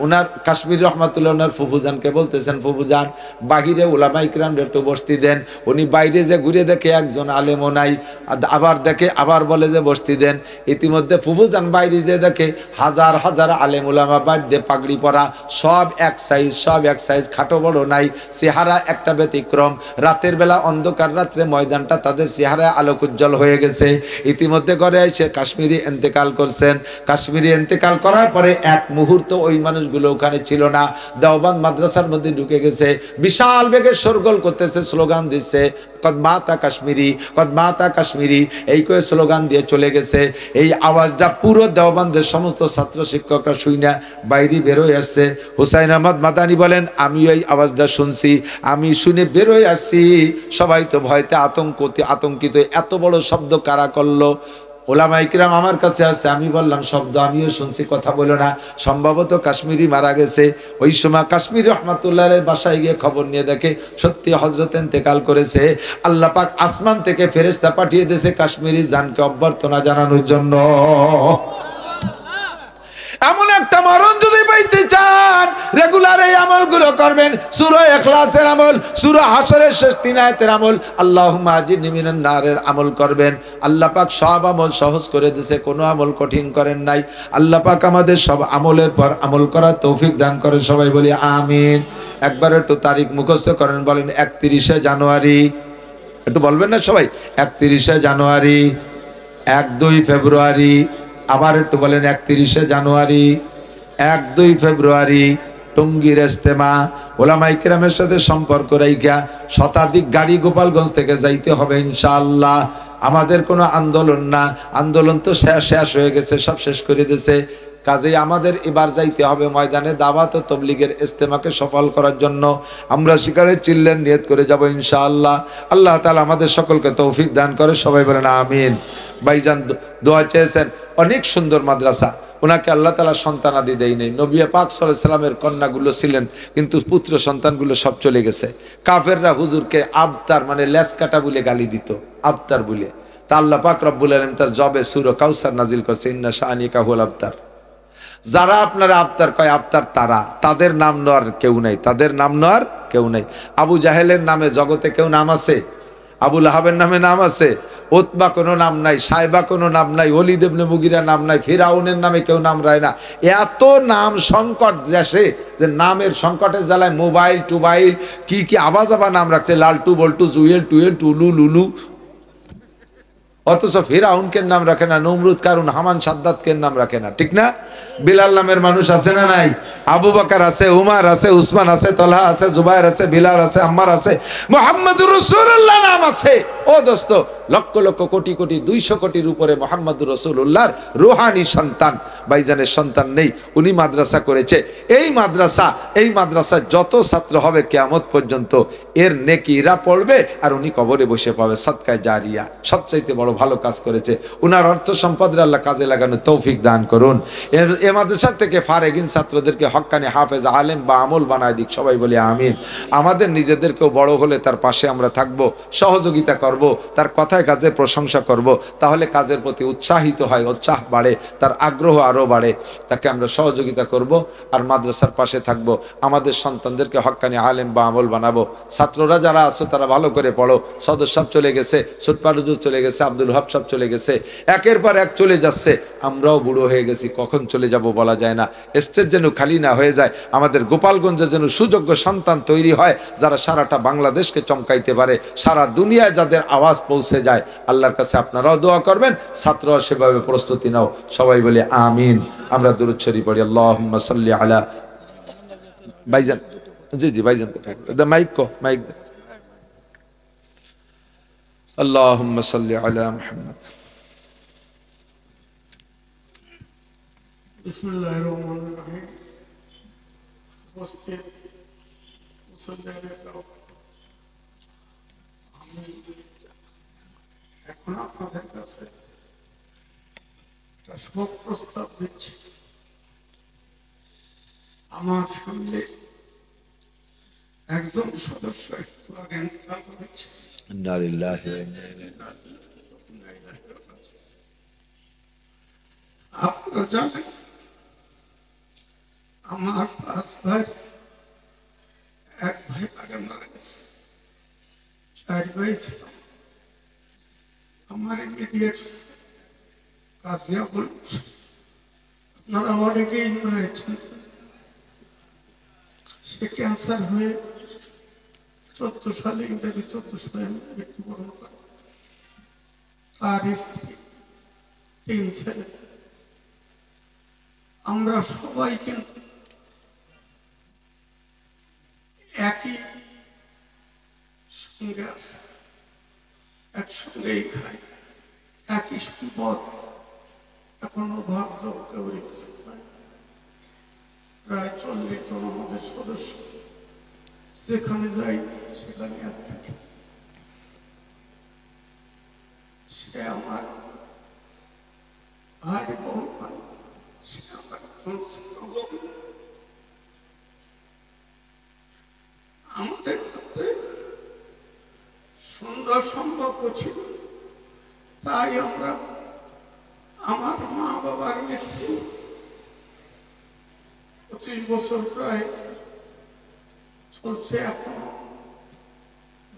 Speaker 1: ওনার কাশ্মীর রহমাতুল্লাহ ওনার ফুফুজানকে বলতেছেন, ফুফুজান বাহিরে উলামা ইকরামদের একটু বসতি দেন। উনি বাইরে যে ঘুরে দেখে একজন আলেমও নাই, আবার দেখে আবার বলে যে বসতি দেন। ইতিমধ্যে ফুফুজান বাইরে যে দেখে হাজার হাজার আলেম উলামা বাড়িতে পাগড়ি পরা, সব এক সাইজ, খাটো বড় নাই, চেহারা একটা ব্যতিক্রম। রাতের বেলা অন্ধকার রাত্রে ময়দানটা তাদের চেহারায় আলোক উজ্জ্বল হয়ে গেছে। ইতিমধ্যে করে এসে কাশ্মীরি এন্তেকাল করছেন। কাশ্মীরি এন্তেকাল করার পরে এক মুহূর্ত ওই মানুষগুলো ওখানে ছিল না, দেওবন্দ মাদ্রাসার মধ্যে ঢুকে গেছে, বিশাল বেগে শোরগোল করতেছে, স্লোগান দিচ্ছে, কদমাতা কাশ্মীরি, এই করে স্লোগান দিয়ে চলে গেছে। এই আওয়াজটা পুরো দেওবন্দের সমস্ত ছাত্র শিক্ষকরা শুনে বাইরে বেরোয় আসছে। হুসাইন আহমদ মাদানী বলেন, আমি এই আওয়াজটা শুনছি, আমি শুনে বেরোয় আসছি, সবাই তো ভয়তে আতঙ্কিত, এত বড় শব্দ কারা করলো। ওলামা ইকরাম আমার কাছে আসছে, আমি বললাম শব্দ আমিও শুনছি, কথা বলো না, সম্ভবত কাশ্মীরি মারা গেছে। ওই সময় কাশ্মীর রহমাতুল্লাহের বাসায় গিয়ে খবর নিয়ে দেখে সত্যি হযরত ইন্তেকাল করেছে। আল্লাহ পাক আসমান থেকে ফেরেশতা পাঠিয়ে দিয়েছে কাশ্মীরি জানকে অভ্যর্থনা জানানোর জন্য। এমন একটা মরণ যদি পাইতে চান, রেগুলার এই আমলগুলো করবেন। সূরা ইখলাসের আমল, সূরা হাশরের শেষ 3 আয়াতের আমল, আল্লাহুম্মা আজিরনি মিনান নারের আমল করবেন। আল্লাহ পাক সব আমল সহজ করে দিয়েছে, কোনো আমল কঠিন করেন নাই। আল্লাহ পাক আমাদের সব আমলের পর আমল করার তৌফিক দান করেন। সবাই বলি আমিন। একবার একটু তারিখ মুখস্থ করেন, বলেন 31শে জানুয়ারি। একটু বলবেন না সবাই, 31শে জানুয়ারি, 1-2 ফেব্রুয়ারি, আবার একটু বলেন 31শে জানুয়ারি, 1-2 ফেব্রুয়ারি টঙ্গীর ইজতেমা। ওলামা ইকরামের সাথে সম্পর্ক রাইখা শতাধিক গাড়ি গোপালগঞ্জ থেকে যাইতে হবে ইনশাআল্লাহ। আমাদের কোনো আন্দোলন না, আন্দোলন তো শেষ হয়ে গেছে, সব শেষ করে দিয়েছে। কাজেই আমাদের এবার যাইতে হবে ময়দানে দাওয়াত ও তাবলীগের ইজতেমাকে সফল করার জন্য। আমরা শিকারে চিল্লেন নিয়ত করে যাব ইনশাআল্লাহ। আল্লাহ তাআলা আমাদের সকলকে তৌফিক দান করে, সবাই বলেন আমিন। ভাইজান দোয়া চেয়েছেন, অনেক সুন্দর মাদ্রাসা, ওনাকে আল্লাহ তাআলা সন্তানাদি দেয় নেই। নবী পাক সাল্লাল্লাহু আলাইহি সাল্লামের কন্যাগুলো ছিলেন, কিন্তু পুত্র সন্তানগুলো সব চলে গেছে। কাফেররা হুজুরকে আবতার মানে লেস কাটা বলে গালি দিত, আবতার বলে। তা আল্লাহ পাক রব্বুল আলামিন তার জবে সূরা কাউসার নাজিল করছে, ইন্না শাআনিকা হুয়াল আবতার। যারা আপনারা আবতার কয় আবতার তারা, তাদের নাম নেওয়ার কেউ নাই, তাদের নাম নেওয়ার কেউ নাই। আবু জাহেলের নামে জগতে কেউ নাম আছে? আবু লাহাবের নামে নাম আছে? উতবা কোনো নাম নাই, সাইবা কোনো নাম নাই, ওলীদ ইবনে মুগীরা নাম নাই, ফিরাউনের নামে কেউ নাম রায় না। এত নাম সংকট দেশে যে নামের সংকটের জ্বালায় মোবাইল টুবাইল কি কি আবা যাবা নাম রাখছে, লালটু বল্টু জুয়েল টুয়েল টুলু লুলু। অথচ ফিরাউনকে নাম রাখে না, নমরুদ কারুন হামান সাদ্দাতকে নাম রাখে না, ঠিক না? বিলাল নামের মানুষ আছে না নাই? আবু বকর আছে, উমার আছে, উসমান আছে, তলহা আছে, জুবাইর আছে, বিলাল আছে, আম্মার আছে, মুহাম্মদুর রাসূলুল্লাহ নাম আছে। ও দোস্ত, লক্ষ লক্ষ কোটি কোটি 200 কোটির উপরে মুহাম্মদুর রাসূলুল্লাহর রূহানি সন্তান, ভাইজানের সন্তান নেই। উনি মাদ্রাসা করেছে। এই মাদ্রাসা যত ছাত্র হবে কিয়ামত পর্যন্ত এর নেকিরা পড়বে, আর উনি কবরে বসে পাবে সাদকায়ে জারিয়া। সবচাইতে বড় ভালো কাজ করেছে। উনার অর্থ সম্পদের আল্লাহ কাজে লাগানোর তৌফিক দান করুন। এ মাদ্রাসা থেকে ফারেগিন ছাত্রদেরকে হক্কানি হাফেজ আলেম বা আমল বানায় দিক, সবাই বলি আমিন। আমাদের নিজেদেরকেও বড় হলে তার পাশে আমরা থাকব, সহযোগিতা করব, তার কথায় কাজে প্রশংসা করব, তাহলে কাজের প্রতি উৎসাহিত হয়, উৎসাহ বাড়ে, তার আগ্রহ আরও বাড়ে। তাকে আমরা সহযোগিতা করব আর মাদ্রাসার পাশে থাকব। আমাদের সন্তানদেরকে হক্কানি আলেম বা আমল বানাবো। ছাত্ররা যারা আছো তারা ভালো করে পড়ো। সদর সাহেব চলে গেছে, সুটপারুজু চলে গেছে, আব্দুল ওহাব সাহেব চলে গেছে, একের পর এক চলে যাচ্ছে। আমরাও বুড়ো হয়ে গেছি, কখন চলে যাব বলা যায় না। স্টেজ যেন খালি না হয়ে যায়। আমাদের গোপালগঞ্জে যেন সুযোগ্য সন্তান তৈরি হয়, যারা সারাটা বাংলাদেশকে চমকাইতে পারে, সারা দুনিয়ায় যাদের আওয়াজ পৌঁছে যায়। আল্লাহর কাছে আপনারাও দোয়া করবেন, ছাত্ররা সেভাবে প্রস্তুতি নাও, সবাই বলে আমিন। আমরা দুরূদ শরীফ পড়ি, আল্লাহুম্মা সাল্লি আলা ভাইজান। জি জি ভাইজান, মাইক মাইক। আল্লাহুম্মা সাল্লি আলা মুহাম্মদ।
Speaker 2: বিসমিল্লাহির রহমানির রহিম। উপস্থিত মুসল্লিদের, আমি এখন আপনাদের কাছে একটা শোক প্রস্তাব দিচ্ছি। আমার ফ্যামিলির একজন সদস্য একটু আগে ইন্তেকাল করেছে। আপনারা জানেন আমার 5 ভাই, এক ভাই আগে মারা গেছে, 4 ভাই ছিল। আমার ইমিডিয়েট কাজিয়া বলছে, আপনারা অনেকেই মনে হয়েছেন, সে ক্যান্সার হয়ে 14 সালে, ইংরেজি 14 সালে মৃত্যুবরণ করে। তার স্ত্রী, 3 ছেলে। আমরা সবাই কিন্তু একই সঙ্গে আছে, একসঙ্গেই খাই, একই সম্পদ এখনো ভাগযোগ কেউ হইতেছে। প্রায় 40 জন আমাদের সদস্য, যেখানে যাই সেখানে এক থাকে। সে আমার ভাই বোন, সে আমার একজন ছোট বোন। আমাদের মধ্যে সুন্দর সম্পর্ক ছিল, তাই আমরা, আমার মা বাবার মৃত্যু 25 বছর প্রায় চলছে এখনো।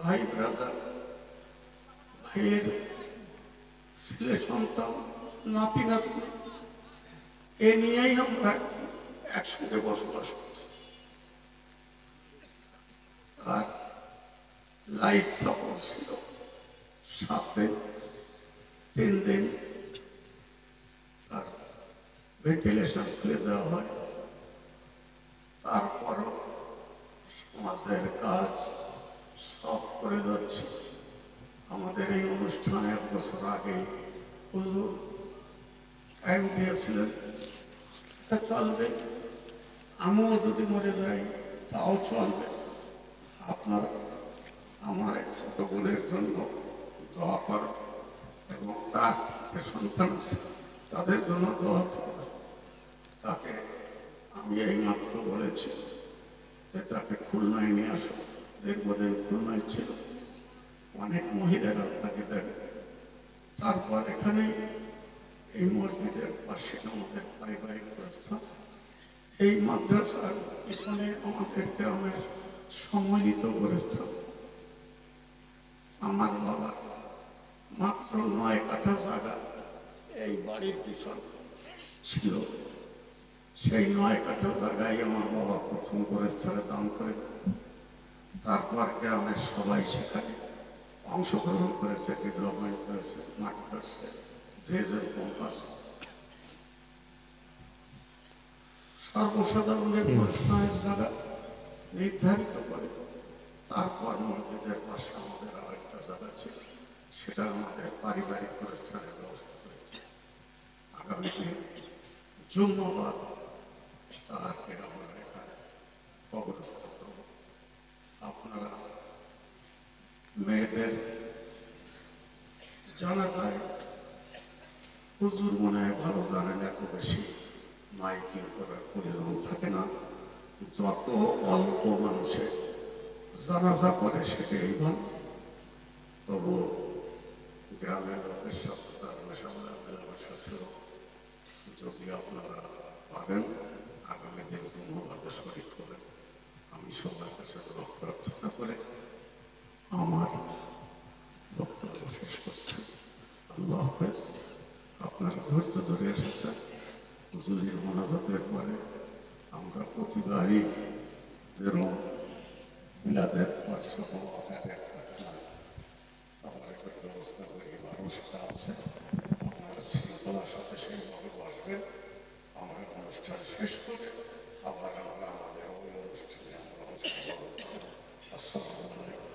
Speaker 2: ভাই ব্রাদার, ভাইয়ের ছেলে সন্তান, নাতি নাতনি, এ নিয়েই আমরা একসঙ্গে বসবাস করছি। তার লাইফ সাপোর্ট ছিল 7 দিন, 3 দিন তার ভেন্টিলেশন খুলে দেওয়া হয়। তারপরও সমাজের কাজ সব করে যাচ্ছে। আমাদের এই অনুষ্ঠানে 1 বছর আগে হুজুর টাইম দিয়েছিলেন, এটা চলবে। আমিও যদি মরে যাই তাও চলবে। আপনারা আমার এই ছোট বোনের জন্য দোয়া করবেন এবং তার তিনটে সন্তান আছে তাদের জন্য দোয়া করবেন। তাকে আমি এইমাত্র বলেছি যে তাকে খুলনায় নিয়ে আসো। দীর্ঘদিন খুলনায় ছিল, অনেক মহিলারা তাকে দেখবে। তারপর এখানে এই মসজিদের পাশে আমাদের পারিবারিক প্রস্থান, এই মাদ্রাসার পিছনে আমাদের গ্রামের সম্মিলিত প্রস্থান। আমার বাবার মাত্র 9 কাঠা জায়গা এই বাড়ির পিছনে ছিল। সেই 9 কাঠা জায়গায় আমার বাবা প্রথম গোরস্থানে দান করে দেন। তারপর গ্রামের সবাই সেখানে অংশগ্রহণ করেছে, ডেভেলপমেন্ট করেছে, মাঠ কাটছে, যে যেরকম পারছে। সর্বসাধারণের গোরস্থানের জায়গা নির্ধারিত করে তারপর মসজিদের পাশে আমাদের আর একটা জায়গা ছিল, সেটা আমাদের পারিবারিক গোরস্থানের ব্যবস্থা করেছে। আগামী দিন জুম্মাবাদ তাকে আমরা এখানে কবরস্থ করব। আপনারা মেয়েদের জানা যায়, হুজুর মনে হয় ভালো জানেন, এত বেশি মাইকিং করার প্রয়োজন থাকে না। যত অল্প মানুষে জানাজা করে সেটাই ভালো। তবু গ্রামের লোকের সাথে তার মেলামেশা ছিল। যদি আপনারা পারেন আগামী দিন জুম্মাবাদে শরীক হবেন। আমি সবার কাছে দোয়া প্রার্থনা করে আমার বক্তব্য শেষ করছি। আল্লাহ হাফেজ। আপনারা ধৈর্য ধরে এসেছেন। হুজুরের মোনাজাতের পরে আমরা প্রতিবারই যেরকম মিলাদের পর ছোট আকারে একটা খেলা তাবারকের ব্যবস্থা করি, ভালো সেটা আছে। আপনারা শৃঙ্খলার সাথে সেইভাবে বসবেন। আমরা অনুষ্ঠান শেষ করে আবার আমরা আমাদের ওই অনুষ্ঠানে আমরা অংশগ্রহণ করব। আসসালামু আলাইকুম।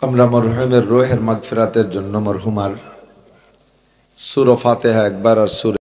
Speaker 1: আমরা মরহুমের রূহের মাগফিরাতের জন্য মরহুমার সূরা ফাতিহা একবার আর সূরা